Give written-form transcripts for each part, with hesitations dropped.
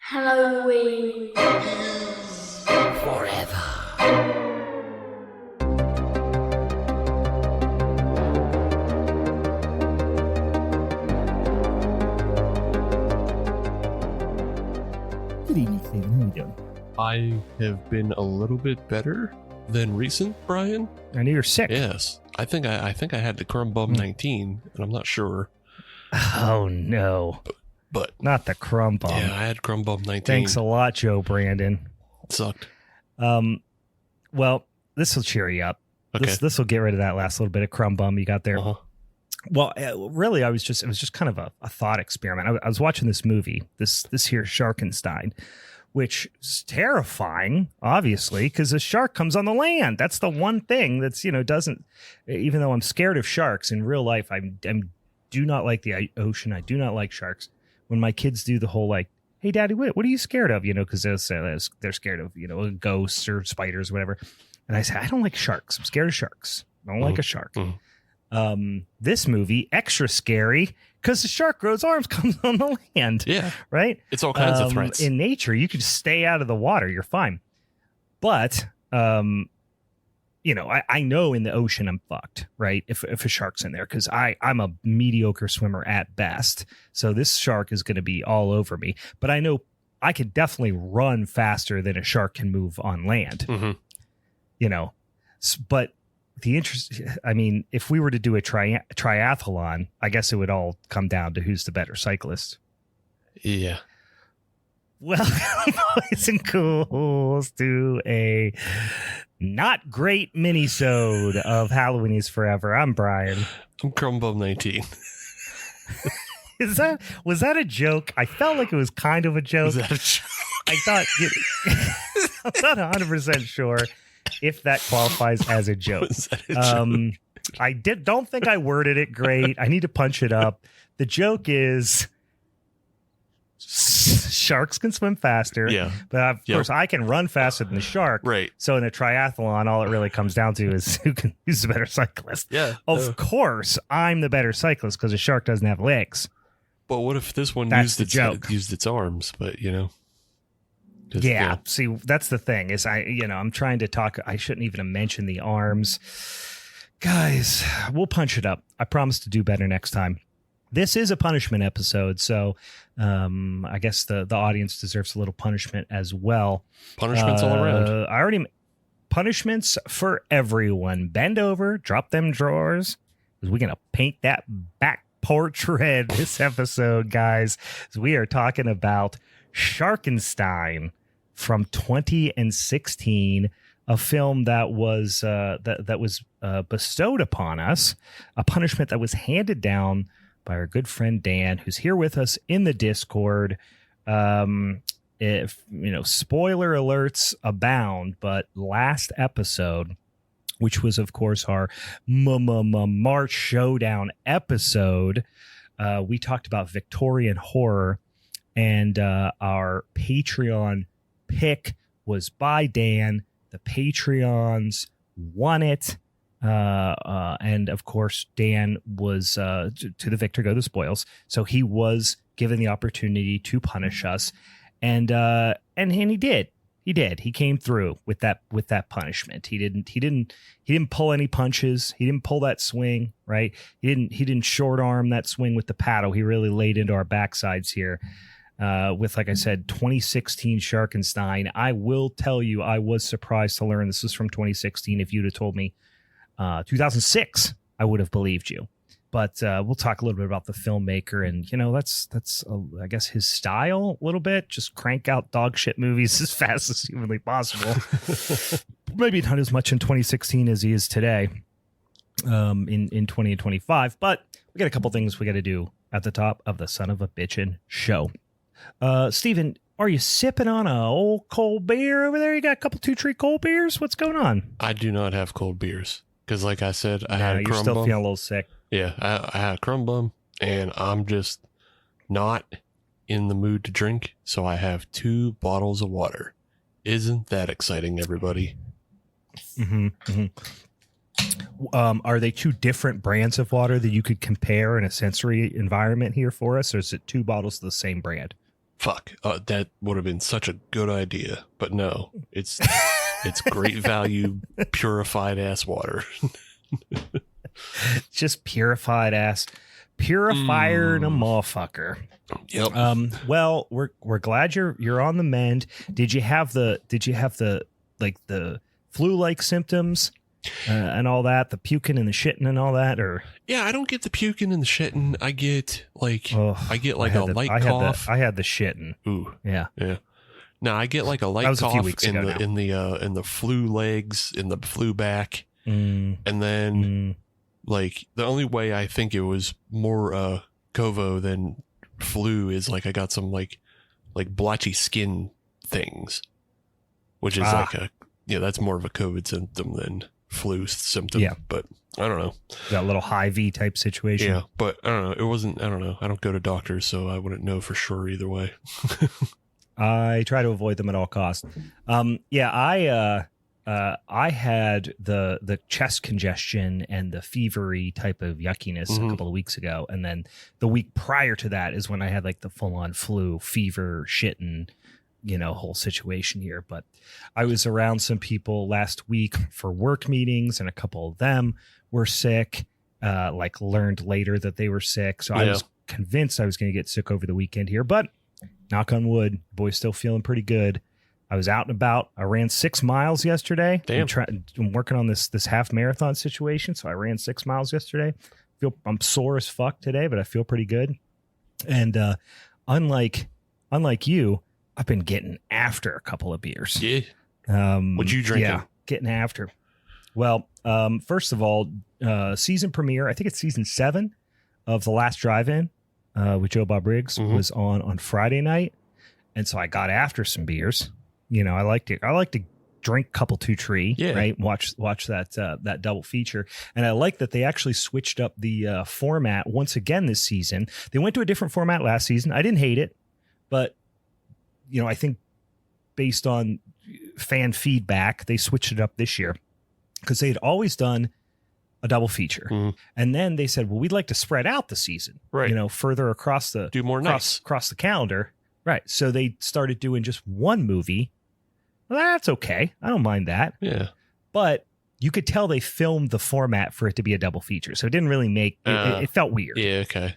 Halloween forever. Good evening, Stephen. How are you doing? I have been a little bit better than recent, Brian. I knew you're sick. Yes, I think I had the Crumb Bum 19, and I'm not sure. Oh no, but not the crumb bum. Yeah, I had Crumb Bum 19. Thanks a lot, Joe Brandon. It sucked. Well, this will cheer you up. Okay. This will get rid of that last little bit of crumb bum you got there. Uh-huh. Well, really, it was just kind of a thought experiment. I was watching this movie, this here Sharkenstein, which is terrifying, obviously, because a shark comes on the land. That's the one thing that's, doesn't, even though I'm scared of sharks in real life, I do not like the ocean. I do not like sharks. When my kids do the whole like, hey, Daddy, what are you scared of? Because they're scared of, ghosts or spiders or whatever. And I say, I don't like sharks. I'm scared of sharks. I don't like a shark. This movie, extra scary because the shark grows arms, comes on the land. Yeah. Right? It's all kinds of threats. In nature, you can stay out of the water. You're fine. But, I know in the ocean I'm fucked, right? If a shark's in there, because I'm a mediocre swimmer at best. So this shark is going to be all over me. But I know I could definitely run faster than a shark can move on land. Mm-hmm. But the interest, if we were to do a triathlon, I guess it would all come down to who's the better cyclist. Yeah. Well, boys and ghouls, do a not great minisode of Halloween is Forever. I'm Brian. I'm Crumb Bum 19. Was that a joke? I felt like it was kind of a joke. Was that a joke? I thought I'm not 100% sure if that qualifies as a joke. Was that a joke? I don't think I worded it great. I need to punch it up. The joke is sharks can swim faster. Yeah. But of course I can run faster than the shark. Right. So in a triathlon, all it really comes down to is who's the better cyclist. Yeah. Of course, I'm the better cyclist because a shark doesn't have legs. But what if this one That's used its arms, but Yeah. See, that's the thing is I'm trying to talk. I shouldn't even have mentioned the arms. Guys, we'll punch it up. I promise to do better next time. This is a punishment episode, so I guess the audience deserves a little punishment as well. Punishments all around. Punishments for everyone. Bend over, drop them drawers, because we're going to paint that back porch red this episode, guys. So we are talking about Sharkenstein from 2016, a film that was bestowed upon us, a punishment that was handed down by our good friend Dan, who's here with us in the Discord. If spoiler alerts abound, but last episode, which was of course our March Showdown episode, we talked about Victorian horror, and our Patreon pick was by Dan. The Patreons won it. And of course, Dan was to the victor go the spoils. So he was given the opportunity to punish us. And he did. He came through with that punishment. He didn't pull any punches. He didn't pull that swing, right? He didn't short arm that swing with the paddle. He really laid into our backsides here. With, like I said, 2016 Sharkenstein. I will tell you, I was surprised to learn this was from 2016. If you'd have told me 2006, I would have believed you. But we'll talk a little bit about the filmmaker, and that's I guess his style a little bit. Just crank out dog shit movies as fast as humanly possible. Maybe not as much in 2016 as he is today, in 2025. But we got a couple things we got to do at the top of the son of a bitchin' show. Steven, are you sipping on a old cold beer over there? You got a couple 2-tree cold beers? What's going on? I do not have cold beers because, like I said, I had a you're crumb still bum. feeling a little sick. Yeah, I had a crumb bum, and I'm just not in the mood to drink, so I have 2 bottles of water. Isn't that exciting, everybody? Mm-hmm, mm-hmm. Are they 2 different brands of water that you could compare in a sensory environment here for us, or is it 2 bottles of the same brand? Fuck. That would have been such a good idea. But no, it's great value, purified ass water. Just purified ass. Purifier and a motherfucker. Yep. Well, we're glad you're on the mend. Did you have the like the flu-like symptoms and all that, the puking and the shitting and all that, or? Yeah, I don't get the puking and the shitting. I get like a light cough. I had the shitting. Ooh. Yeah. Yeah. No, I get like a light cough a few weeks ago in the flu legs, in the flu back, and then like the only way I think it was more Covo than flu is like I got some like blotchy skin things, which is that's more of a COVID symptom than flu symptom. Yeah, but I don't know, that little high V type situation. Yeah, but I don't know. It wasn't. I don't know. I don't go to doctors, so I wouldn't know for sure either way. I try to avoid them at all costs. I had the chest congestion and the fevery type of yuckiness a couple of weeks ago. And then the week prior to that is when I had like the full on flu, fever, shitting, whole situation here. But I was around some people last week for work meetings, and a couple of them were sick, learned later that they were sick. So I was convinced I was going to get sick over the weekend here, but knock on wood, boy's still feeling pretty good. I was out and about. I ran 6 miles yesterday. Damn. I'm working on this half marathon situation. So I ran 6 miles yesterday. I'm sore as fuck today, but I feel pretty good. And unlike you, I've been getting after a couple of beers. Yeah. What you drinking? Yeah, getting after. Well, first of all, season premiere, I think it's season 7 of The Last Drive-In with Joe Bob Briggs was on Friday night. And so I got after some beers. I like to drink couple two tree, right? Watch that double feature. And I like that they actually switched up the format once again this season. They went to a different format last season. I didn't hate it, but I think based on fan feedback, they switched it up this year because they had always done a double feature. And then they said, well, we'd like to spread out the season, right? Further across the across the calendar. Right. So they started doing just one movie. Well, that's okay. I don't mind that. Yeah. But you could tell they filmed the format for it to be a double feature. So it didn't really make it felt weird. Yeah. Okay.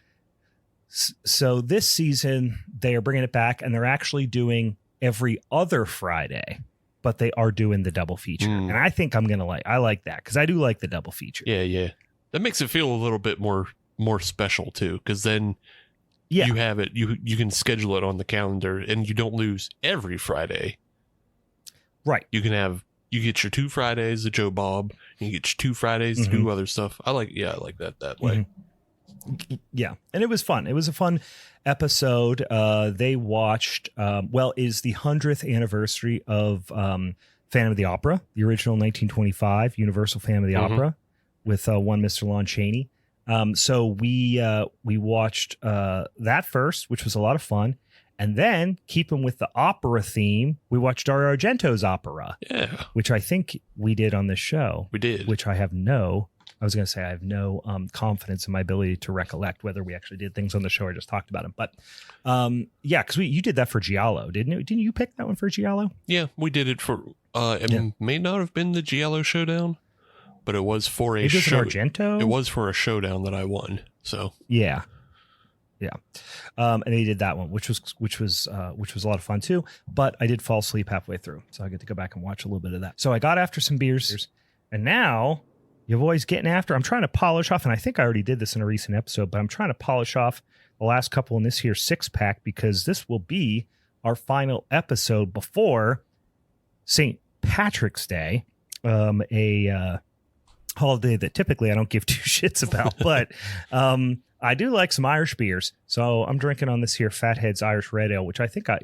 So this season they are bringing it back, and they're actually doing every other Friday, but they are doing the double feature. And I think I like that because I do like the double feature. Yeah. Yeah. That makes it feel a little bit more special too. Cause then you have it, you can schedule it on the calendar and you don't lose every Friday. Right. You get your 2 Fridays of Joe Bob, and you get your 2 Fridays to do other stuff. I like that way. Yeah. And it was fun. It was a fun episode. They watched, is the 100th anniversary of Phantom of the Opera, the original 1925 Universal Phantom of the Opera with one Mr. Lon Chaney. So we watched that first, which was a lot of fun. And then, keeping with the opera theme, we watched Dario Argento's opera. Yeah. Which I think we did on this show. We did. Which I have no confidence in my ability to recollect whether we actually did things on the show or just talked about them. But because you did that for Giallo, didn't you? Didn't you pick that one for Giallo? Yeah, we did it for, it may not have been the Giallo Showdown, but it was for a show. Argento? It was for a showdown that I won. So yeah. And they did that one, which was a lot of fun too. But I did fall asleep halfway through, so I get to go back and watch a little bit of that. So I got after some beers, and now your boy's getting after. I'm trying to polish off, and I think I already did this in a recent episode, but I'm trying to polish off the last couple in this here 6-pack because this will be our final episode before St. Patrick's Day, a holiday that typically I don't give 2 shits about, but I do like some Irish beers. So I'm drinking on this here Fathead's Irish Red Ale, which I think I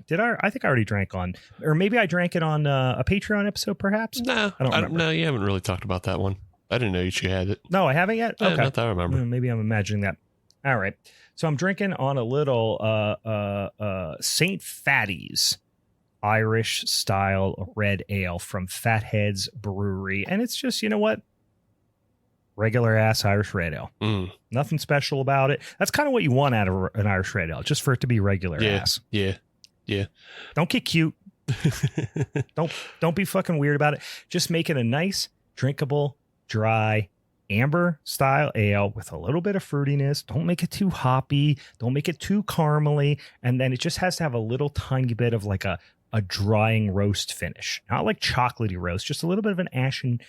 already drank on, or maybe I drank it on a Patreon episode, perhaps. No, I don't remember. No, you haven't really talked about that one. I didn't know you had it. No, I haven't yet. Okay, not that I remember. Maybe I'm imagining that. All right. So I'm drinking on a little St. Fatty's Irish style red ale from Fathead's Brewery, and it's just, you know what? Regular ass Irish red ale. Nothing special about it. That's kind of what you want out of an Irish red ale, just for it to be regular ass. Yeah. Yeah. Don't get cute. Don't be fucking weird about it. Just make it a nice, drinkable, dry, amber style ale with a little bit of fruitiness. Don't make it too hoppy. Don't make it too caramely. And then it just has to have a little tiny bit of like a drying roast finish. Not like chocolatey roast, just a little bit of an ashen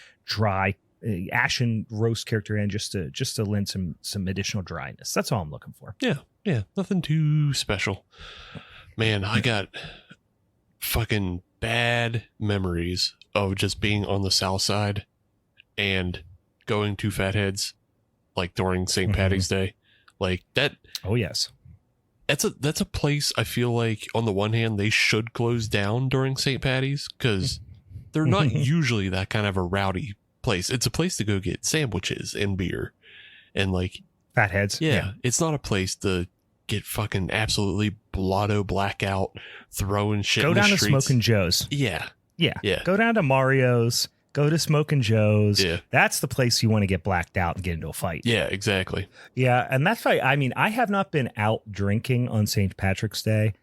roast character in just to lend some additional dryness. That's all I'm looking for. Yeah. Nothing too special. Man, I got fucking bad memories of just being on the south side and going to Fatheads like during St. Patty's Day. Like that. Oh yes. That's a place I feel like on the one hand they should close down during St. Patty's because they're not usually that kind of a rowdy place. It's a place to go get sandwiches and beer and like Fatheads. Yeah. It's not a place to get fucking absolutely blotto blackout throwing shit Go in the down to streets. Smokin' Joe's. Yeah. Go down to Mario's. Go to Smokin' Joe's. Yeah. That's the place you want to get blacked out and get into a fight. Yeah, exactly. Yeah, and that's why, I mean, I have not been out drinking on St. Patrick's Day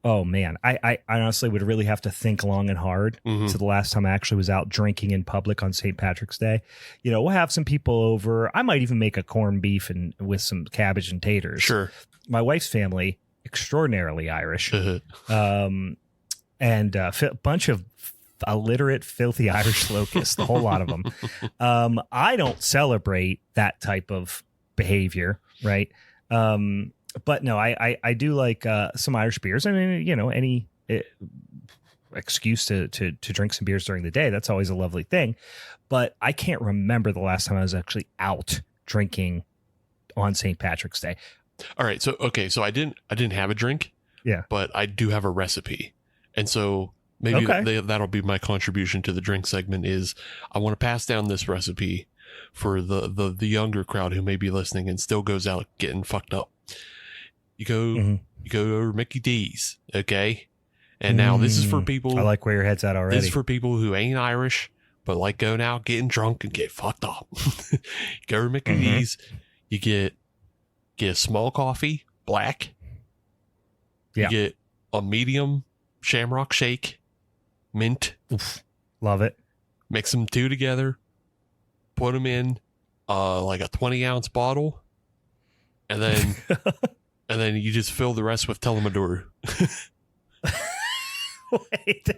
oh man, I honestly would really have to think long and hard to the last time I actually was out drinking in public on St. Patrick's Day. You know, we'll have some people over. I might even make a corned beef and with some cabbage and taters. Sure. My wife's family, extraordinarily Irish, and a bunch of illiterate, filthy Irish locusts, the whole lot of them. I don't celebrate that type of behavior, right? But no, I do like some Irish beers. I mean, you know, any excuse to drink some beers during the day, that's always a lovely thing. But I can't remember the last time I was actually out drinking on St. Patrick's Day. All right, so I didn't have a drink. Yeah, but I do have a recipe, and so maybe that'll be my contribution to the drink segment. Is I want to pass down this recipe for the younger crowd who may be listening and still goes out getting fucked up. You go to Mickey D's, okay? And now this is for people. I like where your head's at already. This is for people who ain't Irish, but like going out, getting drunk, and get fucked up. You go to Mickey D's. You get a small coffee, black. You get a medium Shamrock Shake, mint. Oof, love it. Mix them two together. Put them in like a 20-ounce bottle, and then. And then you just fill the rest with Telemador. Wait,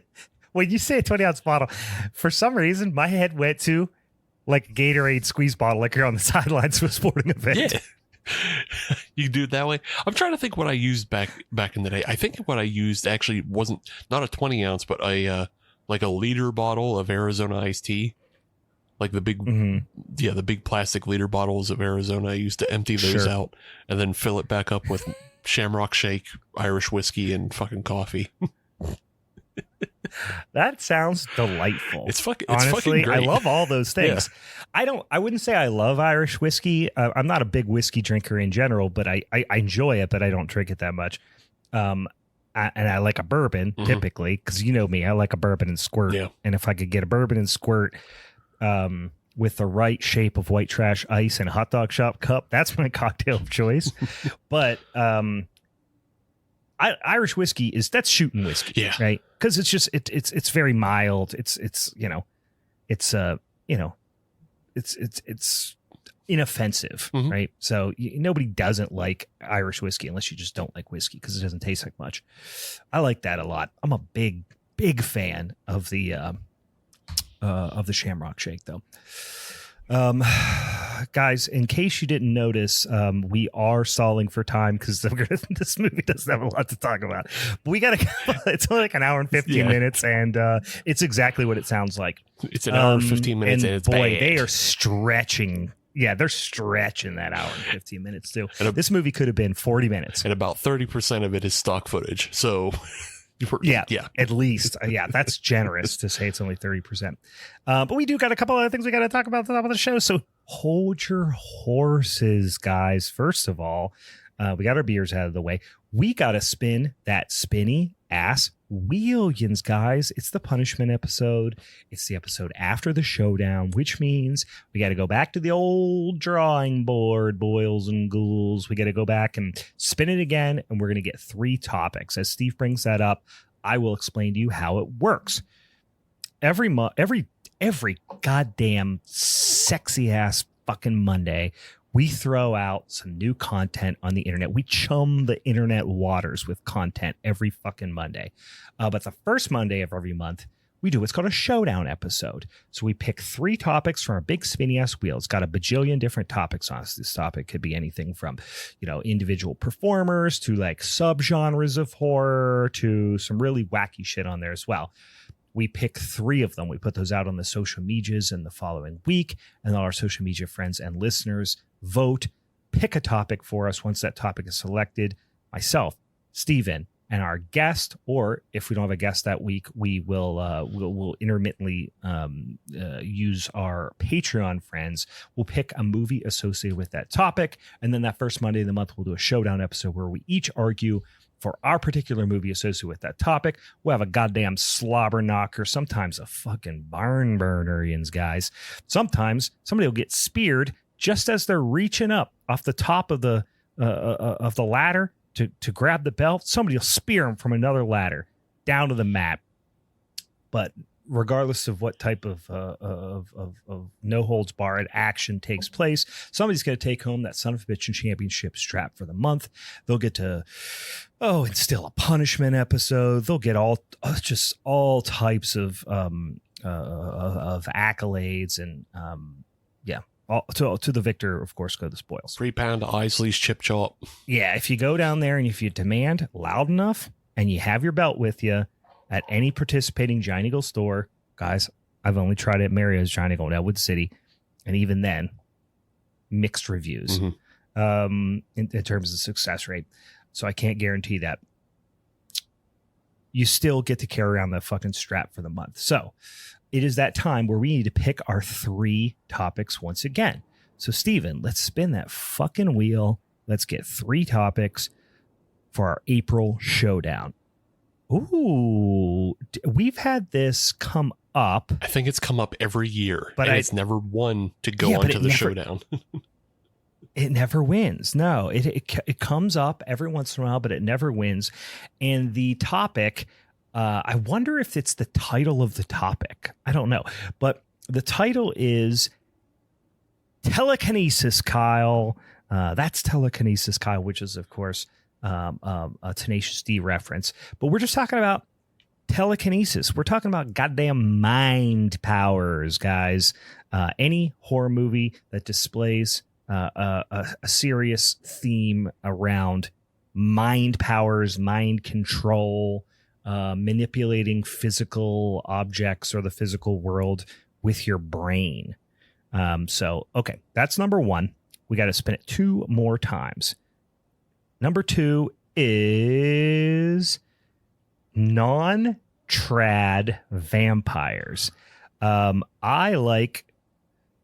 when you say a 20-ounce bottle, for some reason, my head went to like a Gatorade squeeze bottle like you're on the sidelines of a sporting event. Yeah. You can do it that way. I'm trying to think what I used back in the day. I think what I used actually wasn't not a 20-ounce, but like a liter bottle of Arizona iced tea. Like the big, the big plastic liter bottles of Arizona. I used to empty those out and then fill it back up with Shamrock Shake, Irish whiskey, and fucking coffee. That sounds delightful. It's fucking great. I love all those things. Yeah. I wouldn't say I love Irish whiskey. I'm not a big whiskey drinker in general, but I enjoy it, but I don't drink it that much. And I like a bourbon typically, because you know me, I like a bourbon and squirt. Yeah. And if I could get a bourbon and squirt, with the right shape of white trash ice and a hot dog shop cup, that's my cocktail of choice. But Irish whiskey that's shooting whiskey, right? Because it's just it's very mild. It's inoffensive, right? So nobody doesn't like Irish whiskey unless you just don't like whiskey because it doesn't taste like much. I like that a lot. I'm a big fan of the Shamrock Shake, though. Guys, in case you didn't notice, we are stalling for time because this movie doesn't have a lot to talk about. But we gotta. It's only like an hour and 15 minutes, and it's exactly what it sounds like. It's an hour and 15 minutes, and it's boy, bad. they are stretching. Yeah, they're stretching that hour and 15 minutes too. This movie could have been 40 minutes, and about 30% of it is stock footage. So. Yeah, at least. Yeah, that's generous to say it's only 30%. But we do got a couple other things we got to talk about at the top of the show. So hold your horses, guys. First of all, We got our beers out of the way. We got to spin that spinny ass wheel, guys. It's the punishment episode. It's the episode after the showdown, which means we got to go back to the old drawing board, boils and ghouls. We got to go back and spin it again, and we're going to get 3 topics. As Steve brings that up, I will explain to you how it works. Every goddamn sexy ass fucking Monday, we throw out some new content on the internet. We chum the internet waters with content every fucking Monday. But the first Monday of every month, we do what's called a showdown episode. So we pick 3 topics from a big spinny ass wheel. It's got a bajillion different topics on it. This topic could be anything from, individual performers to like subgenres of horror to some really wacky shit on there as well. We pick 3 of them. We put those out on the social medias in the following week, and all our social media friends and listeners vote, pick a topic for us. Once that topic is selected, myself, Steven, and our guest, or if we don't have a guest that week, we'll intermittently use our Patreon friends. We'll pick a movie associated with that topic, and then that first Monday of the month, we'll do a showdown episode where we each argue for our particular movie associated with that topic. We'll have a goddamn slobber knocker, sometimes a fucking barn burner, guys. Sometimes somebody will get speared just as they're reaching up off the top of the ladder to grab the belt. Somebody will spear them from another ladder down to the mat. But regardless of what type of no holds barred action takes place, somebody's going to take home that son of a bitch and championship strap for the month. They'll get to instill a punishment episode. They'll get all types of accolades and to the victor, of course, go the spoils. 3 pound Isley's chip chop. Yeah, if you go down there and if you demand loud enough and you have your belt with you at any participating Giant Eagle store, guys, I've only tried it at Mario's Giant Eagle in Elwood City, and even then, mixed reviews in terms of success rate. So I can't guarantee that. You still get to carry around that fucking strap for the month. So it is that time where we need to pick our 3 topics once again. So, Steven, let's spin that fucking wheel. Let's get 3 topics for our April showdown. Ooh, we've had this come up. I think it's come up every year, but it's never won to go onto the showdown. It never wins. No, it comes up every once in a while, but it never wins. And the topic, I wonder if it's the title of the topic. I don't know. But the title is Telekinesis, Kyle. That's Telekinesis, Kyle, which is, of course, a Tenacious D reference. But we're just talking about telekinesis. We're talking about goddamn mind powers, guys. Any horror movie that displays a serious theme around mind powers, mind control, manipulating physical objects or the physical world with your brain. Okay, that's number 1. We got to spin it 2 more times. Number 2 is non-trad vampires. I like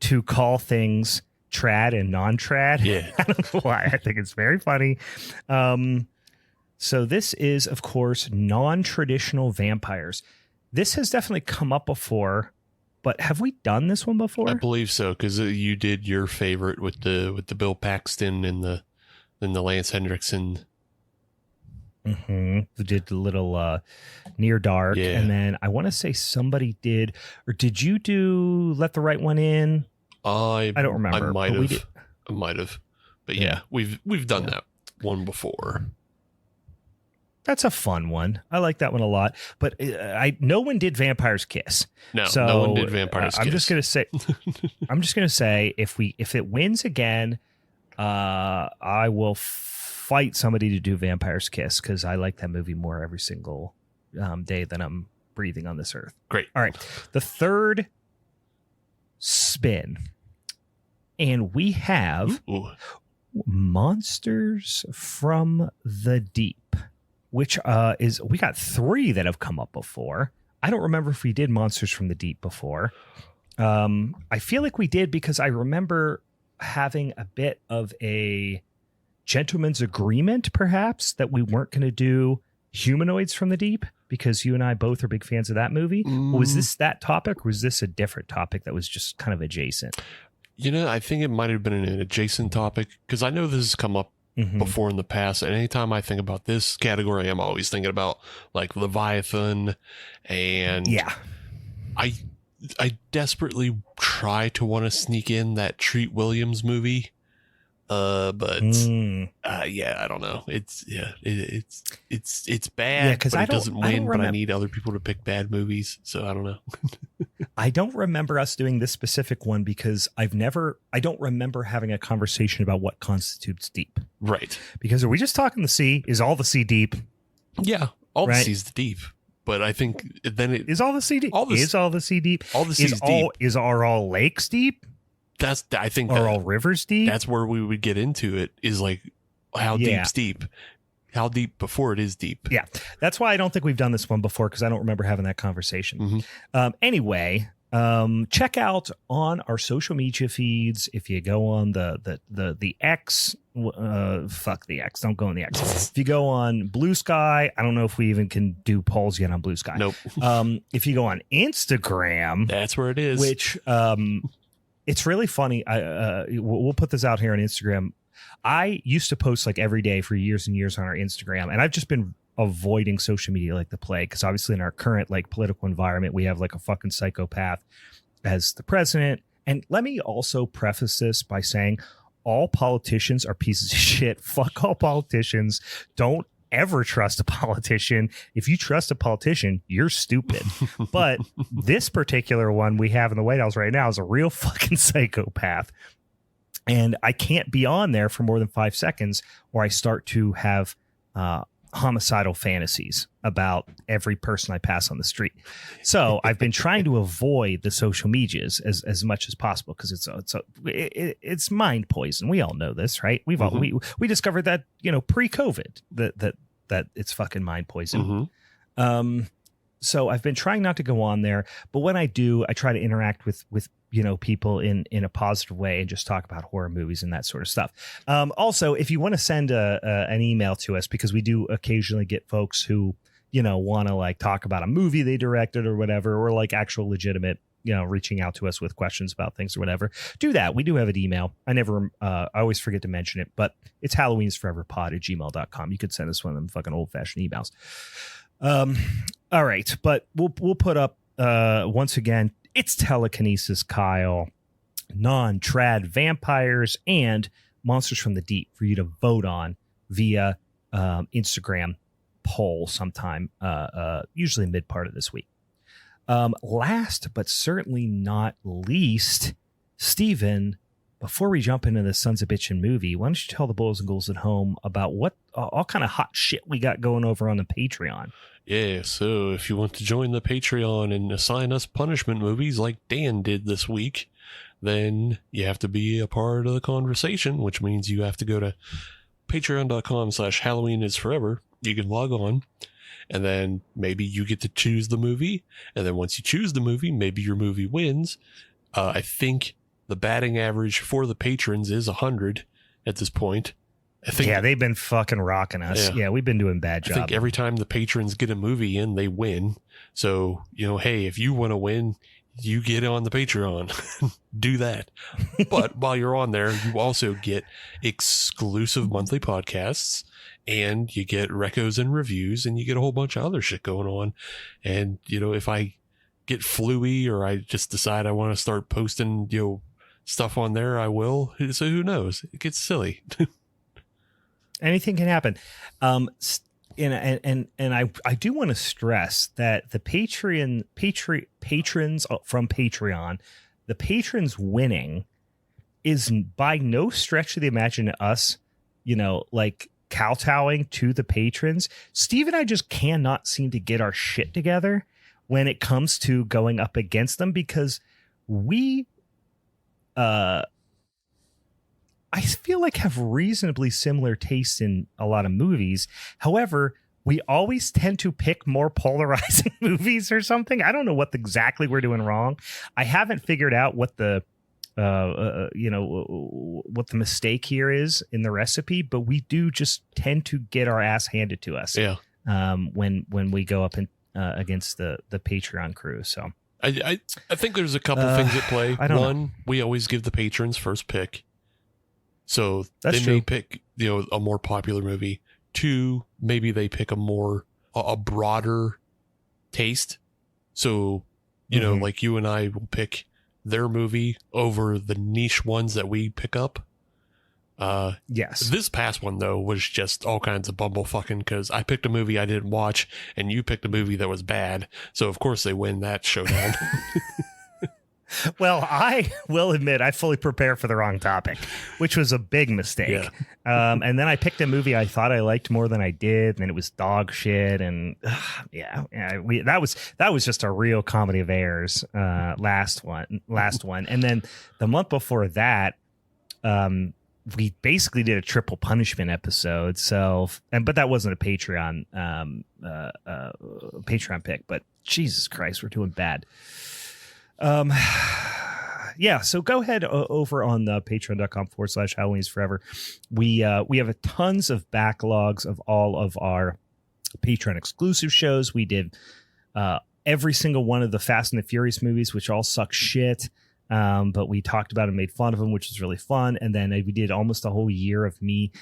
to call things trad and non-trad. Yeah. I don't know why. I think it's very funny. So this is, of course, non-traditional vampires. This has definitely come up before, but have we done this one before? I believe so, because you did your favorite with the Bill Paxton and the Lance Hendrickson. We did the little Near Dark, yeah. And then I want to say somebody did, or did you do Let the Right One In? I don't remember. I might have, but yeah, we've done that one before. That's a fun one. I like that one a lot. But no one did Vampire's Kiss. No, so, no one did Vampire's Kiss. I'm just gonna say if it wins again, I will fight somebody to do Vampire's Kiss because I like that movie more every single day that I'm breathing on this earth. Great. All right, the third spin, and we have Monsters from the Deep, which is, we got 3 that have come up before. I don't remember if we did Monsters from the Deep before. I feel like we did because I remember having a bit of a gentleman's agreement, perhaps, that we weren't going to do Humanoids from the Deep because you and I both are big fans of that movie. Was this that topic, or was this a different topic that was just kind of adjacent? I think it might have been an adjacent topic, because I know this has come up before in the past, and anytime I think about this category, I'm always thinking about like Leviathan, and I desperately try to want to sneak in that Treat Williams movie, but I don't know. It's bad, but it doesn't win. But I need other people to pick bad movies, so I don't know. I don't remember us doing this specific one because I don't remember having a conversation about what constitutes deep. Right. Because are we just talking the sea? Is all the sea deep? Yeah, all the sea's deep. But I think then it is all the sea deep. Is all the sea deep? All the sea's deep. Are all lakes deep? I think are all rivers deep? That's where we would get into it. Is like how deep's deep. How deep before it is deep. Yeah, that's why I don't think we've done this one before, because I don't remember having that conversation. Anyway, check out on our social media feeds. If you go on the X, fuck the X, don't go on the X. If you go on Blue Sky, I don't know if we even can do polls yet on Blue Sky. Nope. If you go on Instagram, that's where it is. Which it's really funny. We'll put this out here on Instagram. I used to post like every day for years and years on our Instagram, and I've just been avoiding social media like the plague, because obviously in our current like political environment, we have like a fucking psychopath as the president. And let me also preface this by saying all politicians are pieces of shit. Fuck all politicians. Don't ever trust a politician. If you trust a politician, you're stupid. But this particular one we have in the White House right now is a real fucking psychopath. And I can't be on there for more than 5 seconds, or I start to have homicidal fantasies about every person I pass on the street. So I've been trying to avoid the social medias as much as possible, because it's mind poison. We all know this, right? We discovered that pre-COVID that it's fucking mind poison. So I've been trying not to go on there, but when I do, I try to interact with people in a positive way and just talk about horror movies and that sort of stuff. Also, if you want to send an email to us, because we do occasionally get folks who want to like talk about a movie they directed or whatever, or like actual legitimate reaching out to us with questions about things or whatever, do that. We do have an email. I always forget to mention it, but it's halloweensforeverpod@gmail.com. You could send us one of them fucking old fashioned emails. All right, but we'll put up once again, it's telekinesis, Kyle, non-trad vampires, and monsters from the deep for you to vote on via Instagram poll sometime, usually mid part of this week. Last but certainly not least, Steven, before we jump into the Sons of Bitchin' movie, why don't you tell the boys and ghouls at home about what all kind of hot shit we got going over on the Patreon? Yeah, so if you want to join the Patreon and assign us punishment movies like Dan did this week, then you have to be a part of the conversation, which means you have to go to patreon.com/HalloweenIsForever. You can log on, and then maybe you get to choose the movie. And then once you choose the movie, maybe your movie wins. I think the batting average for the patrons is 100 at this point. They've been fucking rocking us. Yeah, we've been doing a bad job. I think every time the patrons get a movie in, they win. So, hey, if you want to win, you get on the Patreon. Do that. But while you're on there, you also get exclusive monthly podcasts, and you get recos and reviews, and you get a whole bunch of other shit going on. And, if I get fluey or I just decide I want to start posting, stuff on there, I will. So who knows? It gets silly. Anything can happen. And I do want to stress that the patrons from Patreon, the patrons winning is by no stretch of the imagination us, like kowtowing to the patrons. Steve and I just cannot seem to get our shit together when it comes to going up against them, because we I feel like have reasonably similar tastes in a lot of movies. However, we always tend to pick more polarizing movies or something. I don't know what exactly we're doing wrong. I haven't figured out what the what the mistake here is in the recipe, but we do just tend to get our ass handed to us. Yeah. When we go up against the Patreon crew. So I think there's a couple things at play. One, know. We always give the patrons first pick. So That's they true. may pick, a more popular movie. 2, maybe they pick a broader taste. So, like you and I will pick their movie over the niche ones that we pick up. Yes. This past one, though, was just all kinds of bumblefucking because I picked a movie I didn't watch and you picked a movie that was bad. So, of course, they win that showdown. Well, I will admit I fully prepared for the wrong topic, which was a big mistake. Yeah. And then I picked a movie I thought I liked more than I did, and it was dog shit. And that was just a real comedy of errors. Last one, and then the month before that, we basically did a triple punishment episode. So, but that wasn't a Patreon pick. But Jesus Christ, we're doing bad. So go ahead over on the patreon.com/Halloween's Forever. We have tons of backlogs of all of our Patreon exclusive shows. We did every single one of the Fast and the Furious movies, which all suck shit. But we talked about and made fun of them, which was really fun. And then we did almost a whole year of me,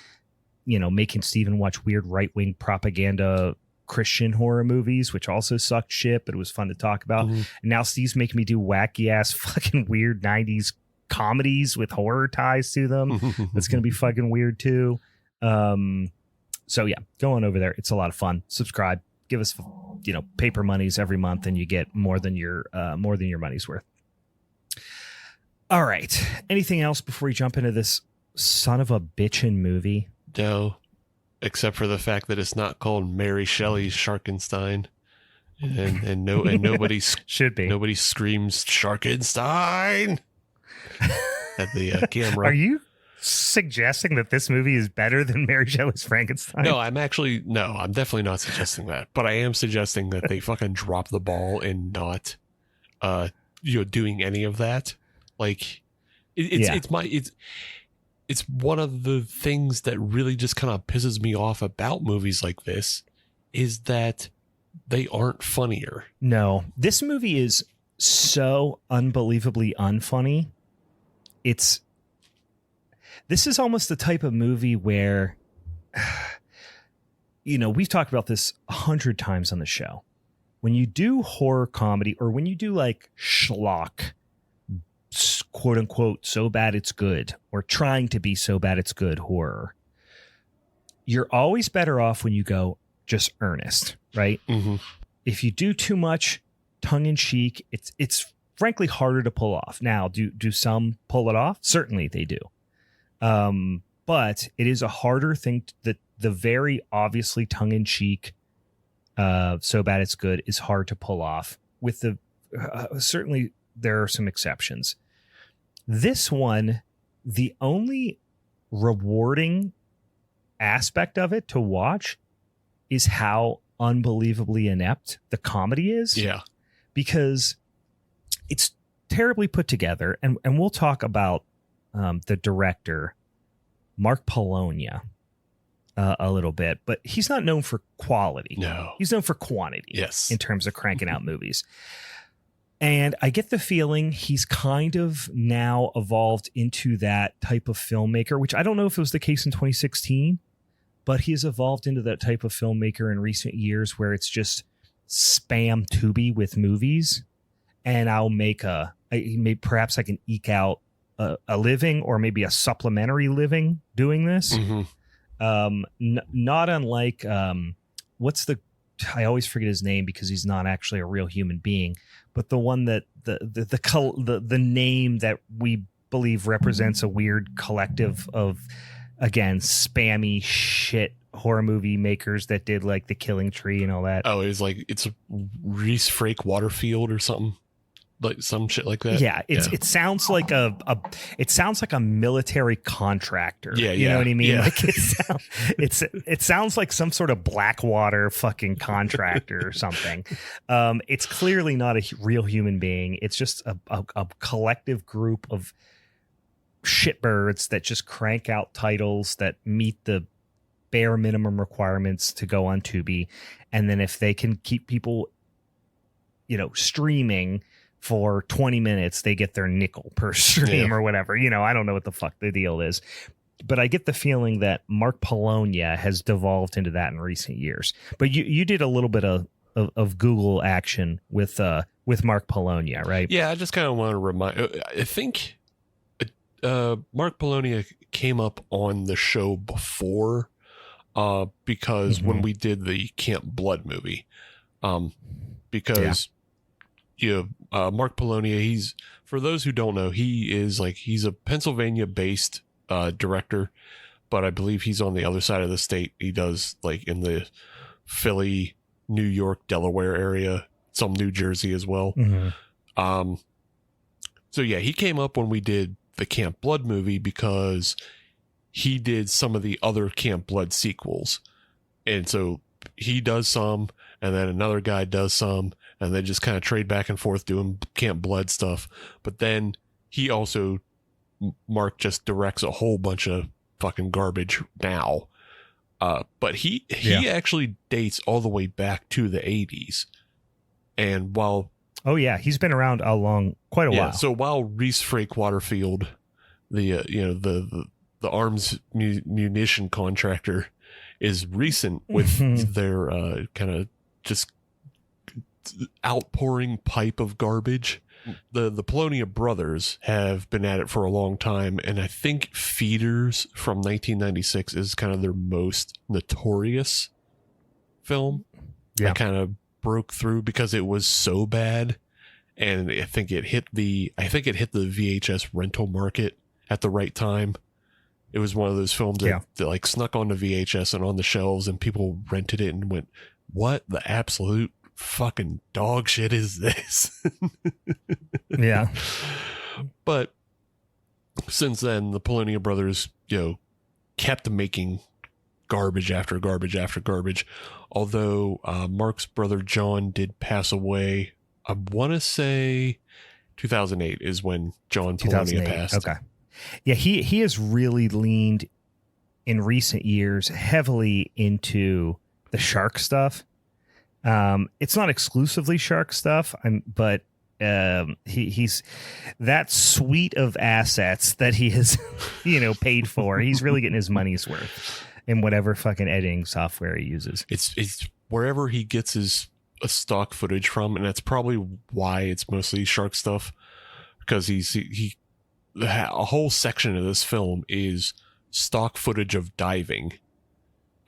making Steven watch weird right-wing propaganda Christian horror movies, which also sucked shit, but it was fun to talk about. And now Steve's making me do wacky ass fucking weird 90s comedies with horror ties to them. That's going to be fucking weird too. So yeah, go on over there. It's a lot of fun. Subscribe, give us, paper monies every month and you get more than your money's worth. All right. Anything else before we jump into this son of a bitchin' movie? No. Except for the fact that it's not called Mary Shelley's Sharkenstein, and nobody should be. Nobody screams Sharkenstein at the camera. Are you suggesting that this movie is better than Mary Shelley's Frankenstein? No, I'm definitely not suggesting that. But I am suggesting that they fucking drop the ball and not, doing any of that. Like, It's one of the things that really just kind of pisses me off about movies like this is that they aren't funnier. No, this movie is so unbelievably unfunny. This is almost the type of movie where, we've talked about this 100 times on the show. When you do horror comedy or when you do like schlock, quote unquote, so bad it's good, or trying to be so bad it's good horror, you're always better off when you go just earnest, right? Mm-hmm. If you do too much tongue in cheek, it's frankly harder to pull off. Now, do some pull it off? Certainly they do. But it is a harder thing that the very obviously tongue in cheek, so bad it's good is hard to pull off. With the certainly there are some exceptions. This one, the only rewarding aspect of it to watch is how unbelievably inept the comedy is. Yeah. Because it's terribly put together. And we'll talk about the director, Mark Polonia, a little bit. But he's not known for quality. No. He's known for quantity. Yes. In terms of cranking out movies. And I get the feeling he's kind of now evolved into that type of filmmaker, which I don't know if it was the case in 2016, but he has evolved into that type of filmmaker in recent years where it's just spam Tubi with movies. And I'll perhaps I can eke out a living or maybe a supplementary living doing this. Mm-hmm. Not unlike, I always forget his name because he's not actually a real human being, but the one that the name that we believe represents a weird collective of, again, spammy shit horror movie makers that did like The Killing Tree and all that. Oh, it's Reese Frake Waterfield or something. Like some shit like that. Yeah, it sounds like it sounds like a military contractor. Yeah, you know what I mean. Yeah. Like it sounds like some sort of Blackwater fucking contractor or something. It's clearly not a real human being. It's just a collective group of shitbirds that just crank out titles that meet the bare minimum requirements to go on Tubi. And then if they can keep people, streaming for 20 minutes, they get their nickel per stream or whatever. I don't know what the fuck the deal is. But I get the feeling that Mark Polonia has devolved into that in recent years. But you did a little bit of Google action with Mark Polonia, right? Yeah, I just kind of want to remind. I think Mark Polonia came up on the show before, because when we did the Camp Blood movie, because Mark Polonia, he's, for those who don't know, he's a Pennsylvania-based director, but I believe he's on the other side of the state. He does like in the Philly, New York, Delaware area, some New Jersey as well. So yeah, he came up when we did the Camp Blood movie because he did some of the other Camp Blood sequels. And so he does some, and then another guy does some, and they just kind of trade back and forth doing Camp Blood stuff. But then he also, Mark just directs a whole bunch of fucking garbage now. But he actually dates all the way back to the 80s. And while... Oh, yeah. He's been around quite a while. So while Reese Frake Waterfield, the arms munition contractor, is recent with their kind of just outpouring pipe of garbage, the Polonia brothers have been at it for a long time, and I think Feeders from 1996 is kind of their most notorious film. That kind of broke through because it was so bad, and I think it hit the VHS rental market at the right time. It was one of those films that like snuck onto VHS and on the shelves, and people rented it and went, "What the absolute fucking dog shit is this?" Yeah. But since then, the Polonia brothers, kept making garbage after garbage after garbage. Although Mark's brother John did pass away. I want to say 2008 is when John Polonia passed. Okay. Yeah, he has really leaned in recent years heavily into the shark stuff. It's not exclusively shark stuff, but he's that suite of assets that he has, paid for. He's really getting his money's worth in whatever fucking editing software he uses. It's wherever he gets his stock footage from, and that's probably why it's mostly shark stuff, because a whole section of this film is stock footage of diving,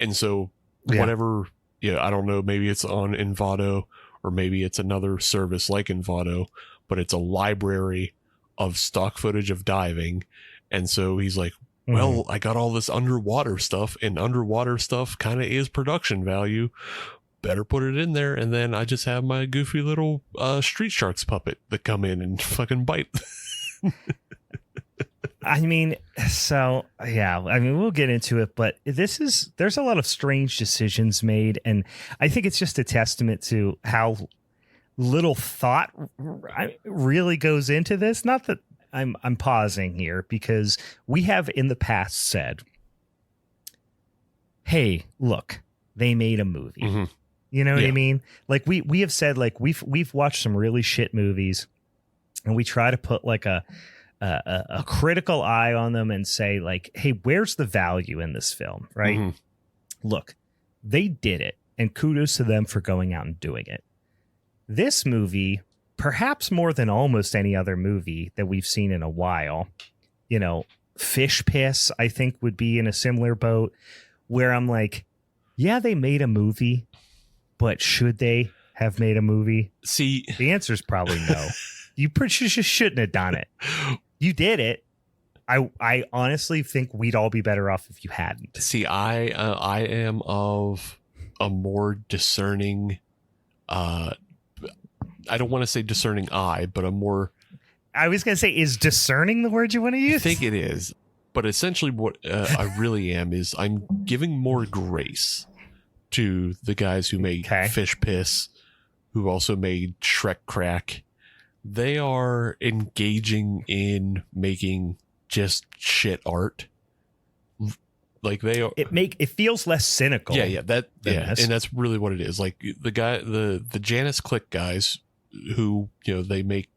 and so whatever. I don't know, maybe it's on Envato, or maybe it's another service like Envato, but it's a library of stock footage of diving. And so he's like, well, I got all this underwater stuff, and underwater stuff kind of is production value. Better put it in there. And then I just have my goofy little Street Sharks puppet that come in and fucking bite. I mean, we'll get into it, but there's a lot of strange decisions made, and I think it's just a testament to how little thought really goes into this. Not that I'm pausing here, because we have in the past said, hey, look, they made a movie. You know what I mean? Like we have said, like we've watched some really shit movies, and we try to put like a critical eye on them and say, like, hey, where's the value in this film, right? Look, they did it, and kudos to them for going out and doing it. This movie, perhaps more than almost any other movie that we've seen in a while, Fish Piss, I think, would be in a similar boat, where I'm like, yeah, they made a movie, but should they have made a movie? See, the answer is probably no. You just shouldn't have done it. You did it. I honestly think we'd all be better off if you hadn't. See, I am of a more discerning, I don't want to say discerning eye, but a more... I was going to say, is discerning the word you want to use? I think it is. But essentially what I really am is I'm giving more grace to the guys who made Fish Piss, who also made Shrek Crack. They are engaging in making just shit art. Like it feels less cynical. Yeah, and that's really what it is. Like the Janus Click guys who, they make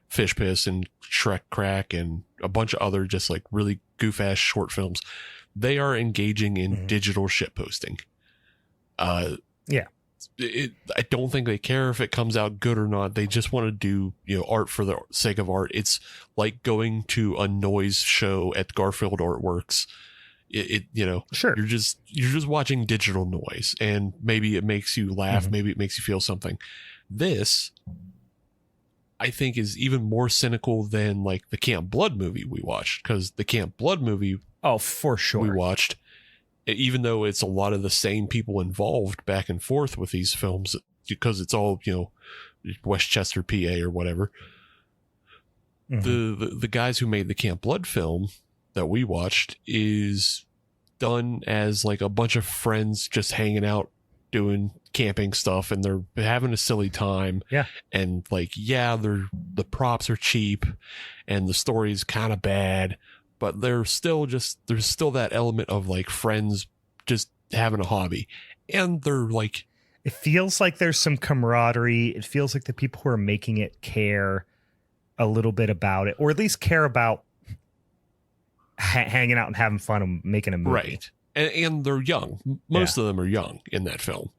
Fish Piss and Shrek Crack and a bunch of other just like really goof ass short films. They are engaging in digital shit posting. I don't think they care if it comes out good or not. They just want to do, art for the sake of art. It's like going to a noise show at Garfield Artworks. Sure. You're just watching digital noise, and maybe it makes you laugh. Maybe it makes you feel something. This, I think, is even more cynical than like the Camp Blood movie we watched, because the Camp Blood movie, for sure, we watched, even though it's a lot of the same people involved back and forth with these films, because it's all, Westchester, PA or whatever. The guys who made the Camp Blood film that we watched is done as like a bunch of friends just hanging out doing camping stuff, and they're having a silly time. Yeah. And like, the props are cheap and the story's kind of bad, but there's still that element of like friends just having a hobby. And they're like, it feels like there's some camaraderie. It feels like the people who are making it care a little bit about it, or at least care about hanging out and having fun and making a movie. Right. And they're young. Most of them are young in that film.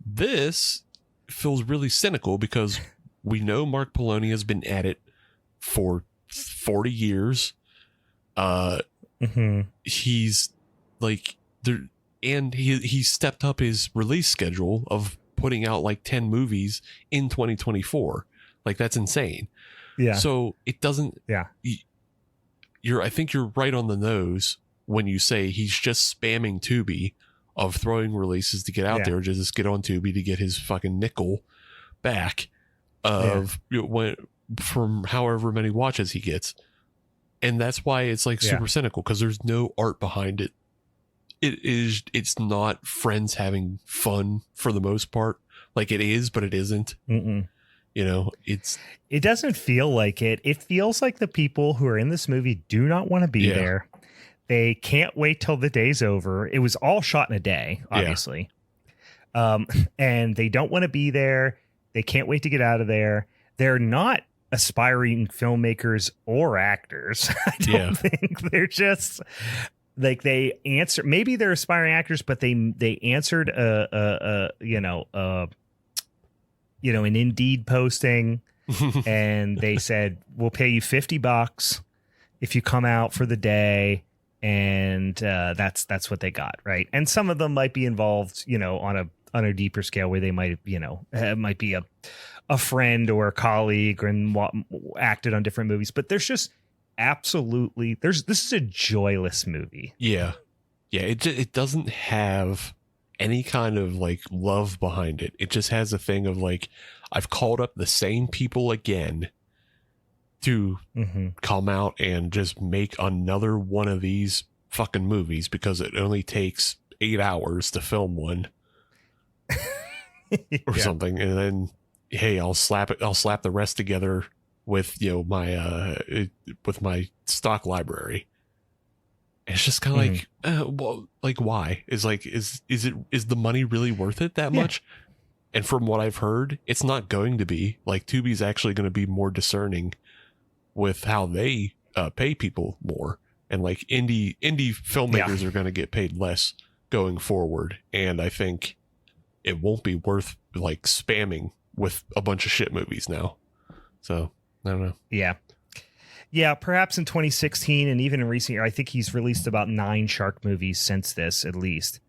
This feels really cynical because we know Mark Polonia has been at it for 40 years. He's like there, and he stepped up his release schedule of putting out like 10 movies in 2024. Like, that's insane. Yeah. So it doesn't. Yeah. I think you're right on the nose when you say he's just spamming Tubi of throwing releases to get out there, just get on Tubi to get his fucking nickel back of from however many watches he gets. And that's why it's like super cynical, because there's no art behind it. It's not friends having fun for the most part. Like, it is, but it isn't. It doesn't feel like it. It feels like the people who are in this movie do not want to be there. They can't wait till the day's over. It was all shot in a day, obviously. And they don't want to be there. They can't wait to get out of there. They're not aspiring filmmakers or actors. I don't think they're just like, they answer. Maybe they're aspiring actors, but they answered an Indeed posting, and they said, we'll pay you $50 if you come out for the day. And that's what they got, right? And some of them might be involved, on a deeper scale, where they might, it might be a friend or a colleague and acted on different movies. But there's just absolutely this is a joyless movie. Yeah. It doesn't have any kind of like love behind it. It just has a thing of like, I've called up the same people again to come out and just make another one of these fucking movies, because it only takes 8 hours to film one or something. And then, hey, I'll slap the rest together with, with my stock library. And it's just kind of like, why is the money really worth it that much? And from what I've heard, it's not going to be. Like, Tubi's actually going to be more discerning with how they pay people more, and like indie filmmakers are going to get paid less going forward. And I think it won't be worth like spamming with a bunch of shit movies now. So I don't know. Yeah, perhaps in 2016 and even in recent year, I think he's released about 9 shark movies since this, at least.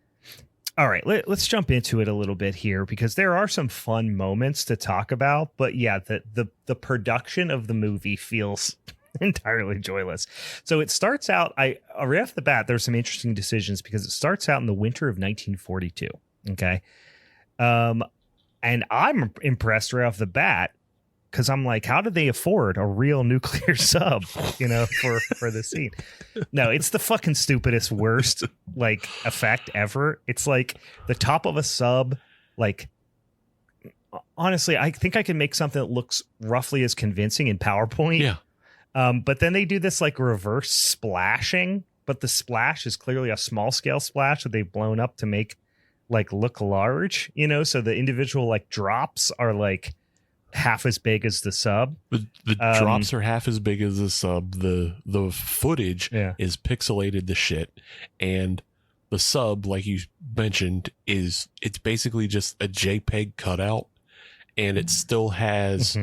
All right, let's jump into it a little bit here, because there are some fun moments to talk about. But yeah, the production of the movie feels entirely joyless. So it starts out, right off the bat, there's some interesting decisions, because it starts out in the winter of 1942. Okay. And I'm impressed right off the bat, because I'm like, how did they afford a real nuclear sub, for the scene? No, it's the fucking stupidest, worst like effect ever. It's like the top of a sub. Like, honestly, I think I can make something that looks roughly as convincing in PowerPoint. Yeah. But then they do this like reverse splashing, but the splash is clearly a small scale splash that they've blown up to make like look large, you know, so the individual like drops are like half as big as the sub. The drops are half as big as the sub. The footage is pixelated to shit, and the sub, like you mentioned, it's basically just a JPEG cutout, and it still has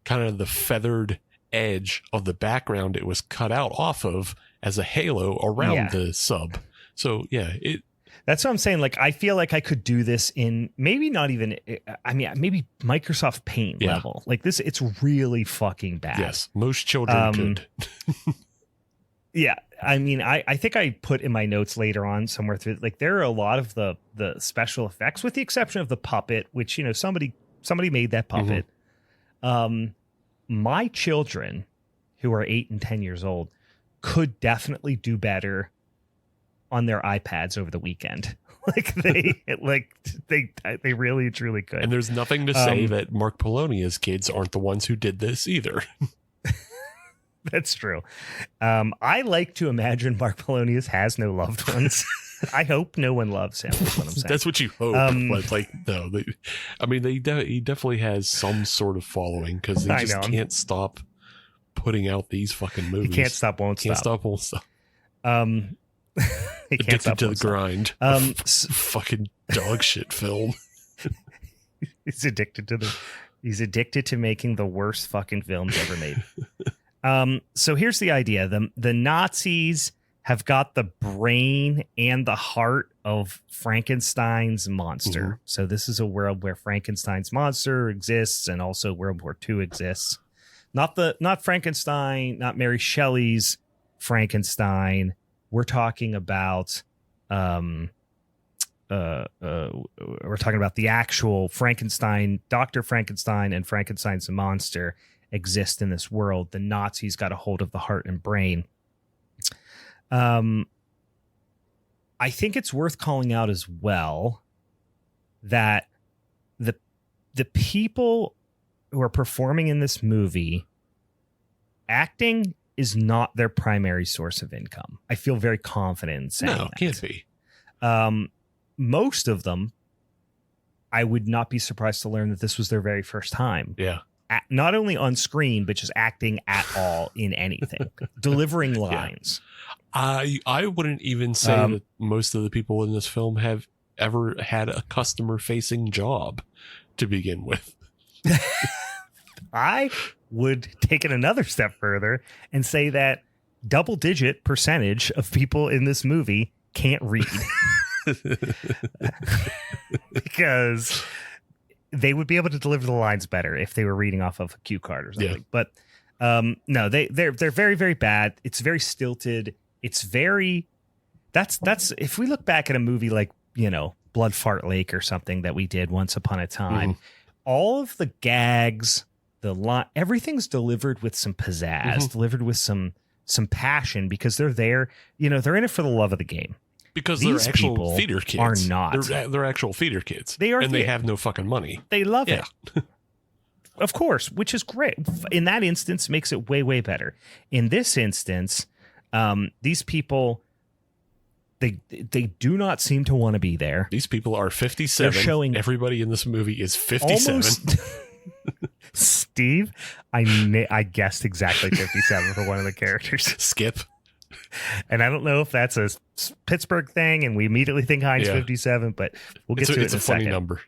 kind of the feathered edge of the background it was cut out off of as a halo around the sub. So that's what I'm saying. Like, I feel like I could do this in maybe not even, I mean, maybe Microsoft Paint level. Like this, it's really fucking bad. Yes, most children could. Yeah, I mean, I think I put in my notes later on somewhere through, like, there are a lot of the special effects, with the exception of the puppet, which, you know, somebody made that puppet. My children, who are 8 and 10 years old, could definitely do better on their iPads over the weekend. They really truly could. And there's nothing to say that Mark Polonia's kids aren't the ones who did this either. That's true. I like to imagine Mark Polonius has no loved ones. I hope no one loves him. Is what I'm saying. That's what you hope. But like, no, he definitely has some sort of following, because he just can't stop putting out these fucking movies. He can't stop, won't stop. He can't stop, addicted to the grind. Fucking dog shit film. He's addicted to making the worst fucking films ever made. So here's the idea. The Nazis have got the brain and the heart of Frankenstein's monster. So this is a world where Frankenstein's monster exists, and also World War II exists. Not Frankenstein, not Mary Shelley's Frankenstein. We're talking about the actual Frankenstein. Dr. Frankenstein and Frankenstein's monster exist in this world. The Nazis got a hold of the heart and brain. I think it's worth calling out as well that the people who are performing in this movie, acting is not their primary source of income. I feel very confident in saying that. Can't be. Most of them, I would not be surprised to learn that this was their very first time. Yeah. Not only on screen, but just acting at all in anything, delivering lines. I wouldn't even say that most of the people in this film have ever had a customer-facing job to begin with. I would take it another step further and say that double-digit percentage of people in this movie can't read. Because they would be able to deliver the lines better if they were reading off of a cue card or something. Yeah. But no, they're very, very bad. It's very stilted. It's very that's if we look back at a movie like, you know, Blood Fart Lake or something that we did once upon a time, all of the gags, everything's delivered with some pizzazz, delivered with some passion, because they're there, you know, they're in it for the love of the game. Because they're actual feeder kids. Are not. They're actual feeder kids. They are, and they have no fucking money. They love it. Of course, which is great. In that instance, makes it way, way better. In this instance, these people, they do not seem to want to be there. These people are 57. They're showing everybody in this movie is 57. Steve, I guessed exactly 57 for one of the characters. Skip. And I don't know if that's a Pittsburgh thing and we immediately think Heinz 57, but we'll get to it in a funny second. Number.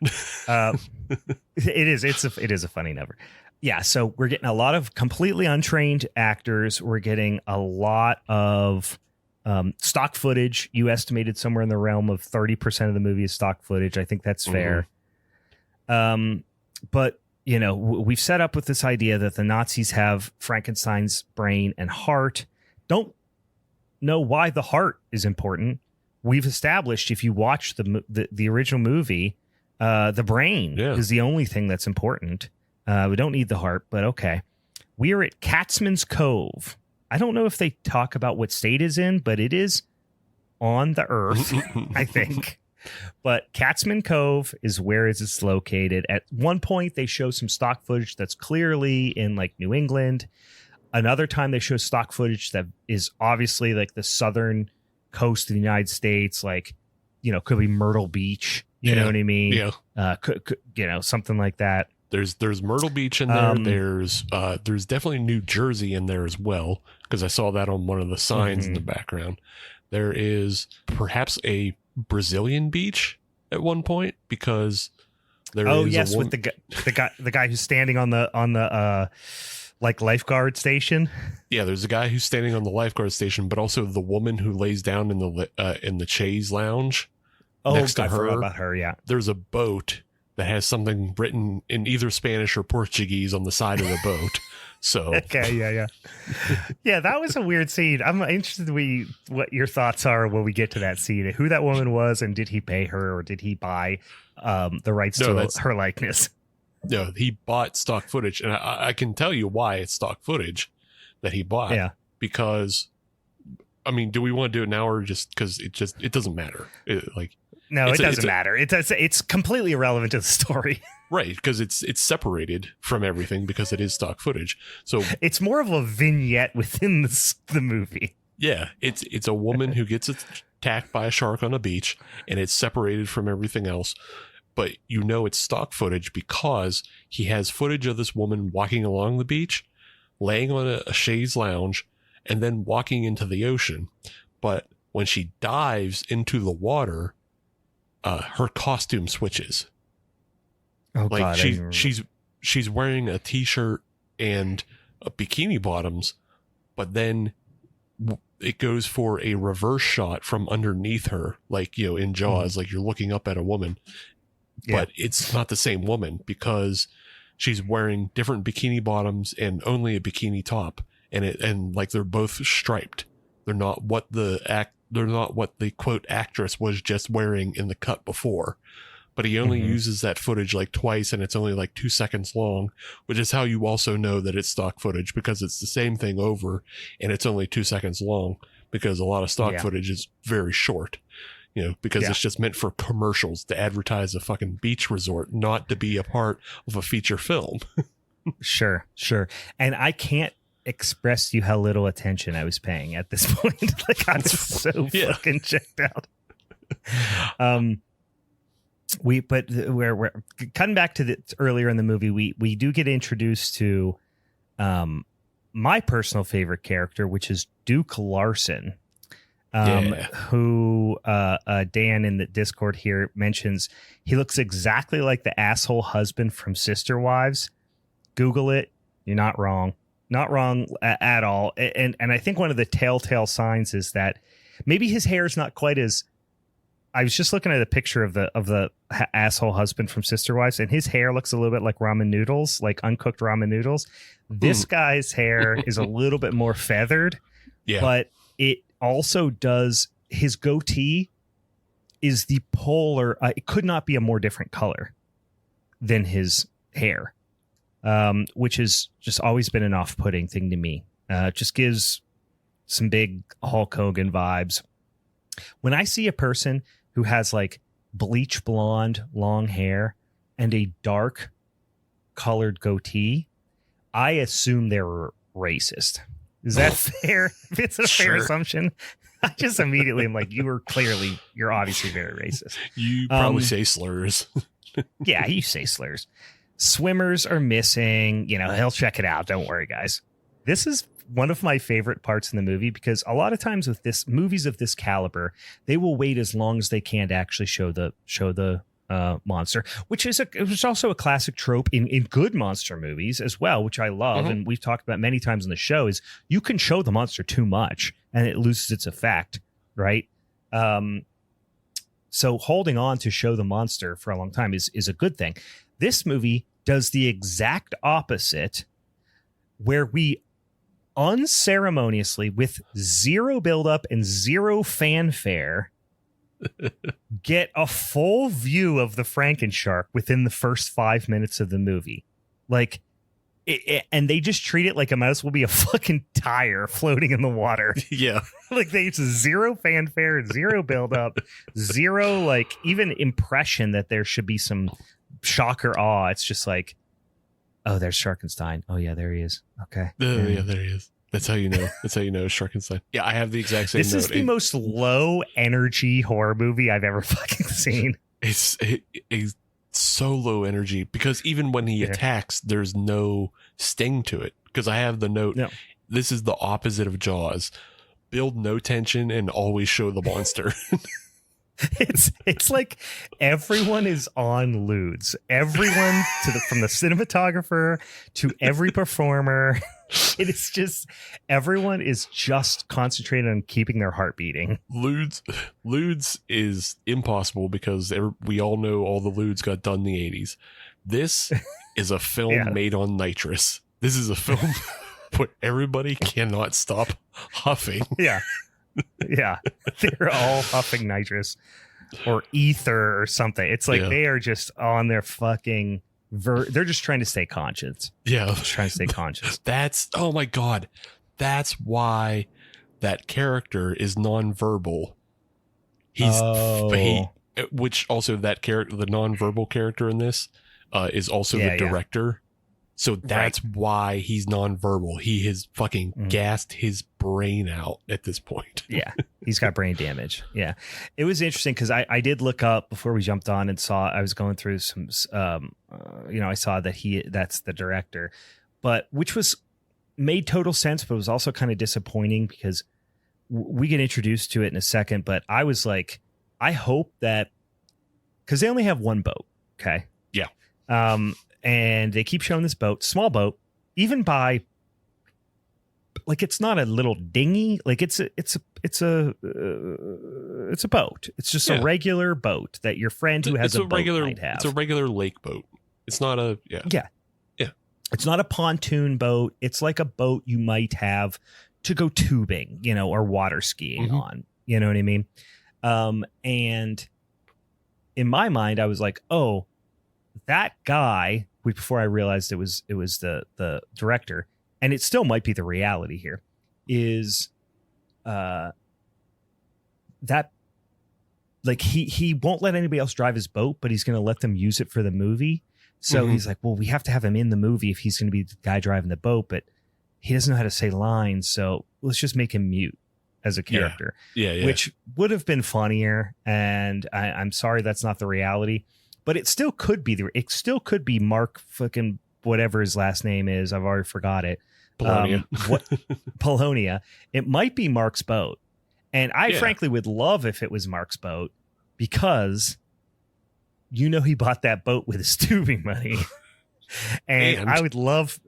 It is a funny number. Yeah, so we're getting a lot of completely untrained actors. We're getting a lot of stock footage. You estimated somewhere in the realm of 30% of the movie is stock footage. I think that's fair. But, you know, we've set up with this idea that the Nazis have Frankenstein's brain and heart. Don't know why the heart is important. We've established, if you watch the original movie, the brain is the only thing that's important. We don't need the heart, but okay. We are at Katzman's Cove. I don't know if they talk about what state is in, but it is on the earth, I think. But Katzman Cove is where it's located. At one point, they show some stock footage that's clearly in like New England. Another time they show stock footage that is obviously like the southern coast of the United States, like, could be Myrtle Beach. You know what I mean? Yeah. Could, something like that. There's Myrtle Beach in there. There's definitely New Jersey in there as well, because I saw that on one of the signs in the background. There is perhaps a Brazilian beach at one point, because there is with the guy who's standing on the like lifeguard station. Yeah, there's a guy who's standing on the lifeguard station, but also the woman who lays down in the chaise lounge. Next to I her, forgot about her. Yeah, there's a boat that has something written in either Spanish or Portuguese on the side of the boat. So okay, yeah, that was a weird scene. I'm interested what your thoughts are when we get to that scene. Who that woman was, and did he pay her, or did he buy the rights to her likeness? No, he bought stock footage, and I can tell you why it's stock footage that he bought. Yeah, because I mean, do we want to do it now, or just because it doesn't matter? No, it doesn't matter. It's completely irrelevant to the story. Right, because it's separated from everything because it is stock footage. So it's more of a vignette within the movie. Yeah, it's a woman who gets attacked by a shark on a beach, and it's separated from everything else. But it's stock footage because he has footage of this woman walking along the beach, laying on a chaise lounge, and then walking into the ocean. But when she dives into the water, her costume switches. Oh, like God, she's wearing a t-shirt and a bikini bottoms, but then it goes for a reverse shot from underneath her, like in Jaws, like you're looking up at a woman, but it's not the same woman because she's wearing different bikini bottoms and only a bikini top, and like they're both striped. They're not what the quote actress was just wearing in the cut before. But he only uses that footage like twice, and it's only like 2 seconds long, which is how you also know that it's stock footage, because it's the same thing over and it's only 2 seconds long, because a lot of stock footage is very short, because it's just meant for commercials to advertise a fucking beach resort, not to be a part of a feature film. Sure. And I can't express to you how little attention I was paying at this point. Like, I was so fucking checked out. We're cutting back to earlier in the movie. We do get introduced to my personal favorite character, which is Duke Larson, who Dan in the Discord here mentions he looks exactly like the asshole husband from Sister Wives. Google it. You're not wrong. Not wrong at all. And I think one of the telltale signs is that maybe his hair is not quite as. I was just looking at a picture of the asshole husband from Sister Wives, and his hair looks a little bit like ramen noodles, like uncooked ramen noodles. This guy's hair is a little bit more feathered, but it also does. His goatee is the polar. It could not be a more different color than his hair, which has just always been an off-putting thing to me. Just gives some big Hulk Hogan vibes. When I see a person who has like bleach blonde long hair and a dark colored goatee, I assume they're racist. Is that fair? If it's a fair assumption, I just immediately am like, you're obviously very racist. You probably say slurs. Yeah, you say slurs. Swimmers are missing. He'll check it out. Don't worry, guys. This is one of my favorite parts in the movie, because a lot of times with movies of this caliber, they will wait as long as they can to actually show the monster, which is also a classic trope in good monster movies as well, which I love. And we've talked about many times on the show, is you can show the monster too much and it loses its effect. Right. So holding on to show the monster for a long time is a good thing. This movie does the exact opposite, where we unceremoniously, with zero buildup and zero fanfare, get a full view of the Frankenshark within the first 5 minutes of the movie. Like, and they just treat it like it might as well be a fucking tire floating in the water. Yeah. Like, they use zero fanfare, zero buildup, zero, like, even impression that there should be some shock or awe. It's just like, Oh, there's Sharkenstein. Oh yeah, there he is. Okay. Yeah, there he is. That's how you know. That's how you know Sharkenstein. Yeah, I have the exact same This note. is the most low energy horror movie I've ever fucking seen. It's so low energy because even when he attacks, there's no sting to it. Because I have the note. No. This is the opposite of Jaws. Build no tension and always show the monster. It's like everyone is on lewds. Everyone from the cinematographer to every performer. It is just everyone is just concentrated on keeping their heart beating. Lewds is impossible because we all know all the lewds got done in the 80s. This is a film made on nitrous. This is a film where everybody cannot stop huffing. Yeah. Yeah. They're all huffing nitrous or ether or something. It's like they are just on their fucking they're just trying to stay conscious. Yeah. Just trying to stay conscious. That's, oh my God. That's why that character is nonverbal. Which also that character, the nonverbal character in this, is also the director. So that's why he's nonverbal. He has fucking gassed his brain out at this point. Yeah, he's got brain damage. Yeah, it was interesting because I did look up before we jumped on and saw. I was going through some, I saw that that's the director, but which was made total sense, but it was also kind of disappointing because we get introduced to it in a second. But I was like, I hope that because they only have one boat. Okay. Yeah. And they keep showing this boat, small boat, even by like it's not a little dinghy, like it's a boat. It's just a regular boat that your friend who has a boat might have. It's a regular lake boat. It's not a yeah. It's not a pontoon boat. It's like a boat you might have to go tubing, or water skiing on. You know what I mean? And in my mind, I was like, oh, that guy. Before I realized it was the director, and it still might be the reality here, is that like he won't let anybody else drive his boat, but he's going to let them use it for the movie. So he's like, well, we have to have him in the movie if he's going to be the guy driving the boat, but he doesn't know how to say lines, so let's just make him mute as a character. Yeah. Which would have been funnier, and I'm sorry that's not the reality. But it still could be Mark fucking whatever his last name is. I've already forgot it. Polonia. Polonia. It might be Mark's boat. And I frankly would love if it was Mark's boat because he bought that boat with his tubing money. and I would love.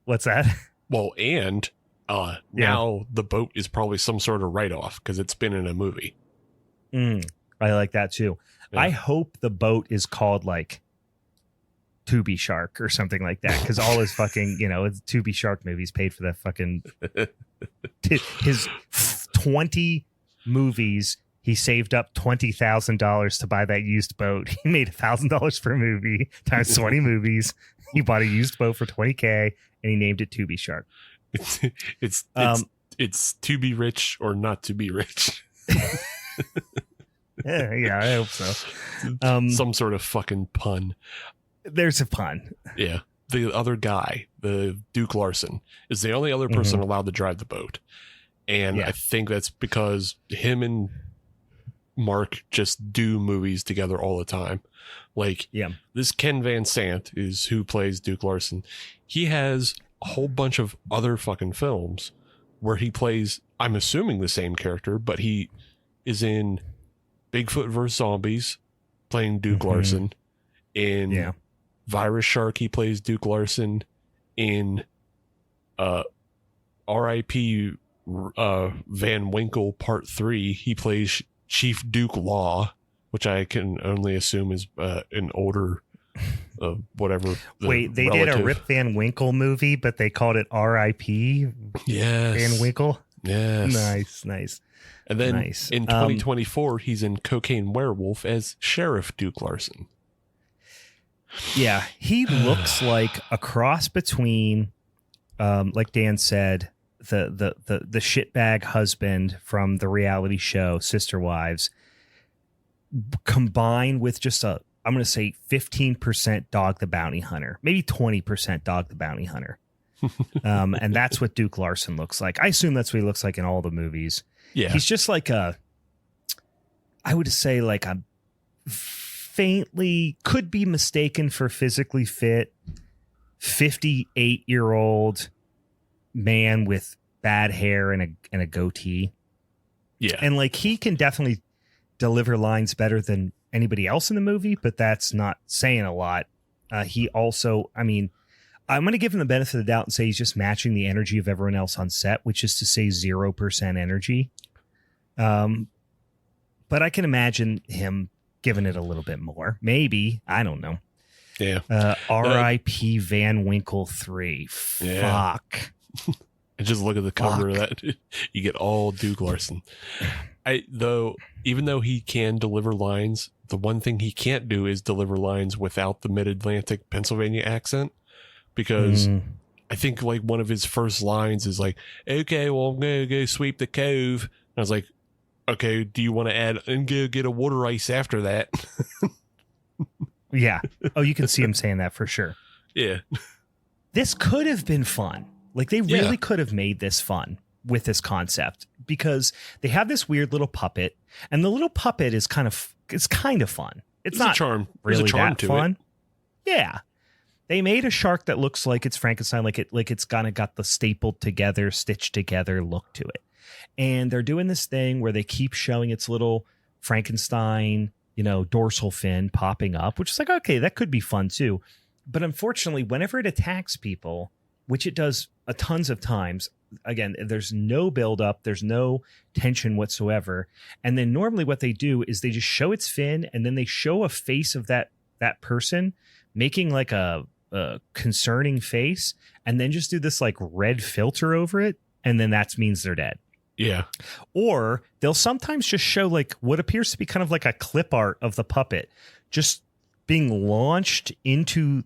What's that? Well, and now the boat is probably some sort of write-off because it's been in a movie. I like that too. Yeah. I hope the boat is called like Tubi Shark or something like that because all his fucking, Tubi Shark movies paid for that fucking his 20 movies. He saved up $20,000 to buy that used boat. He made $1,000 per movie times 20 movies. He bought a used boat for $20K and he named it Tubi Shark. It's to be rich or not to be rich. Yeah, I hope so. Some sort of fucking pun. There's a pun. Yeah. The other guy, the Duke Larson, is the only other person allowed to drive the boat. And I think that's because him and Mark just do movies together all the time. Like, this Ken Van Sant is who plays Duke Larson. He has a whole bunch of other fucking films where he plays, I'm assuming the same character, but he is in Bigfoot vs. Zombies, playing Duke Larson. In Virus Shark, he plays Duke Larson. In R.I.P. Van Winkle Part 3, he plays Chief Duke Law, which I can only assume is an older whatever. Wait, they did a Rip Van Winkle movie, but they called it R.I.P. Van Winkle? Yes. Nice. And then in 2024, he's in Cocaine Werewolf as Sheriff Duke Larson. Yeah, he looks like a cross between, like Dan said, the shitbag husband from the reality show Sister Wives, combined with just a I'm going to say 15% Dog the Bounty Hunter, maybe 20% Dog the Bounty Hunter. And that's what Duke Larson looks like. I assume that's what he looks like in all the movies. Yeah. He's just like I would say like a faintly, could be mistaken for physically fit 58-year-old man with bad hair and a goatee. Yeah. And like he can definitely deliver lines better than anybody else in the movie, but that's not saying a lot. He also, I mean, I'm going to give him the benefit of the doubt and say he's just matching the energy of everyone else on set, which is to say 0% energy. But I can imagine him giving it a little bit more. Maybe. I don't know. Yeah. R.I.P. Van Winkle 3. Yeah. Fuck. And just look at the cover of that. You get all Duke Larson. Even though he can deliver lines, the one thing he can't do is deliver lines without the mid-Atlantic Pennsylvania accent. Because I think like one of his first lines is like, okay, well, I'm going to go sweep the cove. And I was like, okay, do you want to add and go get a water ice after that? Yeah. Oh, you can see him saying that for sure. Yeah. This could have been fun. Like they really could have made this fun with this concept because they have this weird little puppet and the little puppet is kind of fun. It's not a charm. Really a charm that to fun. It. Yeah. They made a shark that looks like it's Frankenstein, like it's kind of got the stapled together, stitched together look to it. And they're doing this thing where they keep showing its little Frankenstein, dorsal fin popping up, which is like, okay, that could be fun too. But unfortunately, whenever it attacks people, which it does tons of times, again, there's no buildup, there's no tension whatsoever. And then normally what they do is they just show its fin and then they show a face of that person making like a concerning face and then just do this like red filter over it. And then that means they're dead. Yeah. Or they'll sometimes just show like what appears to be kind of like a clip art of the puppet just being launched into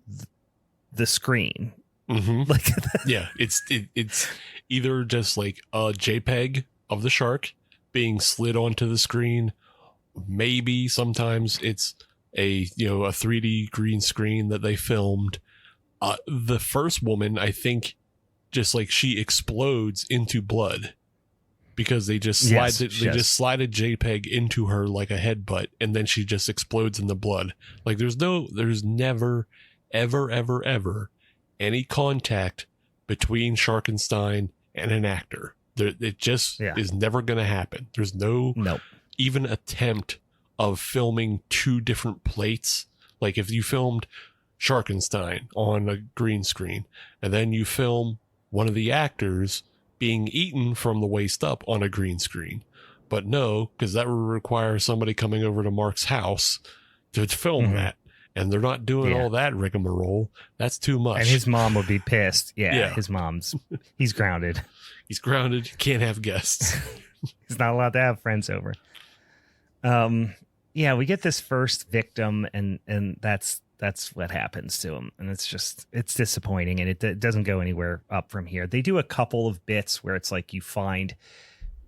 the screen. Mm-hmm. Like, yeah, it's either just like a JPEG of the shark being slid onto the screen. Maybe sometimes it's a 3D green screen that they filmed. The first woman, I think, just like she explodes into blood because they just slide just slide a JPEG into her like a headbutt, and then she just explodes in the blood. Like there's never, ever any contact between Sharkenstein and an actor. It just is never going to happen. There's no even attempt of filming two different plates. Like if you filmed Sharkenstein on a green screen and then you film one of the actors being eaten from the waist up on a green screen. But no, because that would require somebody coming over to Mark's house to film that. And they're not doing all that rigmarole. That's too much. And his mom would be pissed. Yeah. His mom's, he's grounded. He's grounded. Can't have guests. He's not allowed to have friends over. Yeah, we get this first victim and that's what happens to him. And it's disappointing. And it doesn't go anywhere up from here. They do a couple of bits where it's like you find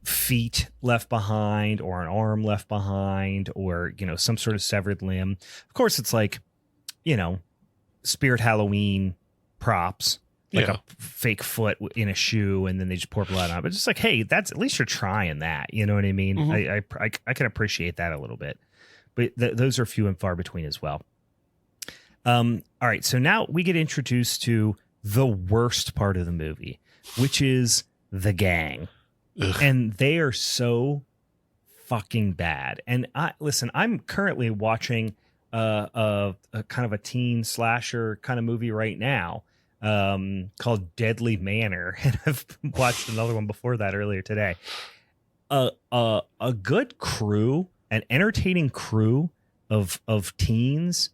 feet left behind or an arm left behind or some sort of severed limb. Of course it's like Spirit Halloween props, like a fake foot in a shoe and then they just pour blood on it. But just like, hey, that's at least you're trying that, you know what I mean? Mm-hmm. I can appreciate that a little bit, but those are few and far between as well. All right, so now we get introduced to the worst part of the movie, which is the gang. Ugh. And they are so fucking bad. And I'm currently watching a kind of a teen slasher kind of movie right now called Deadly Manor. And I've watched another one before that earlier today. A good crew, an entertaining crew of teens,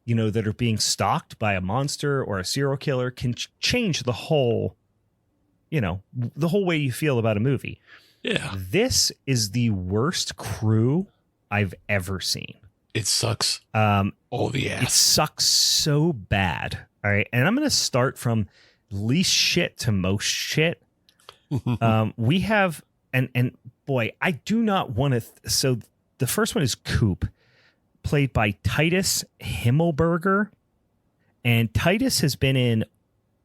that are being stalked by a monster or a serial killer can change the whole way you feel about a movie. Yeah. This is the worst crew I've ever seen. It sucks. All the ass. It sucks so bad. All right. And I'm going to start from least shit to most shit. We have, and boy, I do not want to. So the first one is Coop, played by Titus Himmelberger. And Titus has been in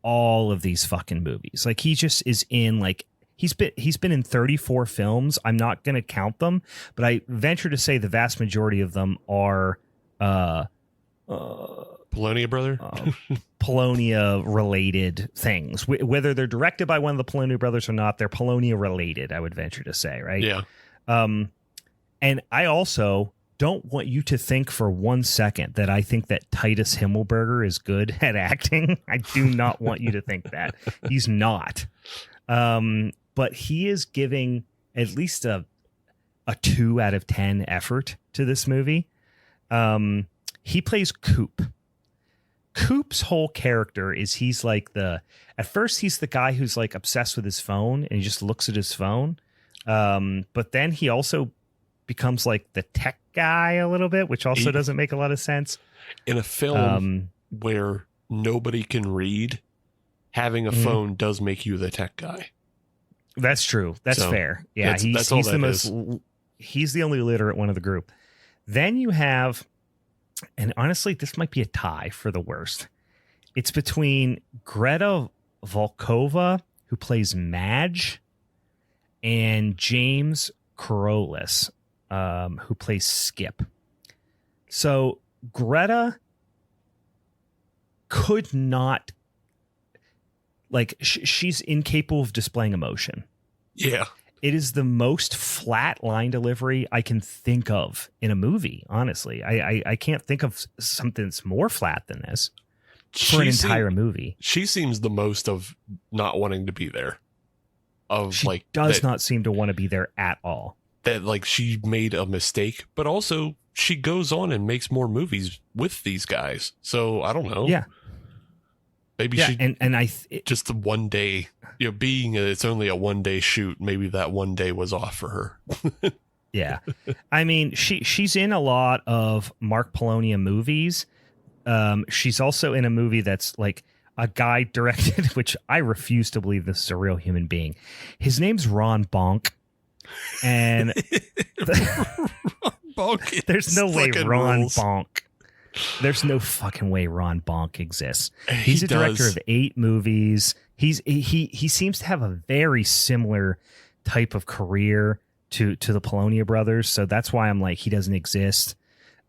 all of these fucking movies. Like, he just is in, like, he's been in 34 films. I'm not going to count them, but I venture to say the vast majority of them are Polonia brother? Polonia related things. Whether they're directed by one of the Polonia brothers or not, they're Polonia related, I would venture to say, right? Yeah. And I also don't want you to think for 1 second that I think that Titus Himmelberger is good at acting. I do not want you to think that. He's not. But he is giving at least a 2 out of 10 effort to this movie. He plays Coop. Coop's whole character is he's like at first he's the guy who's like obsessed with his phone and he just looks at his phone. But then he also becomes like the tech guy a little bit, which also doesn't make a lot of sense. In a film where nobody can read, having a phone does make you the tech guy. That's true. That's fair. Yeah, he's the only literate one of the group. Then you have, and honestly, this might be a tie for the worst. It's between Greta Volkova, who plays Madge, and James Corollis, who plays Skip. So Greta could not, like, she's incapable of displaying emotion. Yeah. It is the most flat line delivery I can think of in a movie, honestly. I can't think of something that's more flat than this for an entire movie. She seems the most of not wanting to be there. She does not seem to want to be there at all. That, like, she made a mistake, but also she goes on and makes more movies with these guys. So I don't know. Yeah. Maybe she just the one day, it's only a 1 day shoot. Maybe that 1 day was off for her. Yeah. I mean, she's in a lot of Mark Polonia movies. She's also in a movie that's like a guy directed, which I refuse to believe this is a real human being. His name's Ron Bonk. And there's no way Ron Bonk. There's no fucking way Ron Bonk exists. He's a director of 8 movies. He seems to have a very similar type of career to the Polonia brothers. So that's why I'm like, he doesn't exist.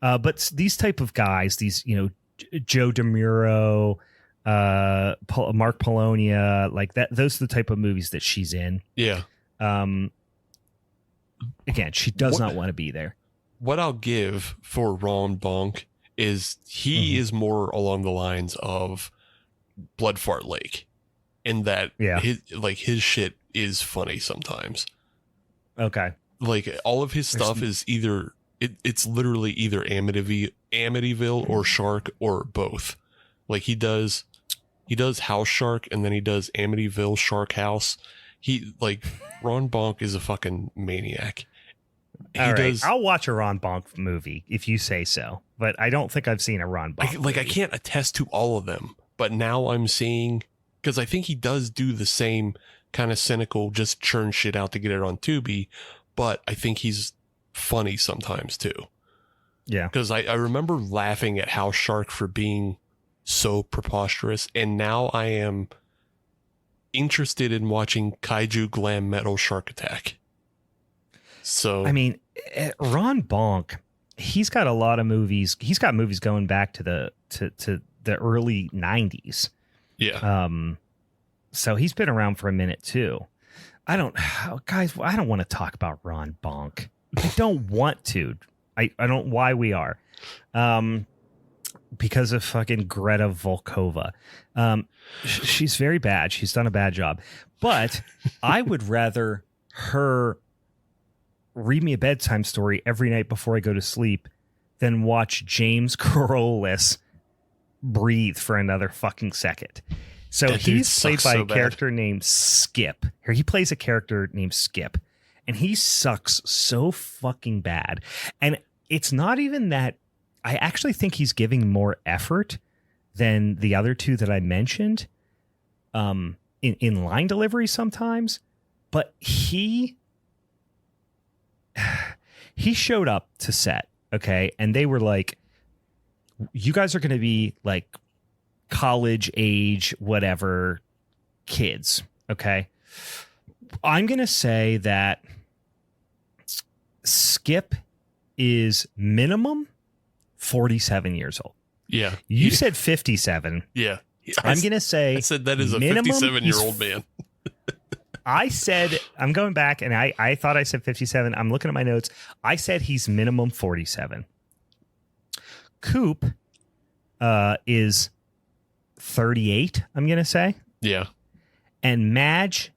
But these type of guys, these, Joe DeMuro, Mark Polonia, like that, those are the type of movies that she's in. Yeah. Again, she does not want to be there. What I'll give for Ron Bonk is he is more along the lines of Blood Fart Lake, in that his shit is funny sometimes. Okay. Like, all of his stuff is either it's literally either Amityville or Shark or both. Like, he does House Shark and then he does Amityville Shark House. Ron Bonk is a fucking maniac. I'll watch a Ron Bonk movie if you say so, but I don't think I've seen a Ron Bonk movie. I can't attest to all of them, but now I'm seeing, because I think he does do the same kind of cynical, just churn shit out to get it on Tubi, but I think he's funny sometimes too. Yeah. Because I remember laughing at House Shark for being so preposterous, and now I am interested in watching Kaiju Glam Metal Shark Attack. So, I mean, Ron Bonk, he's got a lot of movies. He's got movies going back to the early 90s. Yeah. So he's been around for a minute too. I don't want to talk about Ron Bonk. I don't want to. I don't why we are. Because of fucking Greta Volkova. She's very bad. She's done a bad job. But I would rather her read me a bedtime story every night before I go to sleep than watch James Corollis breathe for another fucking second. So he's played by a character named Skip. He plays a character named Skip, and he sucks so fucking bad. And it's not even that. I actually think he's giving more effort than the other two that I mentioned in line delivery sometimes. But he showed up to set, Okay. And they were like, you guys are going to be like college age, whatever kids. Okay. I'm going to say that Skip is minimum 47 years old. Yeah. You said 57. Yeah. I'm going to say I said that is a 57-year-old man. I said, I'm going back and I thought I said 57. I'm looking at my notes. I said he's minimum 47. Coop is 38, I'm going to say. Yeah. And Madge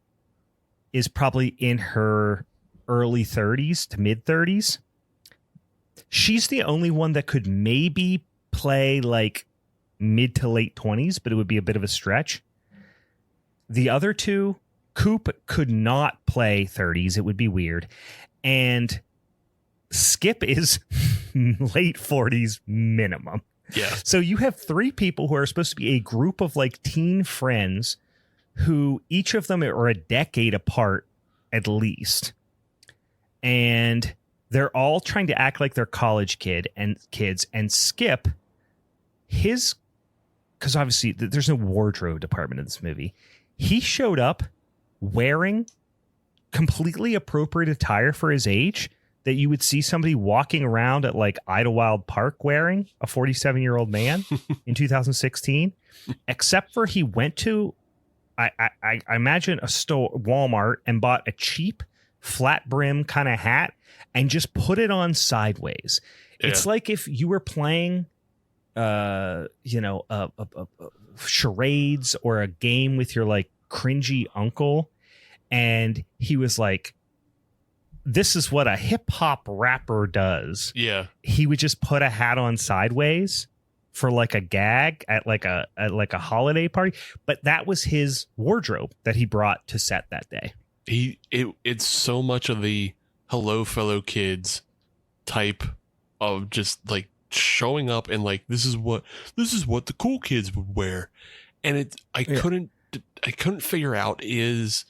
is probably in her early 30s to mid 30s. She's the only one that could maybe play like mid to late 20s, but it would be a bit of a stretch. The other two, Coop could not play 30s. It would be weird. And Skip is late 40s minimum. Yeah. So you have three people who are supposed to be a group of like teen friends who each of them are a decade apart at least. And they're all trying to act like they're college kids. And Skip, because obviously there's no wardrobe department in this movie. He showed up wearing completely appropriate attire for his age that you would see somebody walking around at like Idlewild Park wearing, a 47-year-old man in 2016, except for he went to, I imagine, a store, Walmart, and bought a cheap flat brim kind of hat and just put it on sideways. Yeah. It's like if you were playing, charades or a game with your like cringy uncle, and he was like, this is what a hip hop rapper does. Yeah. He would just put a hat on sideways for like a gag at like a holiday party. But that was his wardrobe that he brought to set that day. It's so much of the hello fellow kids type of just like showing up and like, this is what the cool kids would wear. And I couldn't figure out, is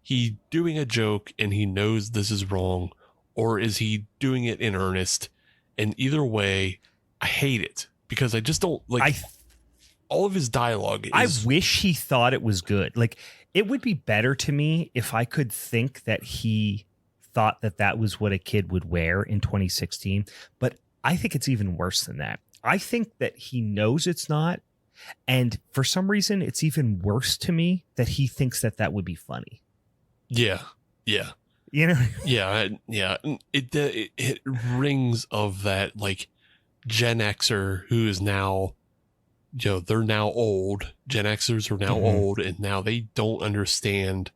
he doing a joke and he knows this is wrong, or is he doing it in earnest? And either way, I hate it because I just don't like all of his dialogue. I wish he thought it was good. Like, it would be better to me if I could think that he thought that was what a kid would wear in 2016. But I think it's even worse than that. I think that he knows it's not. And for some reason, it's even worse to me that he thinks that would be funny. Yeah. Yeah. You know? Yeah. Yeah. It rings of that like Gen Xer who is now, they're now old. Gen Xers are now old, and now they don't understand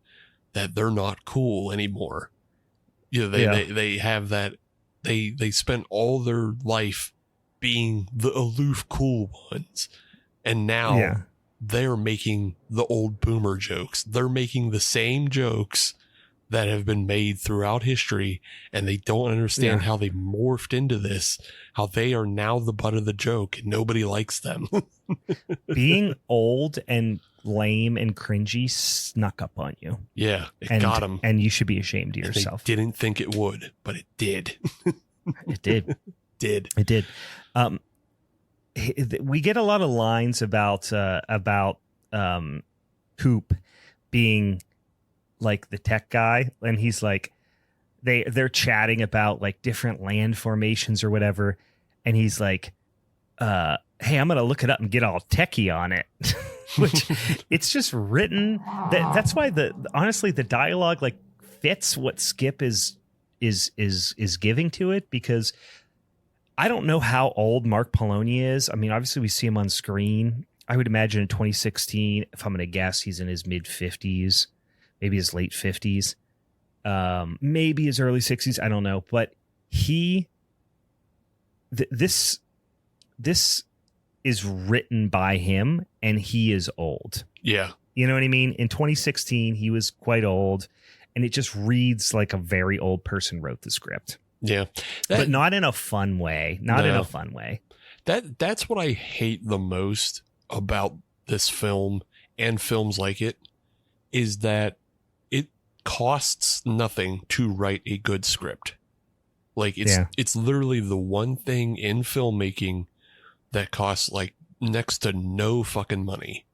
that they're not cool anymore. They have that. They spent all their life being the aloof cool ones, and now they're making the old boomer jokes. They're making the same jokes that have been made throughout history, and they don't understand how they morphed into this, how they are now the butt of the joke and nobody likes them. Being old and lame and cringy snuck up on you. Yeah, it got them. And you should be ashamed of yourself. They didn't think it would, but it did. It did. It did. We get a lot of lines about Coop being like the tech guy, and he's like, they're chatting about like different land formations or whatever, and he's like, hey, I'm gonna look it up and get all techie on it. Which it's just written that's why honestly the dialogue like fits what Skip is giving to it, because I don't know how old Mark Polonia is. I mean, obviously we see him on screen. I would imagine in 2016, if I'm going to guess, he's in his mid 50s, maybe his late 50s, maybe his early 60s. I don't know. But this is written by him, and he is old. Yeah. You know what I mean? In 2016, he was quite old, and it just reads like a very old person wrote the script. Yeah. But not in a fun way. In a fun way. That's what I hate the most about this film and films like it, is that it costs nothing to write a good script. Like it's literally the one thing in filmmaking that costs like next to no fucking money.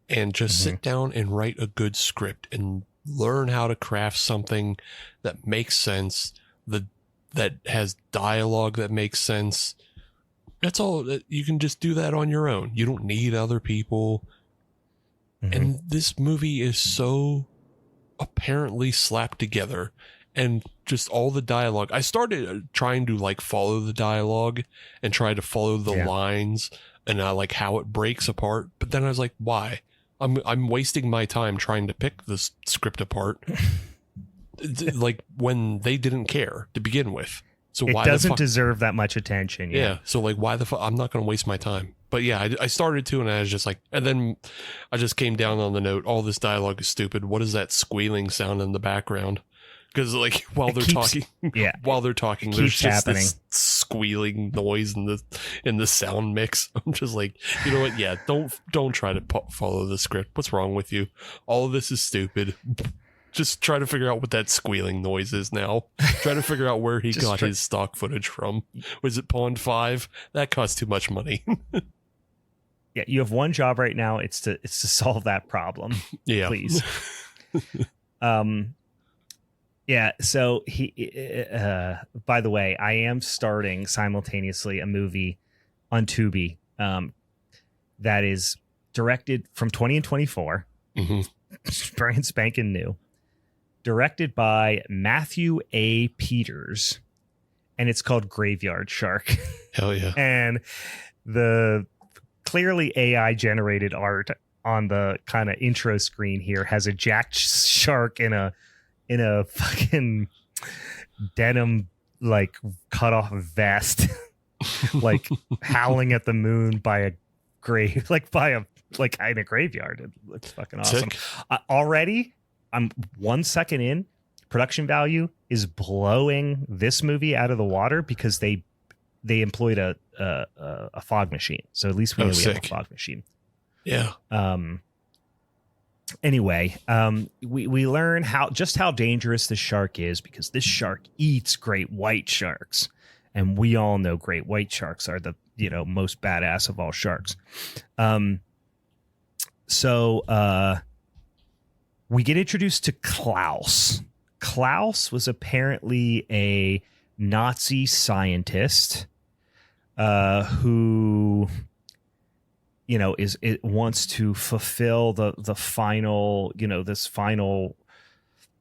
And just sit down and write a good script and learn how to craft something that makes sense, that has dialogue that makes sense. That's all. You can just do that on your own. You don't need other people. And this movie is so apparently slapped together, and just all the dialogue. I started trying to like follow the dialogue and try to follow the lines and like how it breaks apart. But then I was like, why? I'm wasting my time trying to pick this script apart, like when they didn't care to begin with. So it why doesn't deserve that much attention. Yeah. So like, why the fuck? I'm not going to waste my time. But yeah, I started to, and I was just like, and then I just came down on the note. All this dialogue is stupid. What is that squealing sound in the background? Because like while they're talking, there's just this squealing noise in the sound mix. I'm just like, you know what? Yeah, don't try to follow the script. What's wrong with you? All of this is stupid. Just try to figure out what that squealing noise is now. Try to figure out where he got his stock footage from. Was it Pond 5? That cost too much money. Yeah, you have one job right now. It's to solve that problem. Yeah, please. Yeah, so by the way, I am starting simultaneously a movie on Tubi that is directed from 20 and 24, brand spanking new, directed by Matthew A. Peters, and it's called Graveyard Shark. Hell yeah. And the clearly AI generated art on the kind of intro screen here has a jacked shark in a fucking denim like cut off vest like howling at the moon by a grave in a graveyard. It looks fucking awesome. Already I'm 1 second in, production value is blowing this movie out of the water because they employed a fog machine, so at least we know we have a fog machine. Yeah. Anyway, we learn how dangerous this shark is because this shark eats great white sharks, and we all know great white sharks are the most badass of all sharks. So we get introduced to Klaus. Klaus was apparently a Nazi scientist who wants to fulfill the final, this final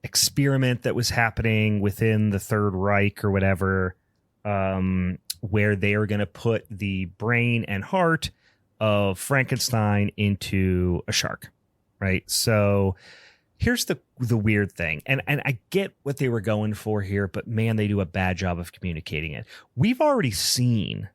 experiment that was happening within the Third Reich or whatever, where they are going to put the brain and heart of Frankenstein into a shark. Right. So here's the weird thing. And I get what they were going for here, but man, they do a bad job of communicating it. We've already seen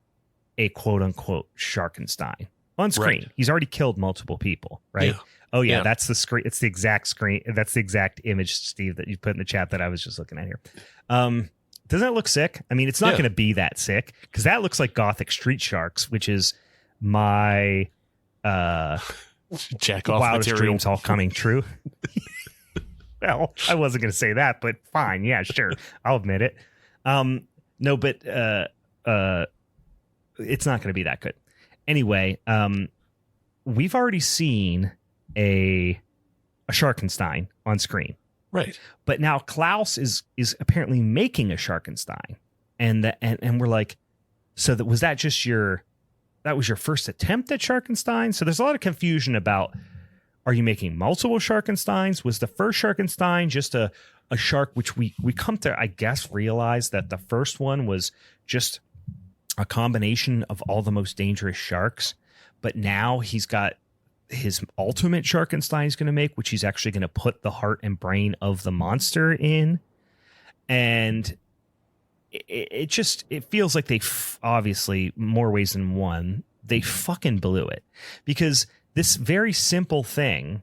a quote unquote Sharkenstein on screen. Right. He's already killed multiple people, right? Yeah. Oh yeah, that's the screen. It's the exact screen. That's the exact image, Steve, that you put in the chat that I was just looking at here. Doesn't it look sick? I mean, it's not going to be that sick because that looks like Gothic Street Sharks, which is my jack off wildest material. Dreams all coming true. Well, I wasn't going to say that, but fine. Yeah, sure. I'll admit it. No, but it's not going to be that good. Anyway, we've already seen a Sharkenstein on screen, right? But now Klaus is apparently making a Sharkenstein, and we're like, so was that was your first attempt at Sharkenstein? So there's a lot of confusion about, are you making multiple Sharkensteins? Was the first Sharkenstein just a shark, which we come to, I guess, realize that the first one was just a combination of all the most dangerous sharks, but now he's got his ultimate Sharkenstein he's going to make, which he's actually going to put the heart and brain of the monster in. And it feels like they obviously, more ways than one, they fucking blew it, because this very simple thing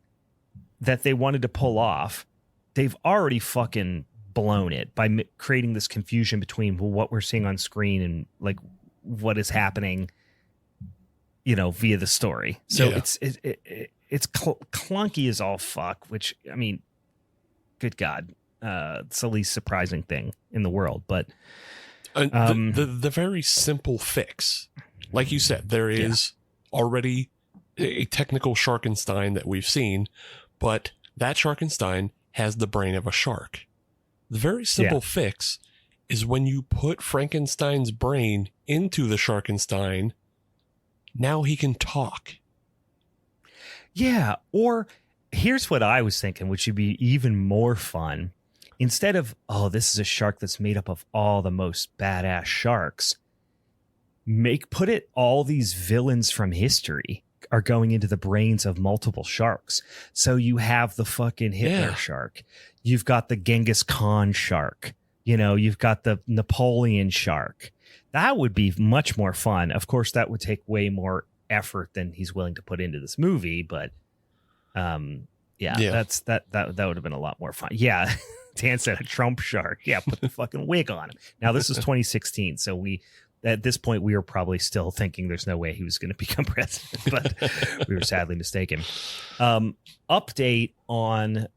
that they wanted to pull off, they've already fucking blown it by creating this confusion between what we're seeing on screen and like what is happening, via the story. So it's clunky as all fuck, which, I mean, good God, it's the least surprising thing in the world. But The very simple fix, like you said, there is already a technical Sharkenstein that we've seen, but that Sharkenstein has the brain of a shark. The very simple fix is when you put Frankenstein's brain into the Sharkenstein, now he can talk. Yeah, or here's what I was thinking, which would be even more fun. Instead of, oh, this is a shark that's made up of all the most badass sharks, put it all these villains from history are going into the brains of multiple sharks. So you have the fucking Hitler shark. You've got the Genghis Khan shark. You know, you've got the Napoleon shark. That would be much more fun. Of course, that would take way more effort than he's willing to put into this movie. But that would have been a lot more fun. Yeah. Dan said a Trump shark. Yeah, put the fucking wig on him. Now, this is 2016. So at this point, we were probably still thinking there's no way he was going to become president, but we were sadly mistaken. Update on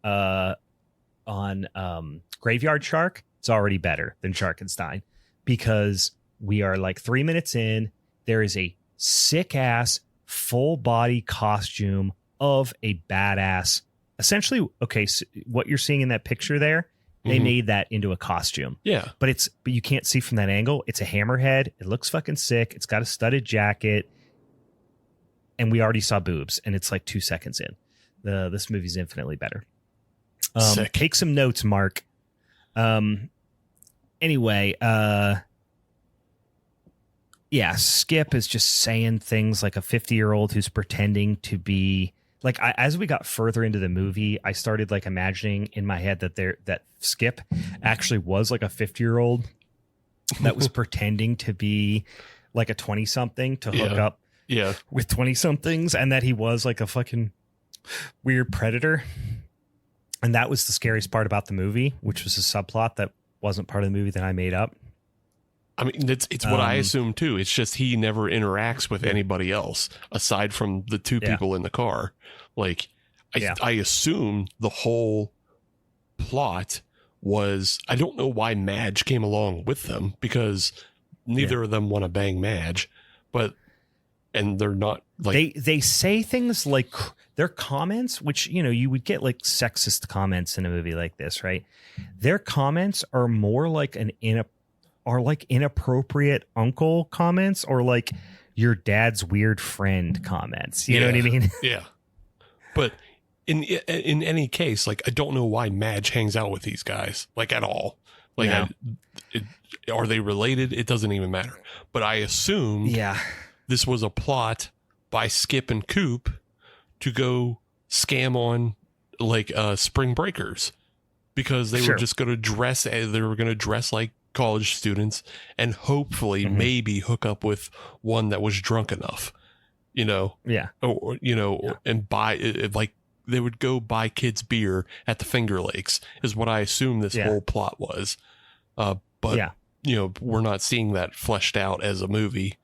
Graveyard Shark. It's already better than Sharkenstein because we are like 3 minutes in. There is a sick ass full body costume of a badass. Essentially, okay, so what you're seeing in that picture there, they made that into a costume. Yeah. But you can't see from that angle. It's a hammerhead. It looks fucking sick. It's got a studded jacket. And we already saw boobs, and it's like 2 seconds in. This movie's infinitely better. Sick. Take some notes, Mark. Anyway, Skip is just saying things like a 50-year-old who's pretending to be like, as we got further into the movie, I started like imagining in my head that Skip actually was like a 50-year-old that was pretending to be like a 20-something to hook up with 20-somethings, and that he was like a fucking weird predator. And that was the scariest part about the movie, which was a subplot that wasn't part of the movie that I made up. I mean, it's what I assume too. It's just he never interacts with anybody else aside from the two people in the car. Like, I assume the whole plot was, I don't know why Madge came along with them, because neither of them want to bang Madge, and they're not like, they say things like their comments, which, you know, you would get like sexist comments in a movie like this, right? Their comments are more like inappropriate uncle comments, or like your dad's weird friend comments. You know what I mean? Yeah. But in any case, like, I don't know why Madge hangs out with these guys, like, at all. Like, are they related? It doesn't even matter. But I assume this was a plot by Skip and Coop to go scam on like spring breakers, because they were just going to dress like college students and hopefully maybe hook up with one that was drunk enough, you know, and buy, like, they would go buy kids beer at the Finger Lakes is what I assume this whole plot was. But you know, we're not seeing that fleshed out as a movie.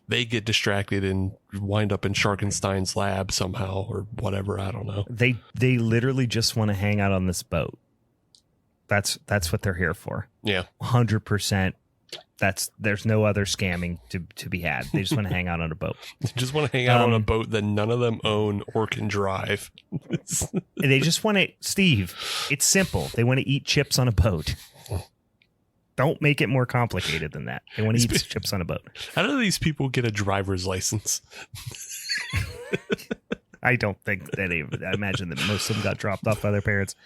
They get distracted and wind up in Sharkenstein's lab somehow or whatever. I don't know. They literally just want to hang out on this boat. That's what they're here for. Yeah. 100%. There's no other scamming to be had. They just want to hang out on a boat. They just want to hang out on a boat that none of them own or can drive. They just want to, Steve, it's simple. They want to eat chips on a boat. Don't make it more complicated than that. They want to eat chips on a boat. How do these people get a driver's license? I don't think that I imagine that most of them got dropped off by their parents.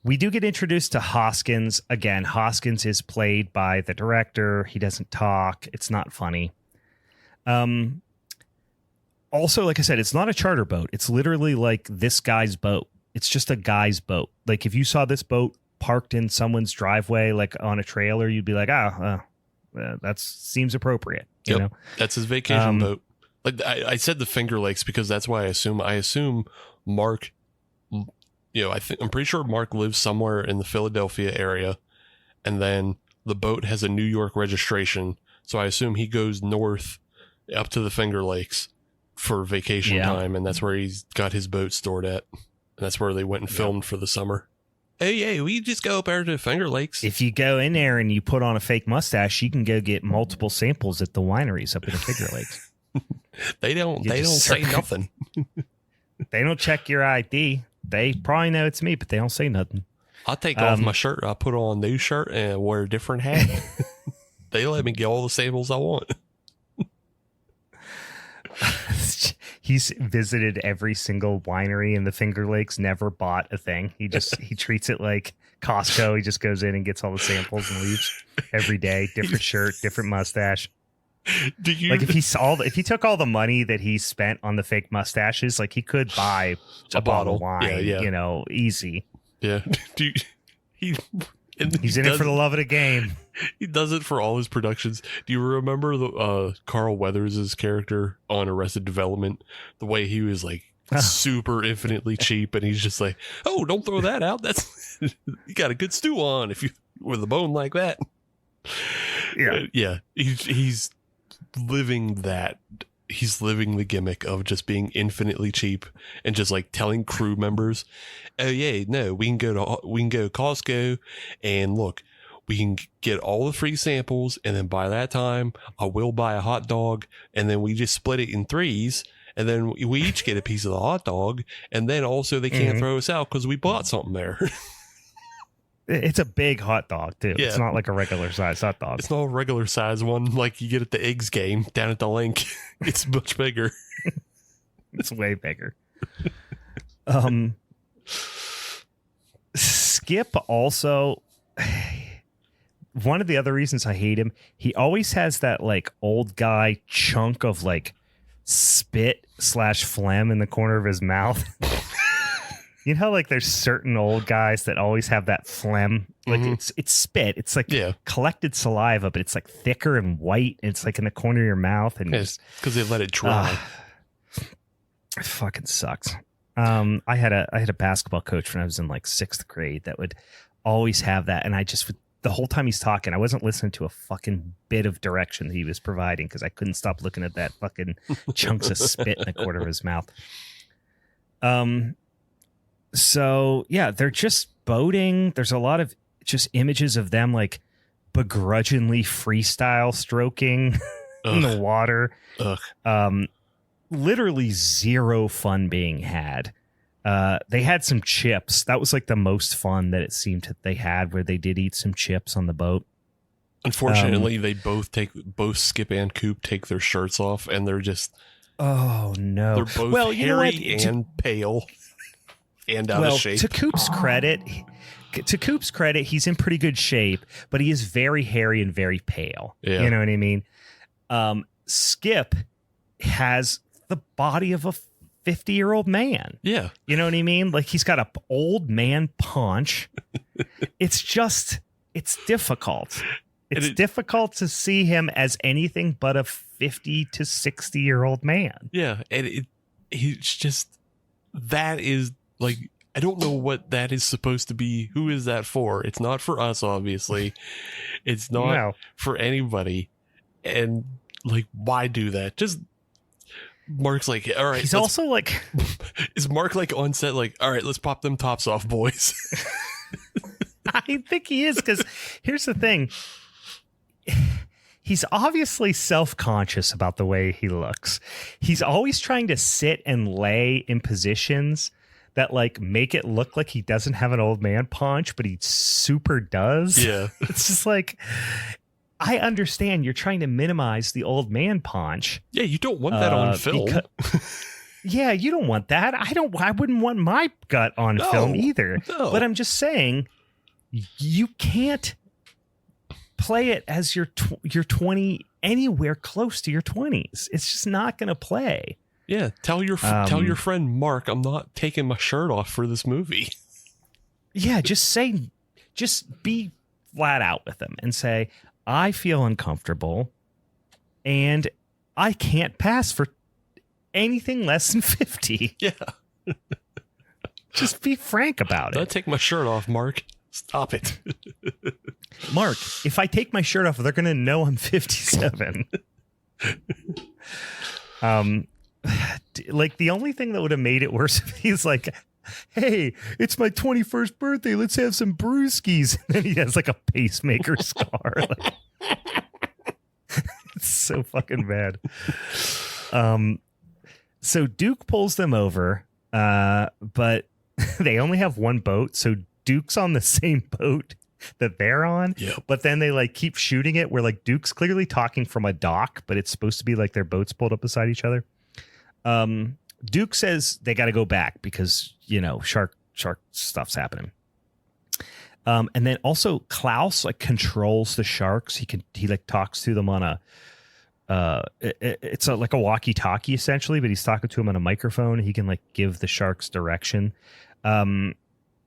We do get introduced to Hoskins. Again, Hoskins is played by the director. He doesn't talk. It's not funny. Also, like I said, it's not a charter boat. It's literally like this guy's boat. It's just a guy's boat. Like, if you saw this boat parked in someone's driveway, like on a trailer, you'd be like, that seems appropriate. You know? That's his vacation boat. Like, I said the Finger Lakes because that's why I assume Mark, you know, I'm pretty sure Mark lives somewhere in the Philadelphia area, and then the boat has a New York registration. So I assume he goes north up to the Finger Lakes for vacation time, and that's where he's got his boat stored at. And that's where they went and filmed for the summer. oh yeah, we just go up there to Finger Lakes. If you go in there and you put on a fake mustache, you can go get multiple samples at the wineries up in the Finger Lakes. They don't say nothing. They don't check your ID. They probably know it's me, but they don't say nothing. I take off my shirt. I put on a new shirt and wear a different hat. They let me get all the samples I want. He's visited every single winery in the Finger Lakes, never bought a thing. He treats it like Costco. He just goes in and gets all the samples and leaves every day. Different shirt, different mustache. If he took all the money that he spent on the fake mustaches, like he could buy a bottle of wine, easy. Yeah. He's in it for the love of the game. He does it for all his productions. Do you remember the Carl Weathers' character on Arrested Development? The way he was like super infinitely cheap, and he's just like, "Oh, don't throw that out. That's you got a good stew on if you with a bone like that." Yeah. He's living that. He's living the gimmick of just being infinitely cheap and just like telling crew members, "Oh yeah, no, we can go to Costco and look, we can get all the free samples, and then by that time I will buy a hot dog, and then we just split it in threes, and then we each get a piece of the hot dog, and then also they can't throw us out because we bought something there." It's a big hot dog too. Yeah. It's not like a regular size hot dog. It's not a regular size one like you get at the Eggs game down at the link. It's much bigger. It's way bigger. Skip also, one of the other reasons I hate him, he always has that like old guy chunk of like spit / phlegm in the corner of his mouth. You know how like there's certain old guys that always have that phlegm, like it's spit. It's like collected saliva, but it's like thicker and white. And it's like in the corner of your mouth, and it's because they let it dry. It fucking sucks. I had a basketball coach when I was in like 6th grade that would always have that, and I just the whole time he's talking, I wasn't listening to a fucking bit of direction that he was providing because I couldn't stop looking at that fucking chunks of spit in the corner of his mouth. So yeah, they're just boating. There's a lot of just images of them like begrudgingly freestyle stroking in the water. Literally zero fun being had. They had some chips. That was like the most fun that it seemed that they had, where they did eat some chips on the boat. Unfortunately, they both Skip and Coop take their shirts off, and they're just oh no, they're both hairy and pale. And out of shape. To Coop's credit, he's in pretty good shape, but he is very hairy and very pale. Yeah. You know what I mean? Skip has the body of a 50-year-old man. Yeah. You know what I mean? Like he's got an old man paunch. It's difficult. It's difficult to see him as anything but a 50 to 60-year-old man. Yeah. And he's just, that is, like, I don't know what that is supposed to be. Who is that for? It's not for us, obviously. It's not for anybody. And, like, why do that? Just, Mark's like, all right. He's also like... Is Mark, like, on set, like, all right, let's pop them tops off, boys? I think he is, because here's the thing. He's obviously self-conscious about the way he looks. He's always trying to sit and lay in positions that like make it look like he doesn't have an old man paunch, but he super does. Yeah. It's just like, I understand you're trying to minimize the old man paunch. Yeah, you don't want that on film. Yeah, you don't want that. I wouldn't want my gut on film either. No. But I'm just saying, you can't play it as your 20 anywhere close to your 20s. It's just not going to play. Yeah, tell your friend Mark I'm not taking my shirt off for this movie. Yeah, just be flat out with him and say, I feel uncomfortable and I can't pass for anything less than 50. Yeah. Just be frank about it. I'll take my shirt off, Mark. Stop it. Mark, if I take my shirt off, they're going to know I'm 57. Like the only thing that would have made it worse if he's like, Hey, it's my 21st birthday. Let's have some brewskis. And then he has like a pacemaker scar. Like, it's so fucking bad. So Duke pulls them over, but they only have one boat. So Duke's on the same boat that they're on. Yep. But then they like keep shooting it where like Duke's clearly talking from a dock, but it's supposed to be like their boats pulled up beside each other. Duke says they got to go back because, you know, shark stuff's happening. And then also Klaus like controls the sharks. He like talks to them on a it's like a walkie-talkie essentially, but he's talking to him on a microphone. He can like give the sharks direction,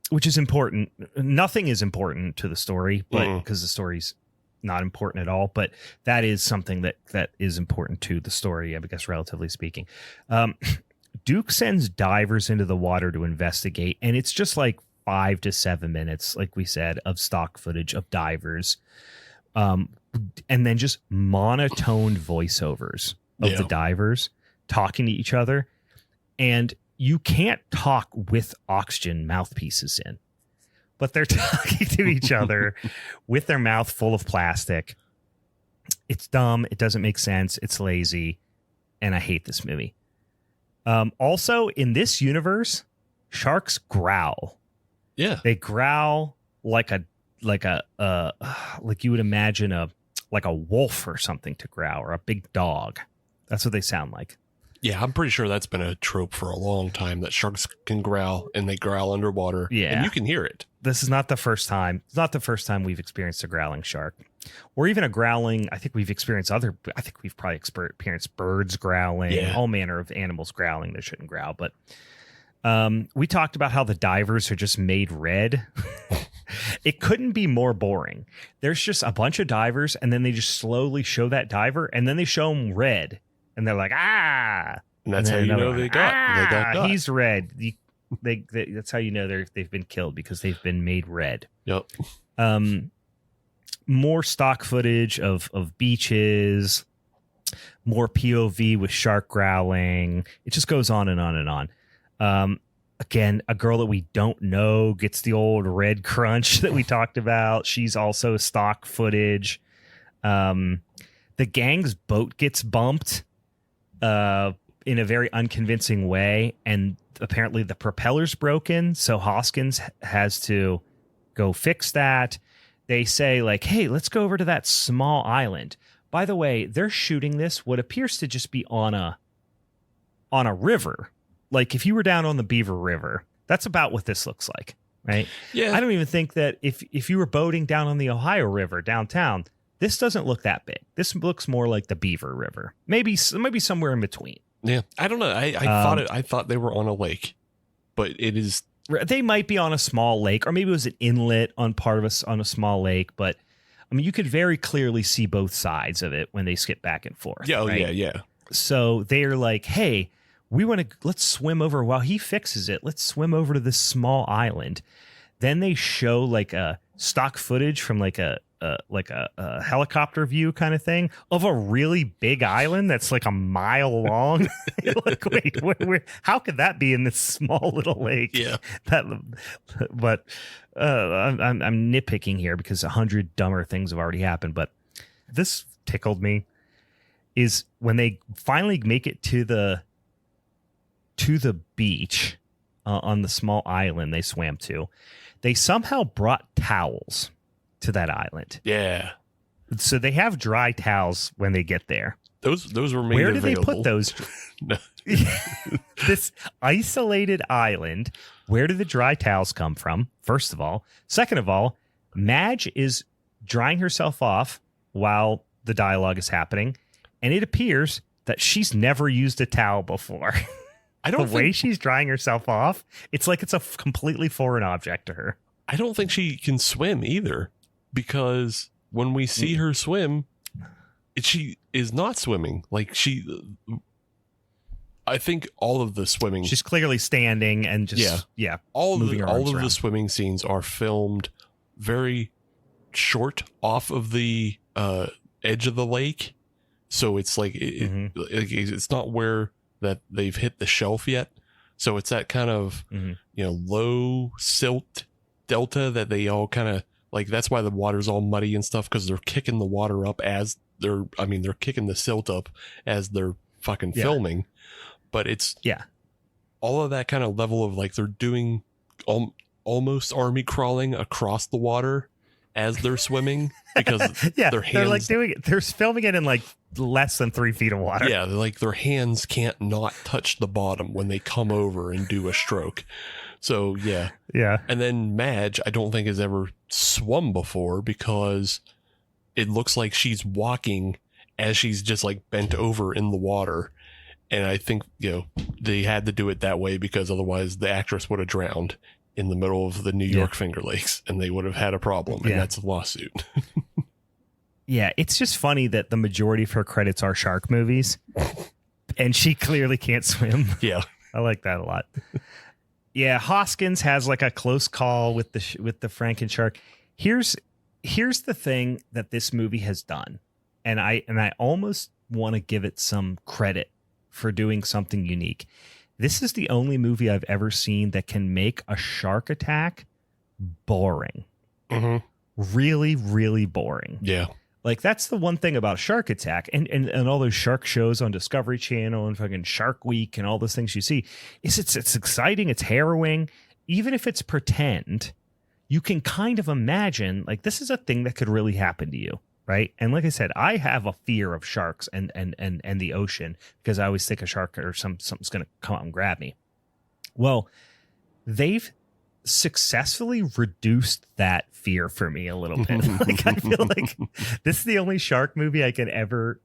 which is important. Nothing is important to the story, but because the story's not important at all, but that is something that is important to the story, I guess, relatively speaking. Duke sends divers into the water to investigate, and it's just like 5 to 7 minutes, like we said, of stock footage of divers. And then just monotoned voiceovers of the divers talking to each other. And you can't talk with oxygen mouthpieces in, but they're talking to each other with their mouth full of plastic. It's dumb. It doesn't make sense. It's lazy. And I hate this movie. Also, in this universe, sharks growl. Yeah. They growl like you would imagine a wolf or something to growl, or a big dog. That's what they sound like. Yeah, I'm pretty sure that's been a trope for a long time, that sharks can growl, and they growl underwater. Yeah. And you can hear it. This is not the first time. It's not the first time we've experienced a growling shark, or even a growling. I think we've probably experienced birds growling, all manner of animals growling that shouldn't growl. But we talked about how the divers are just made red. It couldn't be more boring. There's just a bunch of divers, and then they just slowly show that diver, and then they show them red, and they're like, ah. And that's how you know they got he's red. That's how you know they've been killed, because they've been made red. Yep. More stock footage of beaches, more POV with shark growling. It just goes on and on and on. Again, a girl that we don't know gets the old red crunch that we talked about. She's also stock footage. The gang's boat gets bumped in a very unconvincing way, and apparently the propeller's broken, so Hoskins has to go fix that. They say, like, hey, let's go over to that small island. By the way, they're shooting this what appears to just be on a river. Like if you were down on the Beaver River, that's about what this looks like, right? Yeah. I don't even think that if you were boating down on the Ohio River downtown, this doesn't look that big. This looks more like the Beaver River, maybe somewhere in between. Yeah, I don't know. I thought they were on a lake, but it is. They might be on a small lake, or maybe it was an inlet on a small lake. But I mean, you could very clearly see both sides of it when they skip back and forth. Yeah, right? yeah. So they're like, hey, let's swim over while he fixes it. Let's swim over to this small island. Then they show like a stock footage from like a helicopter view kind of thing of a really big island that's like a mile long. Like, wait, how could that be in this small little lake? Yeah. But I'm nitpicking here because 100 dumber things have already happened. But this tickled me is when they finally make it to the beach on the small island they swam to, they somehow brought towels to that island. Yeah. So they have dry towels when they get there. Those were made Where available. do they put those? No. This isolated island, where do the dry towels come from? First of all. Second of all, Madge is drying herself off while the dialogue is happening, and it appears that she's never used a towel before. The way she's drying herself off, it's like it's a completely foreign object to her. I don't think she can swim either, because when we see her swim, she is not swimming. Like I think all of the swimming, she's clearly standing and just all of around. the swimming scenes are filmed very short off of the edge of the lake, so it's like it's not where that they've hit the shelf yet. So it's that kind of, you know, low silt delta that they all kind of like. That's why the water's all muddy and stuff, because they're kicking the water up as they're kicking the silt up as they're fucking filming. But it's all of that kind of level of like they're doing almost army crawling across the water as they're swimming, because their hands, they're like doing it. They're filming it in like less than 3 feet of water. Yeah, like their hands can't not touch the bottom when they come over and do a stroke. So yeah. And then Madge, I don't think has ever swum before, because it looks like she's walking as she's just like bent over in the water. And I think, you know, they had to do it that way because otherwise the actress would have drowned in the middle of the New York Finger Lakes, and they would have had a problem. And that's a lawsuit. Yeah, it's just funny that the majority of her credits are shark movies, and she clearly can't swim. Yeah, I like that a lot. Yeah, Hoskins has like a close call with the Frankenshark. Here's the thing that this movie has done, and I almost want to give it some credit for doing something unique. This is the only movie I've ever seen that can make a shark attack boring. Really, really boring. Yeah. Like, that's the one thing about Shark Attack and all those shark shows on Discovery Channel and fucking Shark Week and all those things you see, is it's exciting, it's harrowing. Even if it's pretend, you can kind of imagine, like, this is a thing that could really happen to you, right? And like I said, I have a fear of sharks and the ocean, because I always think a shark or something's going to come out and grab me. Well, they've successfully reduced that fear for me a little bit. Like, I feel like this is the only shark movie I've ever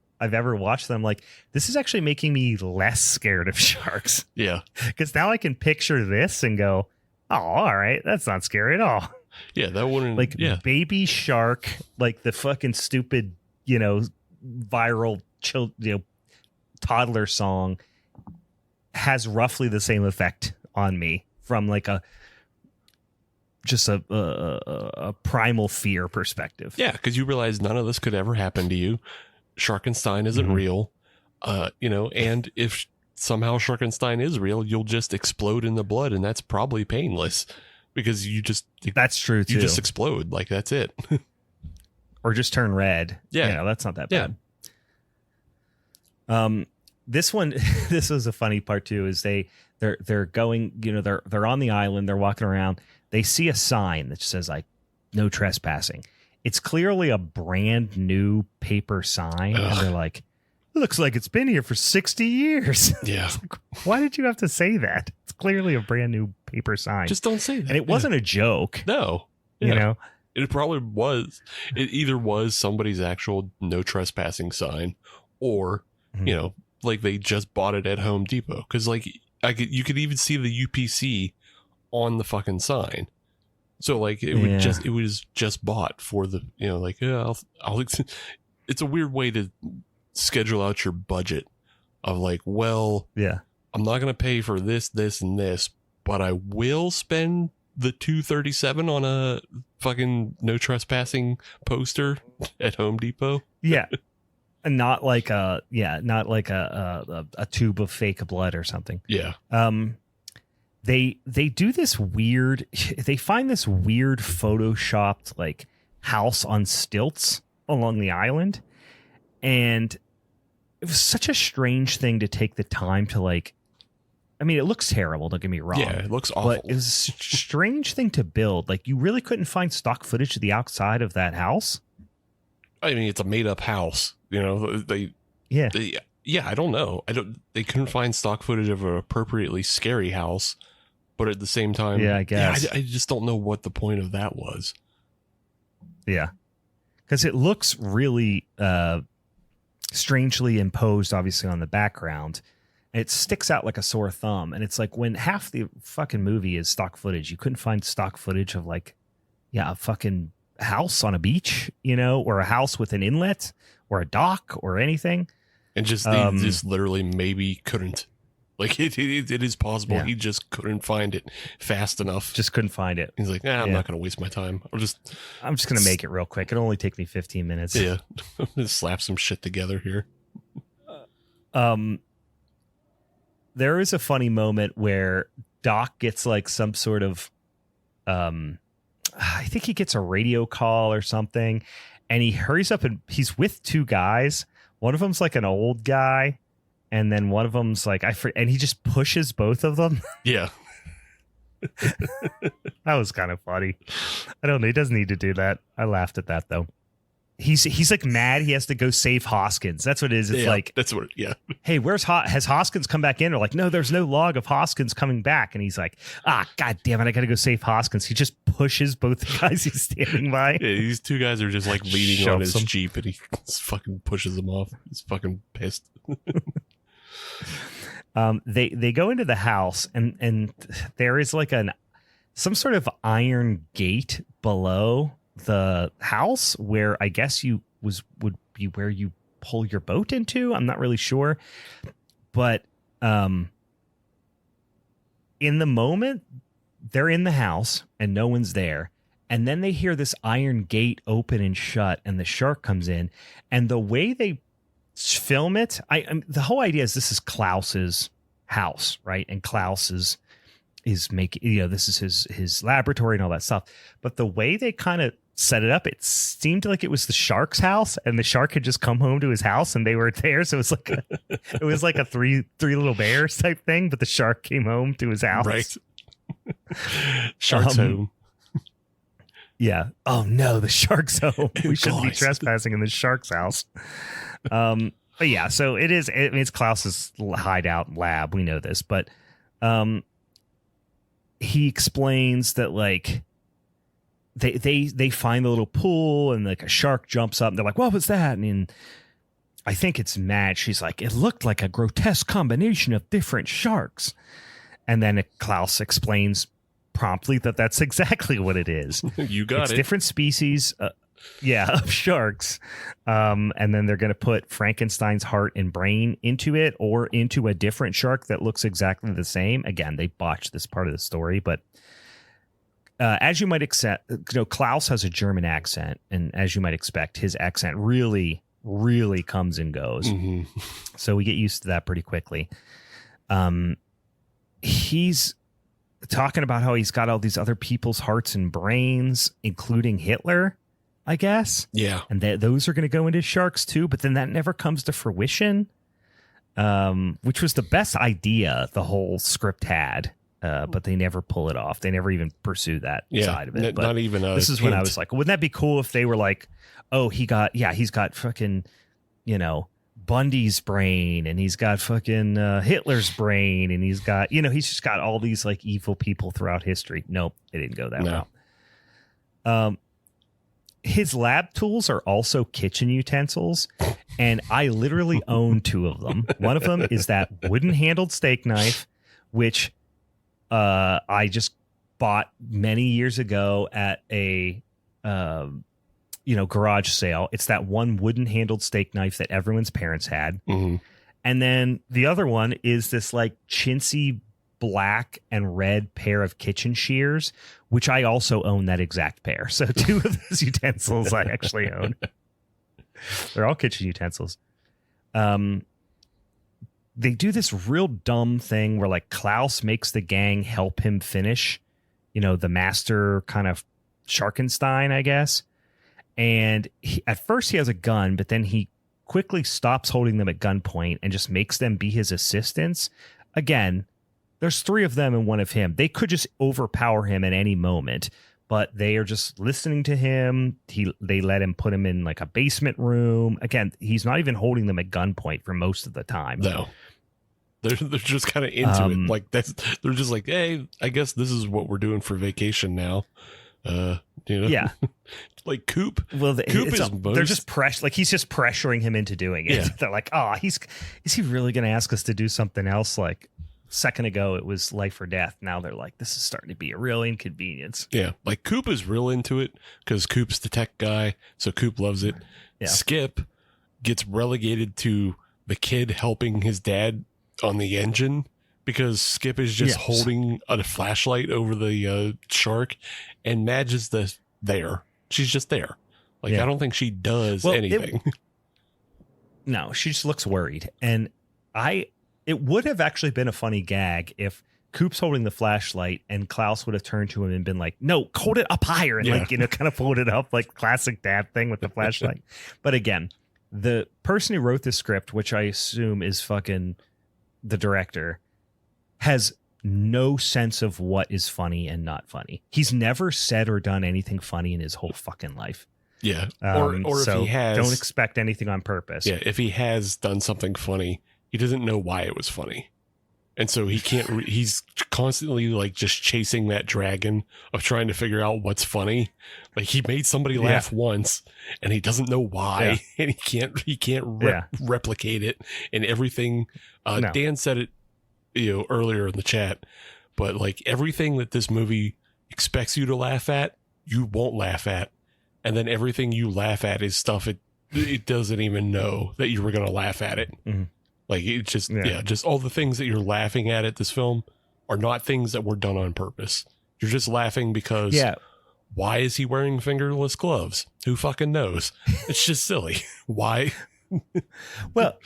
watched that I'm like, this is actually making me less scared of sharks. Yeah. Because now I can picture this and go, oh, all right, that's not scary at all. Yeah, that wouldn't, like Baby Shark, like the fucking stupid, you know, viral toddler song, has roughly the same effect on me from like a primal fear perspective. Yeah, because you realize none of this could ever happen to you. Sharkenstein isn't real, you know, and if somehow Sharkenstein is real, you'll just explode in the blood, and that's probably painless, because that's true too. You just explode, like, that's it. Or just turn red. Yeah, you know, that's not that bad. This one, this was a funny part too, is they're going, you know, they're on the island, they're walking around, they see a sign that says like no trespassing. It's clearly a brand new paper sign. And they're like, looks like it's been here for 60 years. Yeah. Like, why did you have to say that? It's clearly a brand new paper sign. Just don't say that. And it wasn't a joke. No. You know? It probably was. It either was somebody's actual no trespassing sign, or, you know, like they just bought it at Home Depot. Because like you could even see the UPC on the fucking sign. So like it was just bought for the, you know, like, yeah, I'll it's a weird way to schedule out your budget of like, well, I'm not going to pay for this, and this, but I will spend the $237 on a fucking no trespassing poster at Home Depot. Yeah. And not like a tube of fake blood or something. Yeah. They do this weird, they find this weird photoshopped like house on stilts along the island. And it was such a strange thing to take the time to like, I mean, it looks terrible, don't get me wrong. Yeah, it looks awful. But it was a strange thing to build. Like, you really couldn't find stock footage of the outside of that house. I mean, it's a made up house, you know, I don't know. They couldn't find stock footage of an appropriately scary house, but at the same time, I guess. I just don't know what the point of that was. Yeah. Because it looks really strangely imposed, obviously, on the background. It sticks out like a sore thumb. And it's like, when half the fucking movie is stock footage, you couldn't find stock footage of like, a fucking house on a beach, you know, or a house with an inlet or a dock or anything. And just they just literally maybe couldn't. Like, it is possible he just couldn't find it fast enough. Just couldn't find it. He's like, I'm not going to waste my time. I'm just going to make it real quick. It'll only take me 15 minutes. Yeah. I'm going to slap some shit together here. there is a funny moment where Doc gets like some sort of, I think he gets a radio call or something, and he hurries up and he's with two guys. One of them's like an old guy, and then one of them's like, and he just pushes both of them. Yeah. That was kind of funny. I don't know. He doesn't need to do that. I laughed at that though. He's like mad. He has to go save Hoskins. That's what it is. It's like, that's what, yeah. Hey, has Hoskins come back in? Or like, no, there's no log of Hoskins coming back. And he's like, God damn it. I got to go save Hoskins. He just pushes both the guys he's standing by. Yeah, these two guys are just like leaning on his Jeep, and he just fucking pushes them off. He's fucking pissed. They go into the house, and there is like some sort of iron gate below the house where I guess would be where you pull your boat into. I'm not really sure, but in the moment they're in the house and no one's there, and then they hear this iron gate open and shut, and the shark comes in, and the way they film it, the whole idea is this is Klaus's house, right? And Klaus is making, this is his laboratory and all that stuff. But the way they kind of set it up, it seemed like it was the shark's house, and the shark had just come home to his house and they were there. So it was like a three little bears type thing, but the shark came home to his house. Right. Shark's home. Yeah. Oh no, the shark's home. We shouldn't be trespassing in the shark's house. But yeah, so it's Klaus's hideout lab. We know this, but he explains that like they find the little pool, and like a shark jumps up, and they're like, what was that? And I think it's Madge. She's like, it looked like a grotesque combination of different sharks. And then Klaus explains promptly that that's exactly what it is. You got it's it. Different species of sharks. And then they're going to put Frankenstein's heart and brain into it, or into a different shark that looks exactly the same. Again, they botched this part of the story, but as you might accept, Klaus has a German accent, and as you might expect, his accent really, really comes and goes. Mm-hmm. So we get used to that pretty quickly. He's talking about how he's got all these other people's hearts and brains, including Hitler, I guess. Yeah. And those are going to go into sharks too, but then that never comes to fruition, which was the best idea the whole script had. But they never pull it off. They never even pursue that side of it. But not even this is when I was like, wouldn't that be cool if they were like, oh, he's got fucking, Bundy's brain, and he's got fucking Hitler's brain, and he's got, he's just got all these like evil people throughout history. Nope, it didn't go that route. His lab tools are also kitchen utensils, and I literally own two of them. One of them is that wooden handled steak knife, which I just bought many years ago at a garage sale. It's that one wooden handled steak knife that everyone's parents had. Mm-hmm. And then the other one is this like chintzy black and red pair of kitchen shears, which I also own that exact pair. So two of those utensils I actually own. They're all kitchen utensils. They do this real dumb thing where like Klaus makes the gang help him finish, the master kind of Sharkenstein, I guess. And at first he has a gun, but then he quickly stops holding them at gunpoint and just makes them be his assistants. Again, there's three of them and one of him. They could just overpower him at any moment, but they are just listening to him. They let him put him in like a basement room. Again, he's not even holding them at gunpoint for most of the time. No. They're just kind of into it. Like they're just like, hey, I guess this is what we're doing for vacation now. Yeah. Like Coop. Well, they're just like he's just pressuring him into doing it. Yeah. They're like, is he really going to ask us to do something else? Like a second ago, it was life or death. Now they're like, this is starting to be a real inconvenience. Yeah. Like Coop is real into it because Coop's the tech guy. So Coop loves it. Yeah. Skip gets relegated to the kid helping his dad on the engine because Skip is just holding a flashlight over the shark, and Madge is there. She's just there. Like, I don't think she does anything. No, she just looks worried. And it It would have actually been a funny gag if Coop's holding the flashlight and Klaus would have turned to him and been like, no, hold it up higher. And kind of pulled it up like classic dad thing with the flashlight. But again, the person who wrote the script, which I assume is fucking the director, has no sense of what is funny and not funny. He's never said or done anything funny in his whole fucking life. Yeah. Or so if he has, don't expect anything on purpose. Yeah. If he has done something funny, he doesn't know why it was funny. And so he can't, he's constantly like just chasing that dragon of trying to figure out what's funny. Like he made somebody laugh once and he doesn't know why and he can't replicate it and everything. Dan said it, earlier in the chat, but like everything that this movie expects you to laugh at, you won't laugh at. And then everything you laugh at is stuff it doesn't even know that you were going to laugh at it. Mm-hmm. Like it just, just all the things that you're laughing at this film are not things that were done on purpose. You're just laughing because why is he wearing fingerless gloves? Who fucking knows? It's just silly. Why? Well,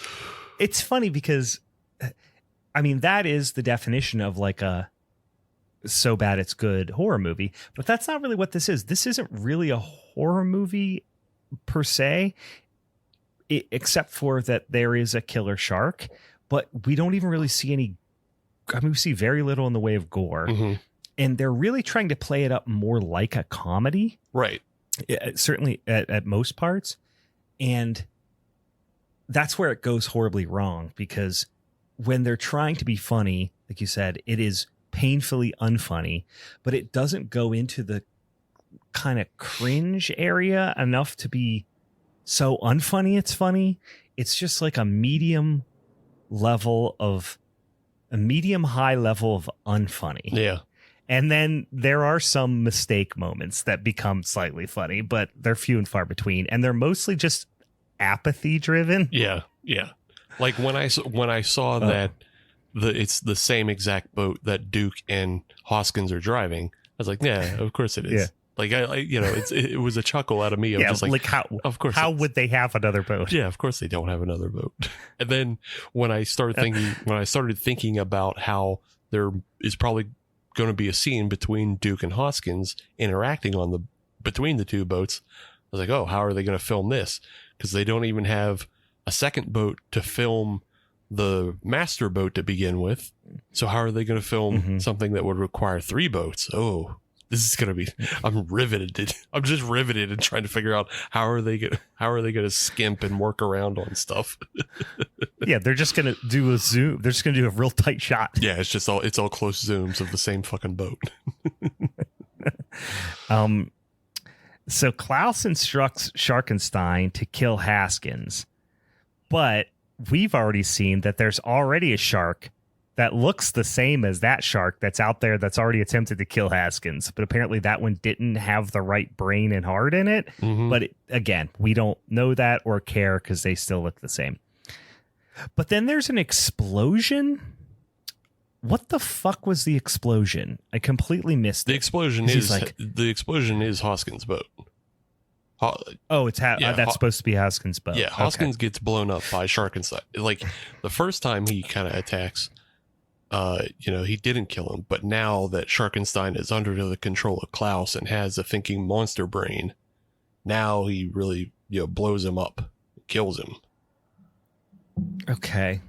it's funny because, I mean, that is the definition of like a so bad it's good horror movie, but that's not really what this is. This isn't really a horror movie per se. Except for that there is a killer shark, but we don't even really see any. I mean, we see very little in the way of gore, and they're really trying to play it up more like a comedy, right? Certainly at most parts, and that's where it goes horribly wrong because when they're trying to be funny, like you said, it is painfully unfunny, but it doesn't go into the kind of cringe area enough to be so unfunny it's funny. It's just like a medium high level of unfunny. Yeah. And then there are some mistake moments that become slightly funny, but they're few and far between. And they're mostly just apathy driven. Yeah. Yeah. Like when I saw that it's the same exact boat that Duke and Hoskins are driving, I was like, yeah, of course it is. Yeah. Like it was a chuckle out of me. I'm just like how? Of course, how would they have another boat? Yeah, of course they don't have another boat. And then when I started thinking about how there is probably going to be a scene between Duke and Hoskins interacting between the two boats, I was like, oh, how are they going to film this? Because they don't even have a second boat to film the master boat to begin with. So how are they going to film something that would require 3 boats? Oh. This is gonna be. I'm riveted. I'm just riveted and trying to figure out how are they gonna skimp and work around on stuff. Yeah, they're just gonna do a zoom. They're just gonna do a real tight shot. Yeah, it's all close zooms of the same fucking boat. So Klaus instructs Sharkenstein to kill Haskins, but we've already seen that there's already a shark that looks the same as that shark that's out there that's already attempted to kill Haskins. But apparently that one didn't have the right brain and heart in it. But again, we don't know that or care because they still look the same. But then there's an explosion. What the fuck was the explosion? I completely missed it. The explosion is Hoskins' boat. That's supposed to be Haskins' boat. Yeah, Hoskins gets blown up by Sharkenstein. Like the first time he kind of attacks, he didn't kill him, but now that Sharkenstein is under the control of Klaus and has a thinking monster brain, now he really, blows him up, kills him. Okay.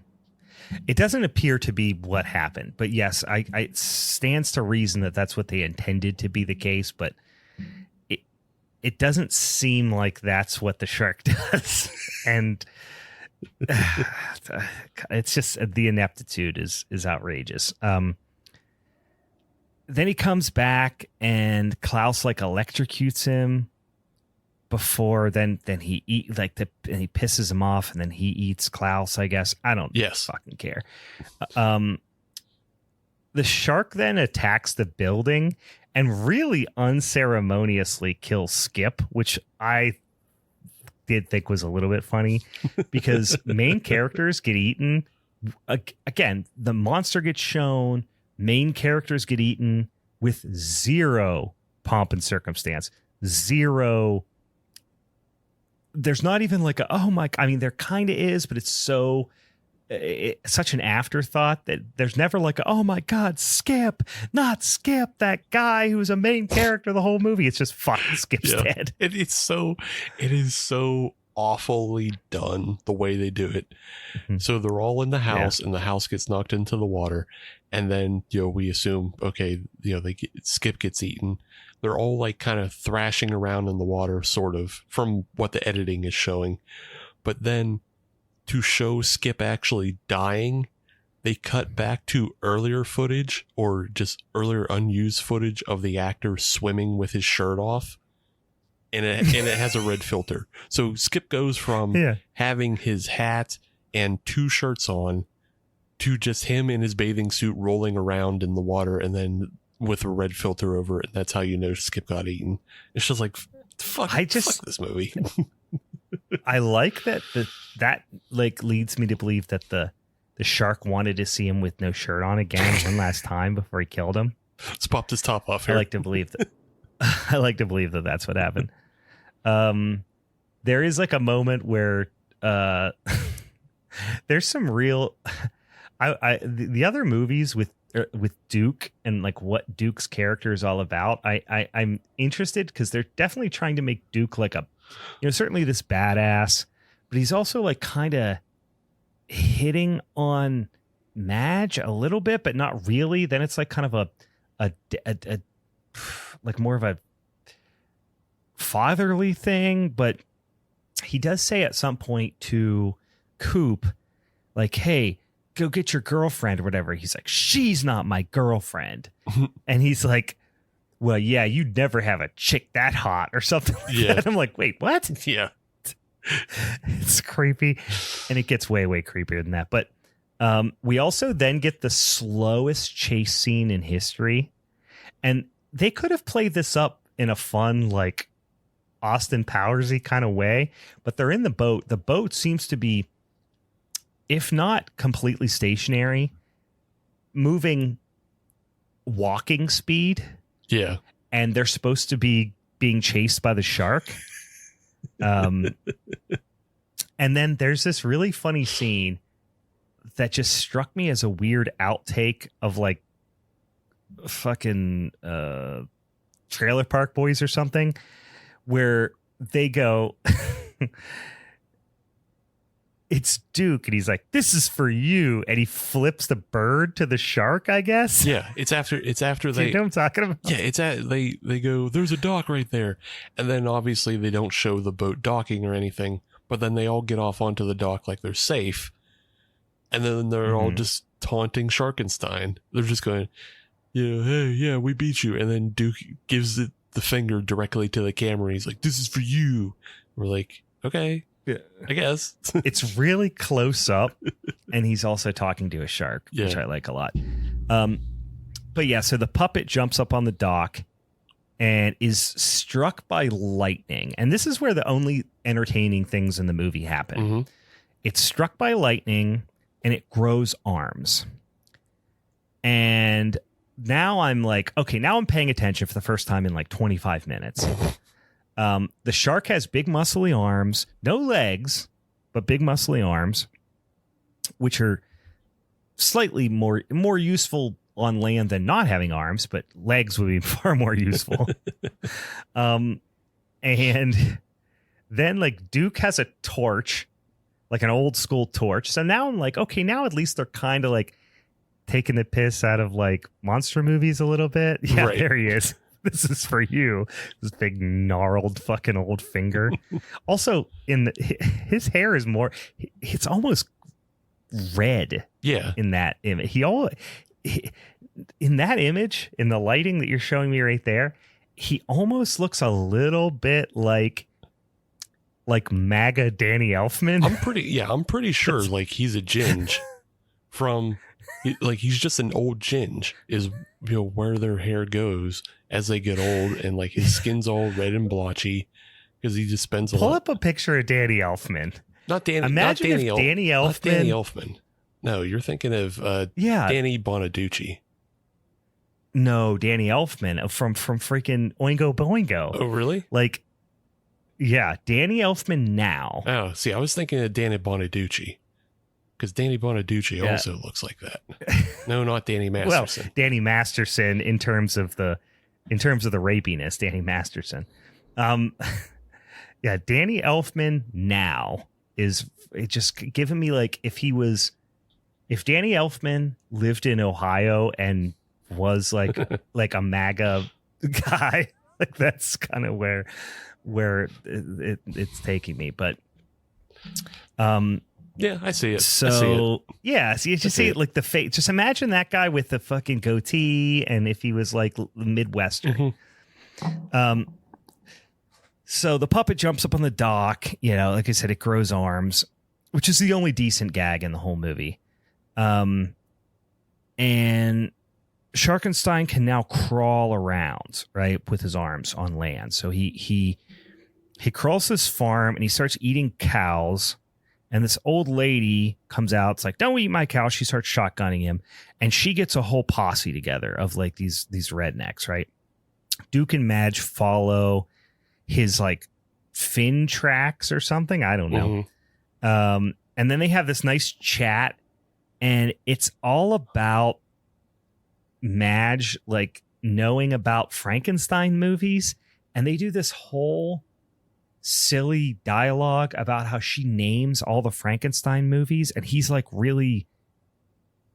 It doesn't appear to be what happened, but yes, it stands to reason that that's what they intended to be the case, but it doesn't seem like that's what the shark does. And it's just the ineptitude is outrageous. Then he comes back and Klaus like electrocutes him before then he and he pisses him off and then he eats Klaus, I guess. I don't fucking care. The shark then attacks the building and really unceremoniously kills Skip, which I did think was a little bit funny because main characters get eaten. Again, the monster gets shown, main characters get eaten with zero pomp and circumstance. Zero. There's not even like there kind of is, but it's so such an afterthought that there's never like, oh my God, Skip, not Skip, that guy who's a main character of the whole movie. It's just fucking Skip's dead. It is so awfully done the way they do it. Mm-hmm. So they're all in the house and the house gets knocked into the water. And then, we assume, okay, Skip gets eaten. They're all like kind of thrashing around in the water, sort of, from what the editing is showing. But then to show Skip actually dying, they cut back to earlier footage or just earlier unused footage of the actor swimming with his shirt off. And it has a red filter. So Skip goes from having his hat and 2 shirts on to just him in his bathing suit rolling around in the water and then with a red filter over it. And that's how you know Skip got eaten. It's just like, fuck this movie. I like that that like leads me to believe that the shark wanted to see him with no shirt on again one last time before he killed him. Let's pop this top off here. I like to believe that that's what happened. There is like a moment where there's some real the other movies with Duke and like what Duke's character is all about. I'm interested because they're definitely trying to make Duke like a, certainly this badass, but he's also like kind of hitting on Madge a little bit, but not really. Then it's like kind of a like more of a fatherly thing, but he does say at some point to Coop, like, hey, go get your girlfriend or whatever. He's like, she's not my girlfriend. And he's like, well, yeah, you'd never have a chick that hot or something like that. I'm like, wait, what? Yeah. It's creepy. And it gets way, way creepier than that. But we also then get the slowest chase scene in history. And they could have played this up in a fun, like, Austin Powers-y kind of way, but they're in the boat. The boat seems to be, if not completely stationary, moving walking speed. Yeah. And they're supposed to be being chased by the shark. And then there's this really funny scene that just struck me as a weird outtake of like fucking Trailer Park Boys or something, where they go, it's Duke, and he's like, this is for you, and he flips the bird to the shark, I guess. Yeah, it's after they, you know what I'm talking about? Yeah, they go, there's a dock right there, and then obviously they don't show the boat docking or anything, but then they all get off onto the dock like they're safe, and then they're all just taunting Sharkenstein. They're just going, hey, we beat you, and then Duke gives the finger directly to the camera. He's like, this is for you. We're like, okay, yeah, I guess. It's really close up, and he's also talking to a shark, which I like a lot. But yeah, so the puppet jumps up on the dock and is struck by lightning. And this is where the only entertaining things in the movie happen. Mm-hmm. It's struck by lightning and it grows arms. And now I'm like, okay, now I'm paying attention for the first time in like 25 minutes. The shark has big muscly arms, no legs, but big muscly arms, which are slightly more useful on land than not having arms, but legs would be far more useful. And then like Duke has a torch, like an old school torch. So now I'm like, okay, now at least they're kind of like taking the piss out of like monster movies a little bit. Yeah, right. There he is. This is for you. This big gnarled fucking old finger. Also, his hair is more, it's almost red. Yeah. In that image. In that image, in the lighting that you're showing me right there, he almost looks a little bit like MAGA Danny Elfman. I'm pretty sure like he's a ginge from like he's just an old ginge is where their hair goes as they get old, and like his skin's all red and blotchy because he just spends Pull up a picture of Danny Elfman. Imagine if Danny Elfman. Not Danny Elfman. No, you're thinking of Danny Bonaducci. No, Danny Elfman from freaking Oingo Boingo. Oh, really? Like, yeah, Danny Elfman now. Oh, see, I was thinking of Danny Bonaducci. Because Danny Bonaduce also looks like that. No, not Danny Masterson. Well, Danny Masterson in terms of the rapiness, Danny Masterson. Yeah, Danny Elfman now is just giving me like if Danny Elfman lived in Ohio and was like a MAGA guy, like that's kind of where it's taking me. But yeah, I see it. So I see it. yeah, so you just see it like the face. Just imagine that guy with the fucking goatee, and if he was like Midwestern. Mm-hmm. So the puppet jumps up on the dock. You know, like I said, it grows arms, which is the only decent gag in the whole movie. And Sharkenstein can now crawl around, right, with his arms on land. So he crawls this farm and he starts eating cows. And this old lady comes out. It's like, don't eat my cow. She starts shotgunning him. And she gets a whole posse together of like these rednecks, right? Duke and Madge follow his like fin tracks or something. I don't know. Mm-hmm. And then they have this nice chat. And it's all about Madge like knowing about Frankenstein movies. And they do this whole silly dialogue about how she names all the Frankenstein movies, and he's like really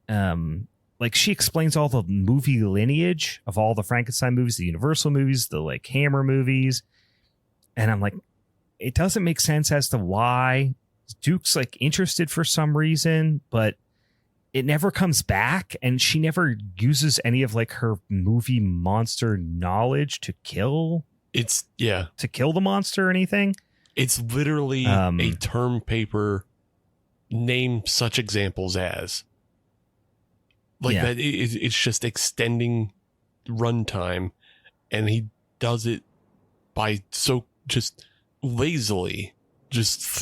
like she explains all the movie lineage of all the Frankenstein movies, the Universal movies, the like Hammer movies, and I'm like, it doesn't make sense as to why Duke's like interested for some reason, but it never comes back, and she never uses any of like her movie monster knowledge to kill the monster or anything. It's literally a term paper. Name such examples as that. It's just extending runtime, and he does it by just lazily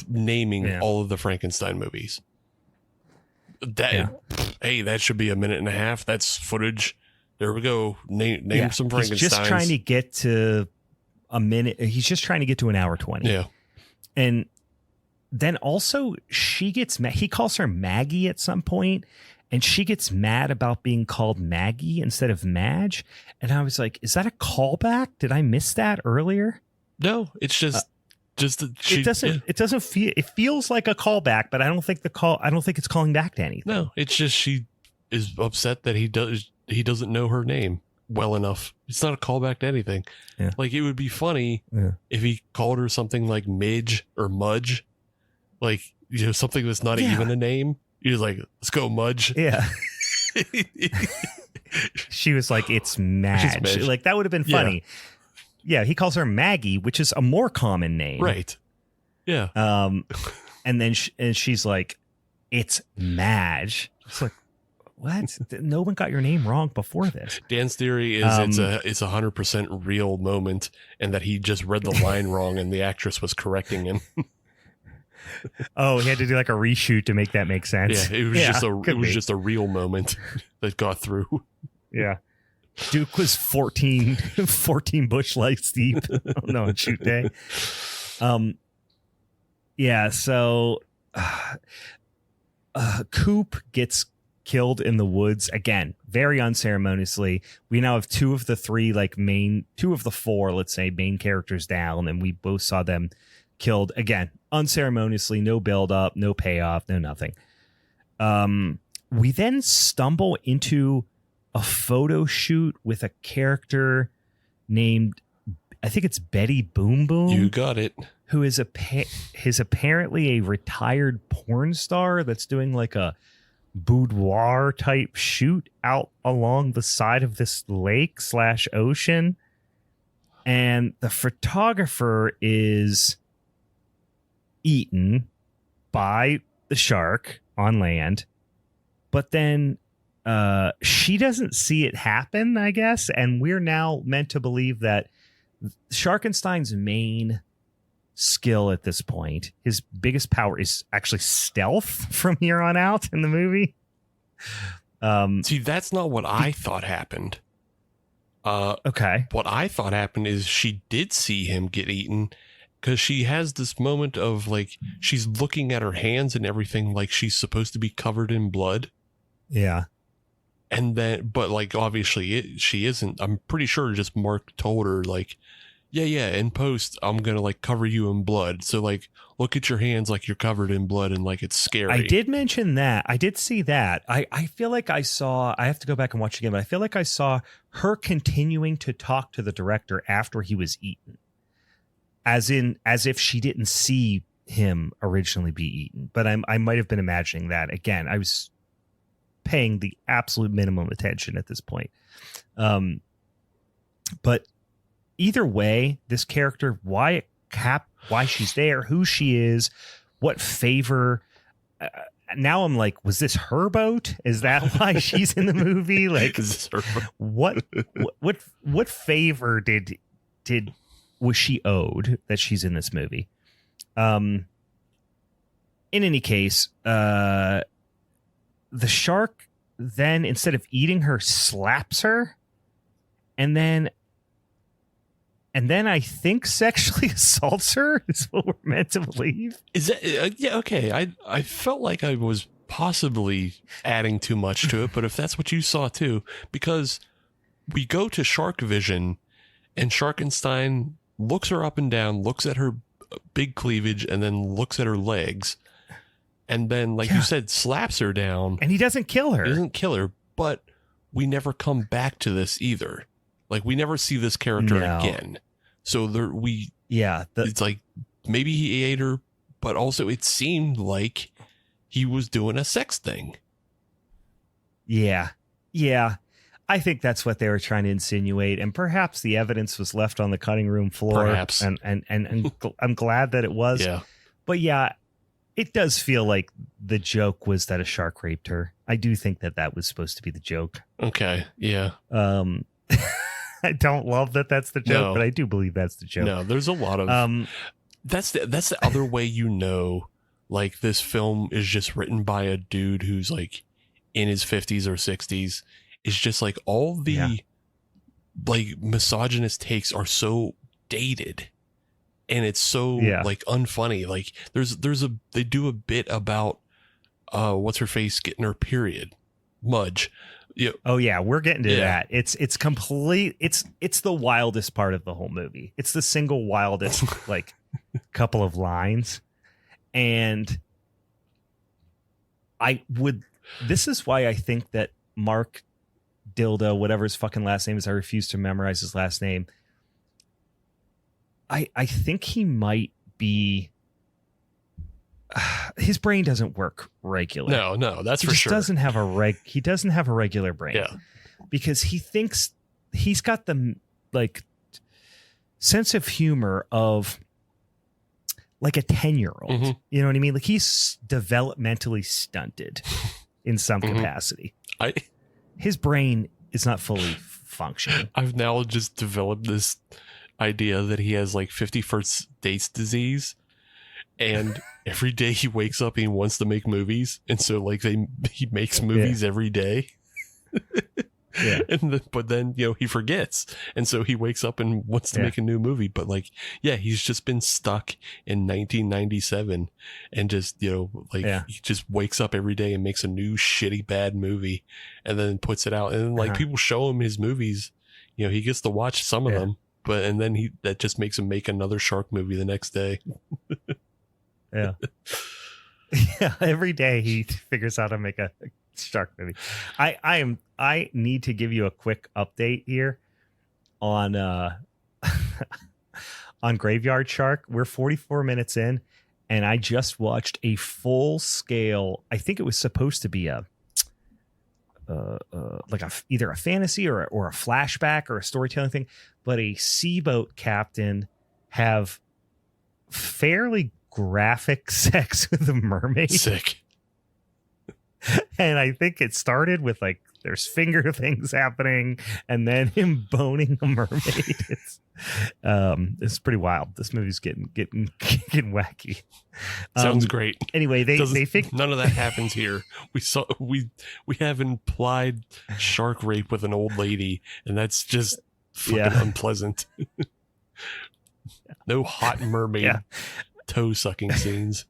naming all of the Frankenstein movies. Hey, that should be a minute and a half. That's footage. There we go. Name some Frankensteins. He's just trying to get to a minute. He's just trying to get to an hour 20. Yeah. And then also she gets mad. He calls her Maggie at some point, and she gets mad about being called Maggie instead of Madge. And I was like, is that a callback? Did I miss that earlier? No, it's just it doesn't feel, it feels like a callback, but I don't think it's calling back to anything. No, it's just she is upset that he doesn't know her name well enough. It's not a callback to anything. Yeah. Like, it would be funny if he called her something like Midge or Mudge, like, you know, something that's not even a name. He was like, let's go, Mudge. Yeah. She was like, it's Madge. Like, that would have been funny. Yeah, he calls her Maggie, which is a more common name. Right. Yeah. And then she's like, it's Madge. It's like, what? No one got your name wrong before this. Dan's theory is it's 100% real moment, and that he just read the line wrong and the actress was correcting him. Oh, he had to do like a reshoot to make that make sense. Yeah, it was just a real moment that got through. Yeah. Duke was 14 bush lights deep. On shoot day. Yeah, so Coop gets killed in the woods again, very unceremoniously. We now have two of the four, let's say, main characters down, and we both saw them killed again, unceremoniously, no build up, no payoff, no nothing. We then stumble into a photo shoot with a character named, I think it's Betty Boom Boom. You got it. Who is apparently a retired porn star that's doing like a boudoir type shoot out along the side of this lake / ocean. And the photographer is eaten by the shark on land. But then she doesn't see it happen, I guess. And we're now meant to believe that Sharkenstein's main skill at this point, his biggest power, is actually stealth from here on out in the movie. See, that's not what I thought happened. Okay. What I thought happened is she did see him get eaten, because she has this moment of like she's looking at her hands and everything like she's supposed to be covered in blood. Yeah. And then, but like obviously she isn't. I'm pretty sure just Mark told her like, yeah, in post I'm gonna like cover you in blood. So like look at your hands like you're covered in blood and like it's scary. I did mention that. I did see that. I feel like I have to go back and watch again, but I feel like I saw her continuing to talk to the director after he was eaten. As if she didn't see him originally be eaten. But I might have been imagining that. Again, I was paying the absolute minimum attention at this point. But either way, this character, why she's there, who she is, what favor. Now I'm like, was this her boat? Is that why she's in the movie? Like, Is this her what favor was she owed that she's in this movie? In any case, the shark then, instead of eating her, slaps her, and then I think sexually assaults her is what we're meant to believe. Is that yeah? Okay, I felt like I was possibly adding too much to it, but if that's what you saw too, because we go to Shark Vision, and Sharkenstein looks her up and down, looks at her big cleavage, and then looks at her legs, and then, like you said, slaps her down, and he doesn't kill her. He doesn't kill her, but we never come back to this either. Like we never see this character again. So it's like maybe he ate her, but also it seemed like he was doing a sex thing. Yeah. I think that's what they were trying to insinuate, and perhaps the evidence was left on the cutting room floor. Perhaps, and I'm glad that it was. Yeah, but yeah, it does feel like the joke was that a shark raped her. I do think that was supposed to be the joke. Okay, yeah. I don't love that that's the joke, but I do believe that's the joke. No, there's a lot of that's the other way, like this film is just written by a dude who's like in his 50s or 60s. It's just like all the like misogynist takes are so dated, and it's so like unfunny. Like they do a bit about what's her face getting her period, Mudge. Yeah. Oh yeah, we're getting to that. It's complete. It's the wildest part of the whole movie. It's the single wildest like couple of lines, and this is why I think that Mark Dildo, whatever his fucking last name is, I refuse to memorize his last name. I think he might be. His brain doesn't work regular. No, that's for sure. He doesn't have a regular brain. Yeah, because he thinks he's got the like sense of humor of like a 10-year-old. Mm-hmm. You know what I mean? Like he's developmentally stunted in some capacity. His brain is not fully functioning. I've now just developed this idea that he has like 51st dates disease. And every day he wakes up and he wants to make movies. And so like he makes movies every day. But then, he forgets. And so he wakes up and wants to make a new movie. But like, he's just been stuck in 1997 and just, he just wakes up every day and makes a new shitty bad movie and then puts it out. And then like people show him his movies, he gets to watch some of them, and then that just makes him make another shark movie the next day. Yeah. Every day he figures out how to make a shark movie. I need to give you a quick update here on on Graveyard Shark. We're 44 minutes in, and I just watched a full scale. I think it was supposed to be either a fantasy or a flashback or a storytelling thing, but a seaboat captain have fairly graphic sex with a mermaid. Sick. And I think it started with like there's finger things happening and then him boning a mermaid. It's pretty wild. This movie's getting wacky. Sounds great. Anyway, they think none of that happens here. We have implied shark rape with an old lady, and that's just fucking unpleasant. No hot mermaid toe sucking scenes.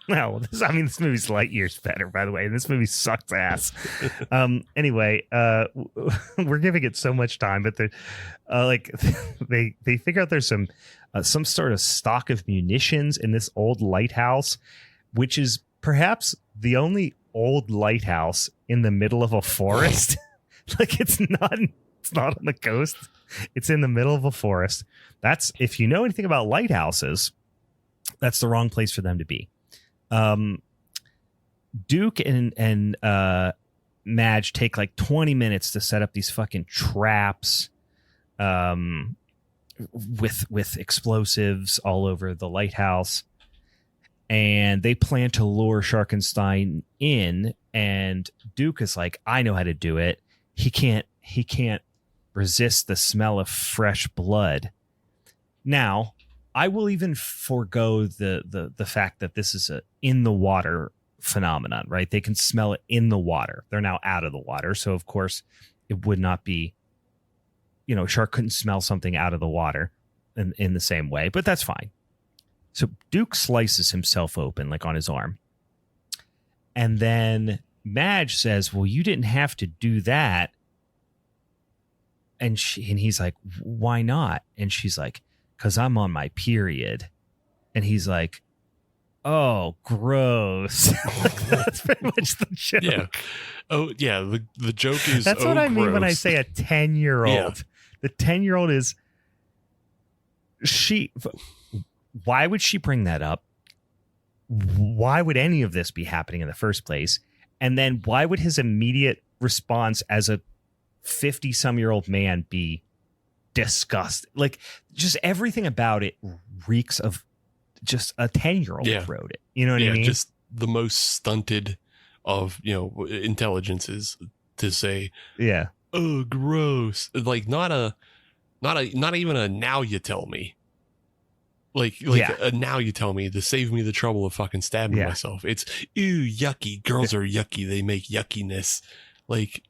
No, this movie's light years better, by the way. And this movie sucks ass. Anyway, we're giving it so much time, but they figure out there's some sort of stock of munitions in this old lighthouse, which is perhaps the only old lighthouse in the middle of a forest. Like it's not on the coast. It's in the middle of a forest. That's, if you know anything about lighthouses, that's the wrong place for them to be. Duke and Madge take like 20 minutes to set up these fucking traps with explosives all over the lighthouse, and they plan to lure Sharkenstein in, and Duke is like, I know how to do it. He can't resist the smell of fresh blood. Now, I will even forego the fact that this is a in the water phenomenon, right? They can smell it in the water. They're now out of the water. So of course it would not be, a shark couldn't smell something out of the water in the same way, but that's fine. So Duke slices himself open, like on his arm. And then Madge says, well, you didn't have to do that. And he's like, why not? And she's like, because I'm on my period. And he's like, oh, gross. Like, that's pretty much the joke. Yeah. Oh, yeah. The joke is, that's what I mean gross. when I say a 10-year-old. Yeah. The 10-year-old is, why would she bring that up? Why would any of this be happening in the first place? And then why would his immediate response as a 50-some-year-old man be disgusted? Like, just everything about it reeks of just a 10-year-old wrote it. You know what I mean? Just the most stunted of, intelligences to say, oh, gross. Like not even a now you tell me. Like a now you tell me to save me the trouble of fucking stabbing myself. It's ew, yucky. Girls are yucky. They make yuckiness. Like,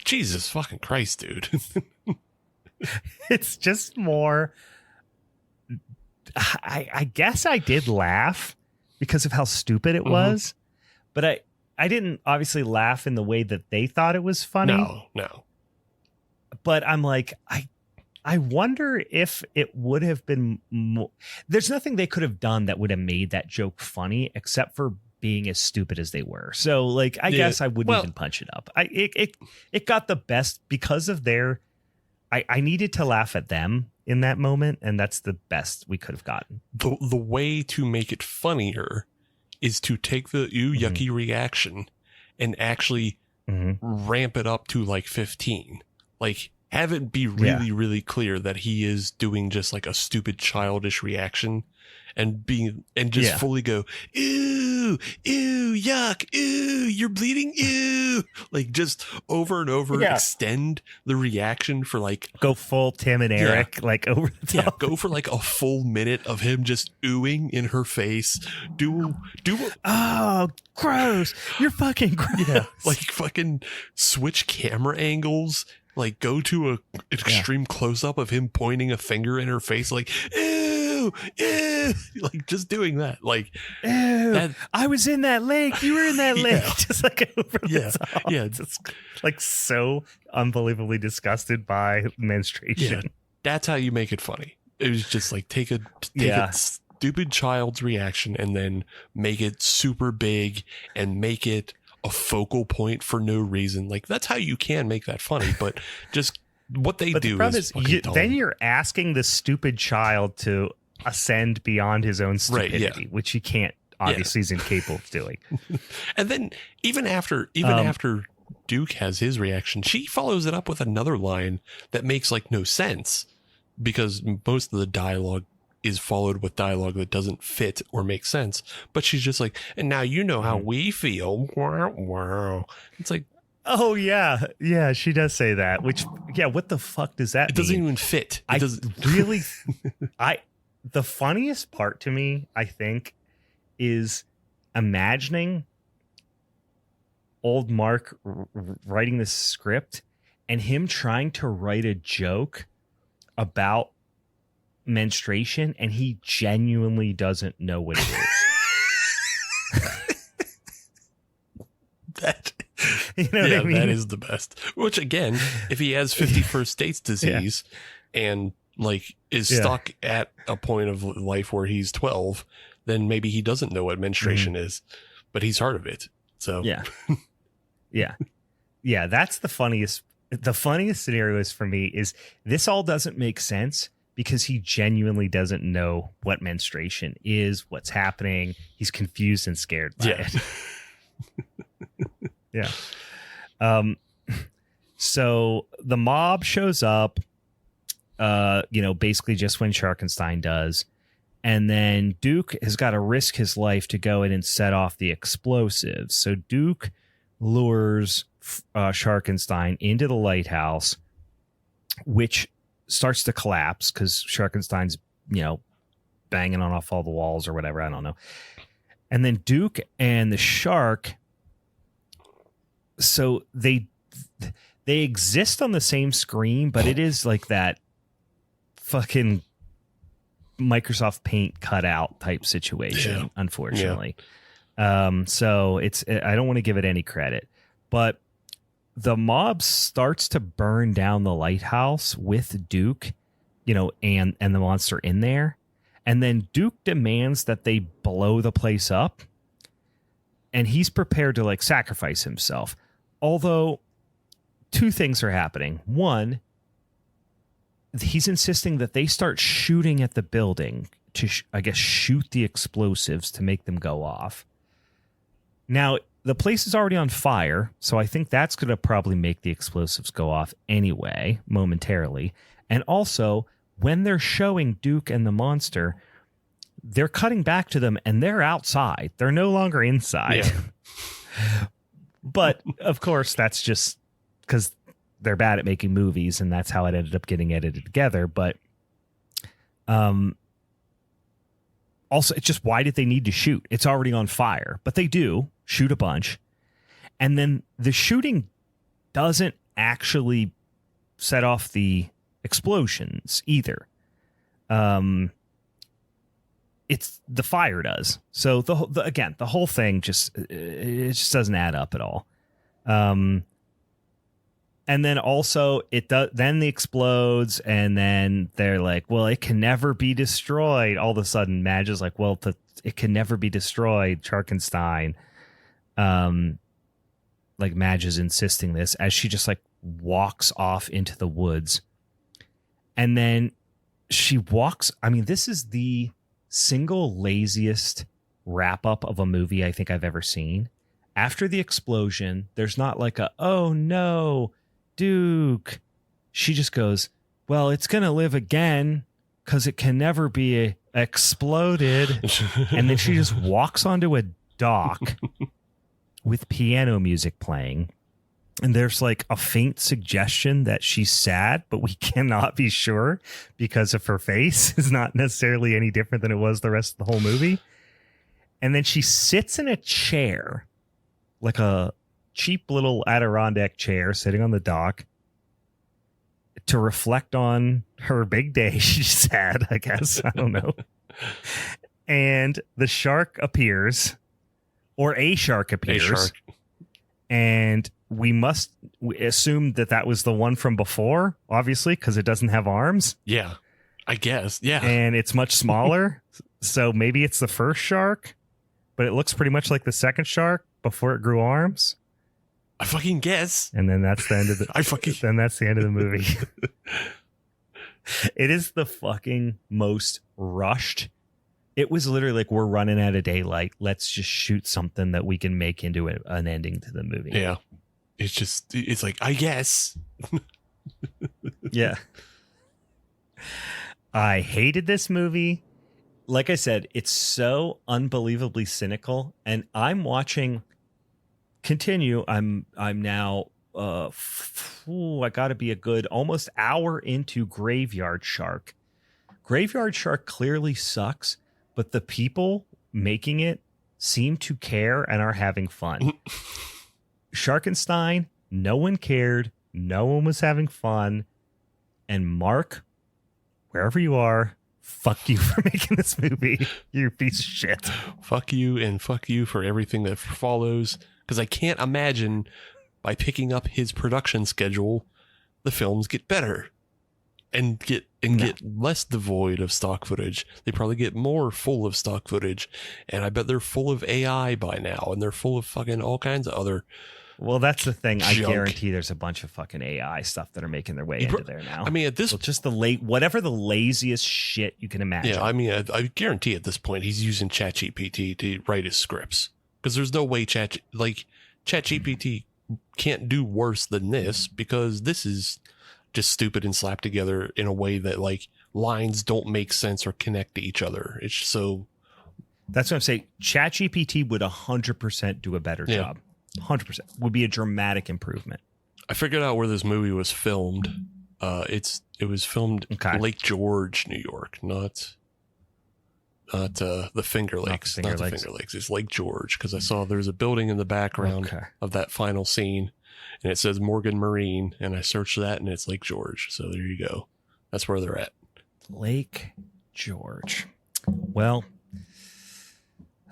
Jesus fucking Christ, dude. It's just more. I guess I did laugh because of how stupid it was, but I didn't obviously laugh in the way that they thought it was funny. No. But I'm like, I wonder if it would have been more. There's nothing they could have done that would have made that joke funny except for being as stupid as they were. So like, I guess I wouldn't even punch it up. It got the best because of their. I needed to laugh at them in that moment, and that's the best we could have gotten. The way to make it funnier is to take the ew yucky reaction and actually ramp it up to like 15. Like, have it be really, really clear that he is doing just like a stupid childish reaction and just fully go, ew, yuck, ew, you're bleeding, ew. Like, just over and over extend the reaction for like. Go full Tim and Eric, like over the top. Yeah, go for like a full minute of him just oohing in her face. Oh, gross. You're fucking gross. Yeah, like fucking switch camera angles. Like, go to an extreme close-up of him pointing a finger in her face, like, ew, like, just doing that. Like, ew, I was in that lake. You were in that lake. Just like over the top. Yeah. Just like so unbelievably disgusted by menstruation. Yeah, that's how you make it funny. It was just like, take a stupid child's reaction and then make it super big and make it a focal point for no reason. Like, that's how you can make that funny, but just what they do is then you're asking the stupid child to ascend beyond his own stupidity, which he can't, obviously is incapable of doing. And then even after Duke has his reaction, she follows it up with another line that makes like no sense, because most of the dialogue is followed with dialogue that doesn't fit or make sense. But she's just like, and now you know how we feel. Wow. It's like, oh yeah. Yeah. She does say that, which, what the fuck does that mean? It doesn't even fit. The funniest part to me, I think, is imagining old Mark writing this script and him trying to write a joke about menstruation, and he genuinely doesn't know what it is. That, you know what I mean? That is the best. Which again, if he has 51st states disease and like is stuck at a point of life where he's 12, then maybe he doesn't know what menstruation is, but he's heard of it. So yeah, that's the funniest. The funniest scenario is for me is this all doesn't make sense because he genuinely doesn't know what menstruation is, what's happening. He's confused and scared by it. So the mob shows up, basically just when Sharkenstein does. And then Duke has got to risk his life to go in and set off the explosives. So Duke lures Sharkenstein into the lighthouse, which starts to collapse because Sharkenstein's, banging on off all the walls or whatever. I don't know. And then Duke and the shark, so they exist on the same screen, but it is like that fucking Microsoft Paint cutout type situation, unfortunately. So I don't want to give it any credit, but the mob starts to burn down the lighthouse with Duke, and the monster in there. And then Duke demands that they blow the place up, and he's prepared to like sacrifice himself. Although two things are happening. One, he's insisting that they start shooting at the building to, shoot the explosives to make them go off. Now, the place is already on fire, so I think that's going to probably make the explosives go off anyway, momentarily. And also, when they're showing Duke and the monster, they're cutting back to them, and they're outside. They're no longer inside. Yeah. But, of course, that's just because they're bad at making movies, and that's how it ended up getting edited together. But also, it's just, why did they need to shoot? It's already on fire. But they do shoot a bunch. And then the shooting doesn't actually set off the explosions either. It's the fire does. So the whole thing just doesn't add up at all. And then also it does. Then the explodes, and then they're like, "Well, it can never be destroyed." All of a sudden, Madge is like, "Well, it can never be destroyed." Sharkenstein, like Madge is insisting this as she just like walks off into the woods, and then she walks. I mean, this is the single laziest wrap up of a movie I think I've ever seen. After the explosion, there's not like a, "Oh no, Duke." She just goes, "Well, it's going to live again because it can never be exploded." And then she just walks onto a dock with piano music playing. And there's like a faint suggestion that she's sad, but we cannot be sure because of her face is not necessarily any different than it was the rest of the whole movie. And then she sits in a chair, like a cheap little Adirondack chair sitting on the dock, to reflect on her big day. She's sad, I guess. I don't know. And the shark appears, or a shark appears. And we assume that was the one from before, obviously, because it doesn't have arms. Yeah, I guess. Yeah. And it's much smaller. So maybe it's the first shark, but it looks pretty much like the second shark before it grew arms. I fucking guess. And then that's the end of the then that's the end of the movie. It is the fucking most rushed. It was literally like, we're running out of daylight. Let's just shoot something that we can make into an ending to the movie. Yeah. It's like, I guess. Yeah. I hated this movie. Like I said, it's so unbelievably cynical. And I'm watching continue. I'm now, I got to be a good almost hour into Graveyard Shark. Graveyard Shark clearly sucks, but the people making it seem to care and are having fun. Sharkenstein, no one cared. No one was having fun. And Mark, wherever you are, fuck you for making this movie. You piece of shit. Fuck you and fuck you for everything that follows. Because I can't imagine by picking up his production schedule, the films get better and get less devoid of stock footage. They probably get more full of stock footage. And I bet they're full of AI by now. And they're full of fucking all kinds of other. Well, that's the thing. Junk. I guarantee there's a bunch of fucking AI stuff that are making their way into there now. I mean, at this, just whatever the laziest shit you can imagine. Yeah, I mean, I guarantee at this point he's using ChatGPT to write his scripts because there's no way ChatGPT can't do worse than this because this is just stupid and slapped together in a way that like lines don't make sense or connect to each other. It's so. That's what I'm saying. ChatGPT would 100% do a better job. 100% would be a dramatic improvement. I figured out where this movie was filmed. It was filmed Lake George, New York, not the Finger Lakes. Not the Finger Lakes. It's Lake George because I saw there's a building in the background of that final scene, and it says Morgan Marine, and I searched that, and it's Lake George. So there you go. That's where they're at. Lake George. Well.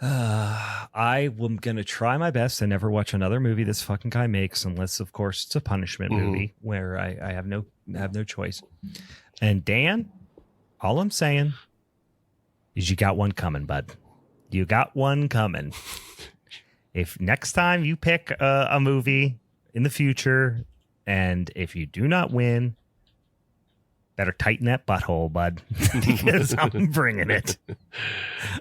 I am going to try my best to never watch another movie this fucking guy makes, unless, of course, it's a punishment movie where I have no choice. And Dan, all I'm saying is you got one coming, bud. You got one coming. If next time you pick a movie in the future, and if you do not win, better tighten that butthole, bud, because I'm bringing it.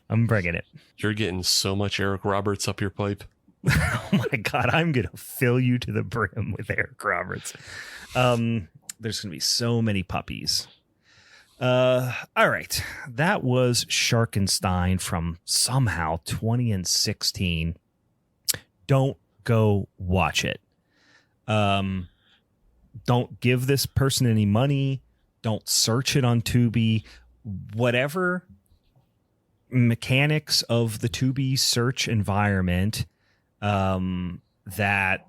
I'm bringing it. You're getting so much Eric Roberts up your pipe. Oh my God, I'm going to fill you to the brim with Eric Roberts. There's going to be so many puppies. All right. That was Sharkenstein from somehow 2016. Don't go watch it. Don't give this person any money. Don't search it on Tubi. Whatever mechanics of the Tubi search environment that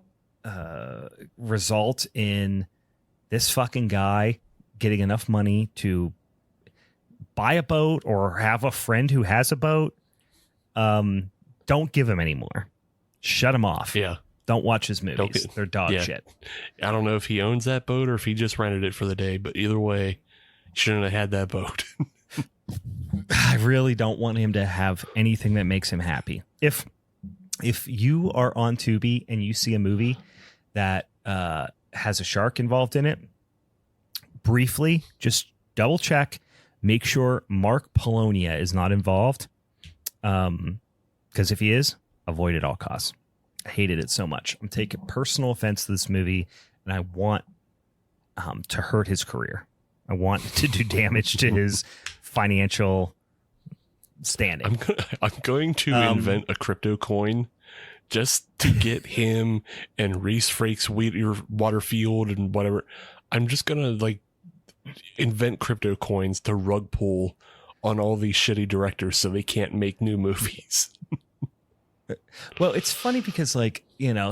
result in this fucking guy getting enough money to buy a boat or have a friend who has a boat, don't give him any more. Shut him off. Yeah. Don't watch his movies. They're dog shit. I don't know if he owns that boat or if he just rented it for the day, but either way, he shouldn't have had that boat. I really don't want him to have anything that makes him happy. If you are on Tubi and you see a movie that has a shark involved in it, briefly, just double check, make sure Mark Polonia is not involved. Because if he is, avoid at all costs. I hated it so much. I'm taking personal offense to this movie, and I want to hurt his career. I want to do damage to his financial standing. I'm going to invent a crypto coin just to get him and Reese Frakes Waterfield and whatever. I'm just going to invent crypto coins to rug pull on all these shitty directors so they can't make new movies. Well, it's funny because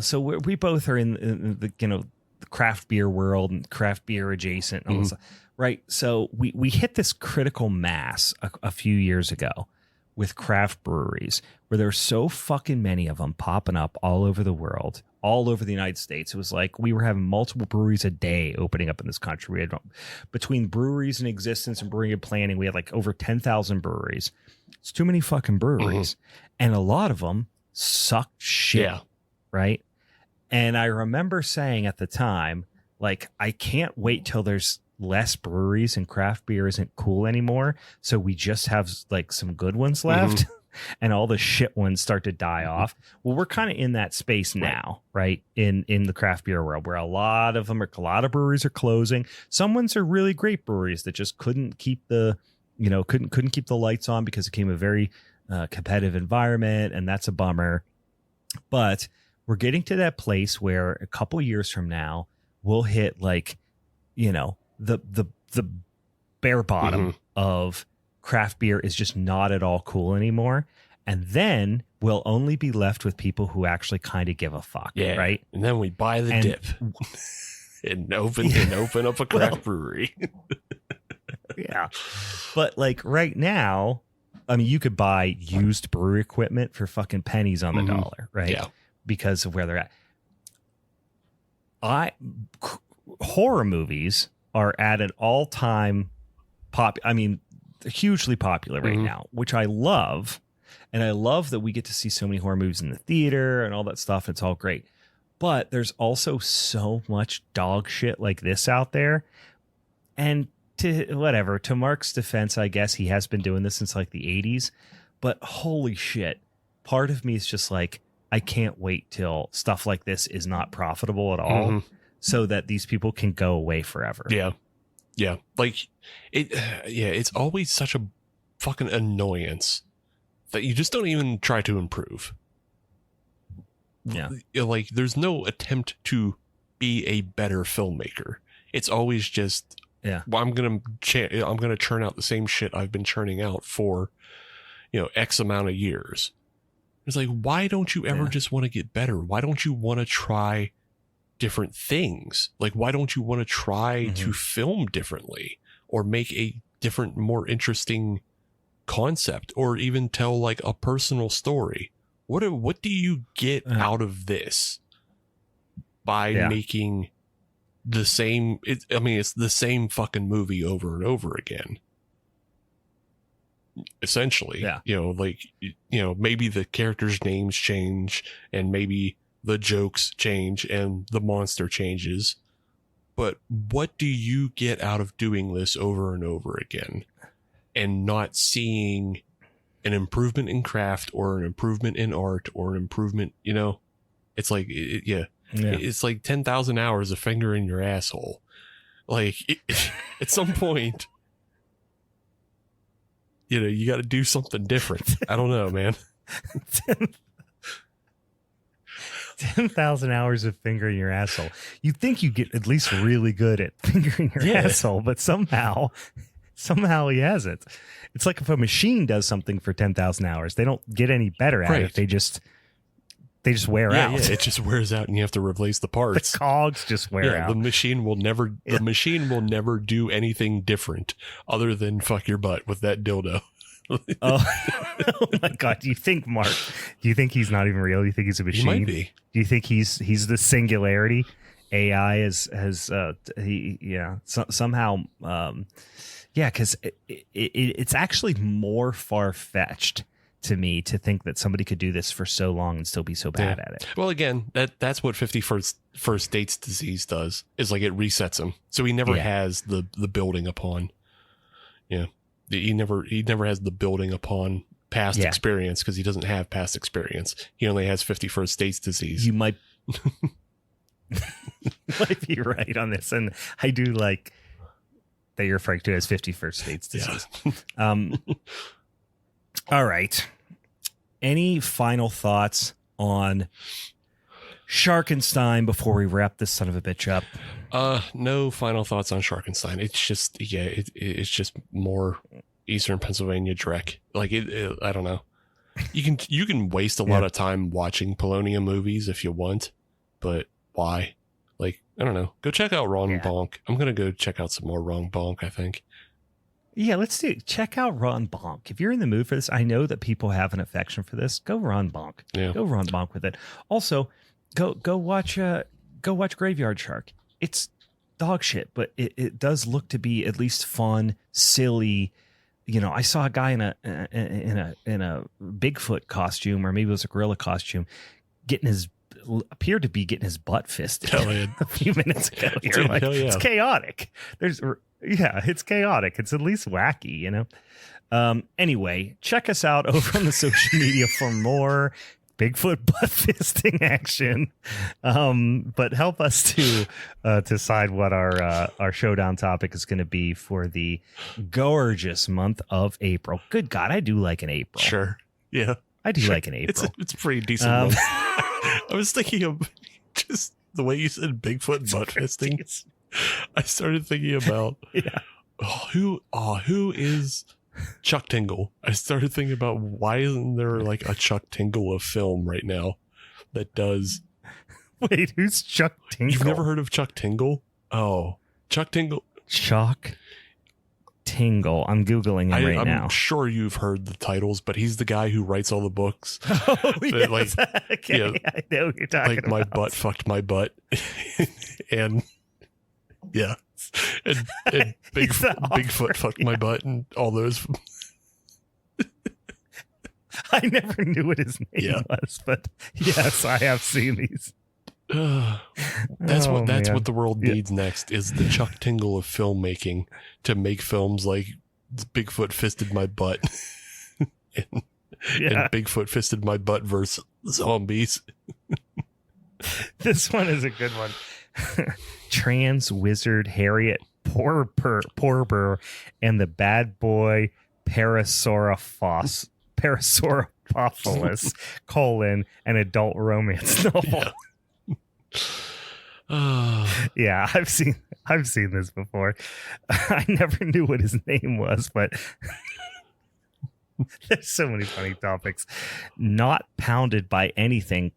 so we both are in the the craft beer world and craft beer adjacent and all this, right? So we hit this critical mass a few years ago with craft breweries where there's so fucking many of them popping up all over the world, all over the United States. It was like we were having multiple breweries a day opening up in this country. We had, between breweries in existence and brewing and planning, we had over 10,000 breweries. It's too many fucking breweries. And a lot of them sucked shit. Yeah. Right. And I remember saying at the time, I can't wait till there's less breweries and craft beer isn't cool anymore. So we just have some good ones left and all the shit ones start to die off. Well, we're kind of in that space now, right? In the craft beer world where a lot of breweries are closing. Some ones are really great breweries that just couldn't keep the, couldn't keep the lights on because it became a very competitive environment. And that's a bummer. But we're getting to that place where a couple years from now, we'll hit the bare bottom of craft beer is just not at all cool anymore. And then we'll only be left with people who actually kind of give a fuck. Yeah. Right. And then we buy the dip and open up a craft brewery. Yeah. Yeah. But like right now, I mean, you could buy used brewery equipment for fucking pennies on the dollar, right? Yeah. Because of where they're at. Horror movies are at an all-time hugely popular right now, which I love. And I love that we get to see so many horror movies in the theater and all that stuff. It's all great. But there's also so much dog shit like this out there. And to Mark's defense, I guess he has been doing this since like the 80s. But holy shit, part of me is just like, I can't wait till stuff like this is not profitable at all so that these people can go away forever. Yeah. Yeah. Like it's always such a fucking annoyance that you just don't even try to improve. Yeah. Like there's no attempt to be a better filmmaker. It's always just, well, I'm going to churn out the same shit I've been churning out for, X amount of years. It's like, why don't you ever just want to get better? Why don't you want to try different things? Like, why don't you want to try to film differently or make a different, more interesting concept, or even tell like a personal story? What do you get out of this by making the same? It's the same fucking movie over and over again. Essentially, maybe the characters' names change and maybe the jokes change and the monster changes. But what do you get out of doing this over and over again and not seeing an improvement in craft or an improvement in art or an improvement, it's like, it's like 10,000 hours of finger in your asshole. Like at some point, you got to do something different. I don't know, man. 10,000 hours of fingering your asshole. You'd think you get at least really good at fingering your asshole, but somehow he hasn't. It's like if a machine does something for 10,000 hours, they don't get any better at it. They just wear out. Yeah, it just wears out and you have to replace the parts. The cogs just wear out. The machine will never do anything different other than fuck your butt with that dildo. Oh my God. Do you think he's not even real? Do you think he's a machine? He might be. Do you think he's the singularity? AI somehow because it's actually more far-fetched to me to think that somebody could do this for so long and still be so bad at it. Well, again, that's what 51st Dates disease does, is like it resets him. So he never has the building upon. Yeah. He never has the building upon past experience because he doesn't have past experience. He only has 51st Dates disease. You might be right on this. And I do like that you're referring to as 51st Dates disease. Yeah. All right. Any final thoughts on Sharkenstein before we wrap this son of a bitch up? No final thoughts on Sharkenstein. It's just, it's just more Eastern Pennsylvania dreck. Like I don't know. You can waste a lot of time watching Polonia movies if you want, but why? Like, I don't know. Go check out Ron Bonk. I'm going to go check out some more Ron Bonk, I think. Yeah, let's do it. Check out Ron Bonk. If you're in the mood for this, I know that people have an affection for this. Go Ron Bonk. Yeah. Go Ron Bonk with it. Also, go watch Graveyard Shark. It's dog shit, but it does look to be at least fun, silly. I saw a guy in a Bigfoot costume, or maybe it was a gorilla costume, appeared to be getting his butt fisted a few minutes ago. You're like, it's chaotic. It's chaotic. It's at least wacky, Anyway, check us out over on the social media for more Bigfoot butt fisting action. But help us to decide what our showdown topic is going to be for the gorgeous month of April. Good God, I do like an April. Sure. Yeah. I do like an April. It's a pretty decent month. I was thinking of just the way you said Bigfoot butt fisting. I started thinking about who is Chuck Tingle. I started thinking about why isn't there like a Chuck Tingle of film right now that does. Wait, who's Chuck Tingle? You've never heard of Chuck Tingle? Oh, Chuck Tingle. Chuck Tingle. I'm Googling him I'm now. sure you've heard the titles, but he's the guy who writes all the books. Oh, yes. Like, Okay, yeah, I know what you're talking like about. my butt fucked my butt. And yeah. And Bigfoot fucked my butt and all those. I never knew what his name was, but yes, I have seen these. That's what the world needs next is the Chuck Tingle of filmmaking to make films like Bigfoot fisted my butt and Bigfoot fisted my butt versus zombies. This one is a good one. Trans Wizard Harriet Porber and the Bad Boy Parasauropophilus, an adult romance novel. Yeah, I've seen this before. I never knew what his name was, but there's so many funny topics. Not pounded by anything,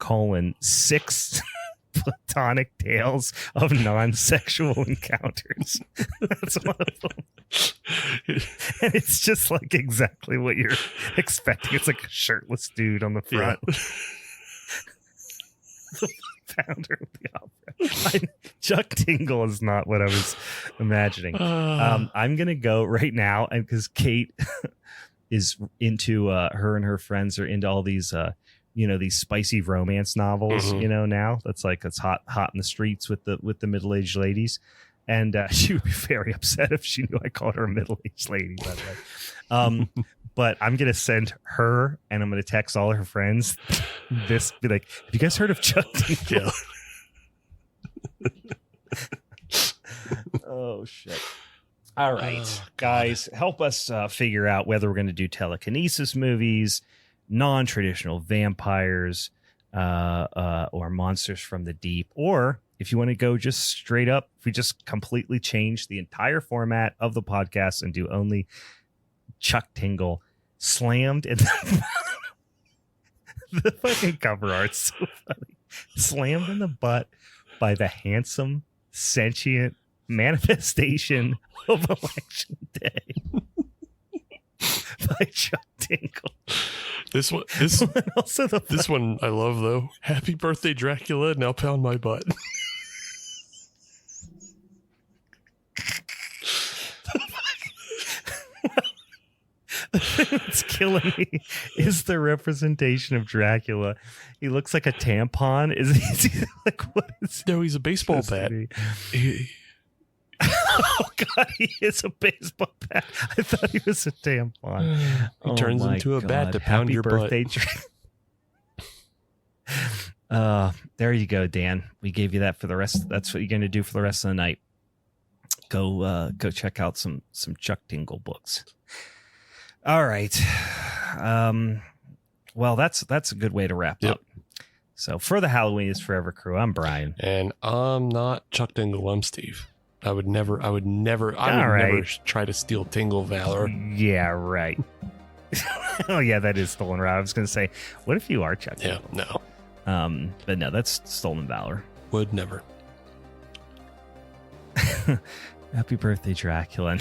6 platonic tales of non-sexual encounters. That's one of them. And it's just like exactly what you're expecting. It's like a shirtless dude on the front. Yeah. The founder of the opera. Chuck Tingle is not what I was imagining. I'm going to go right now, and because Kate is into her and her friends are into all these these spicy romance novels, now that's like it's hot in the streets with the middle-aged ladies. And she would be very upset if she knew I called her a middle-aged lady, by the way. But I'm going to send her and I'm going to text all her friends this, be like, have you guys heard of Chuck Tingle? Yeah. Oh, shit. All right, guys, help us figure out whether we're going to do telekinesis movies, non-traditional vampires, or monsters from the deep, or if you want to go just straight up, if we just completely change the entire format of the podcast and do only Chuck Tingle slammed in the fucking cover art's so funny. Slammed in the butt by the handsome, sentient manifestation of Election Day by Chuck Tingle. This one I love though. Happy birthday, Dracula! Now pound my butt. The thing that's killing me is the representation of Dracula. He looks like a tampon. Is he like what is? No, he's a baseball bat. Oh God, he is a baseball bat. I thought he was a tampon. He turns into a bat to pound your birthday butt. There you go, Dan. We gave you that for the rest. That's what you're going to do for the rest of the night. Go check out some Chuck Tingle books. All right. Well, that's a good way to wrap up. So for the Halloween is Forever crew, I'm Brian. And I'm not Chuck Tingle, I'm Steve. I would never try to steal Tingle Valor. Yeah, right. Oh yeah, that is stolen valor. I was gonna say, what if you are Chuck Tingle? Yeah, no. But no, that's stolen valor. Would never. Happy birthday, Dracula.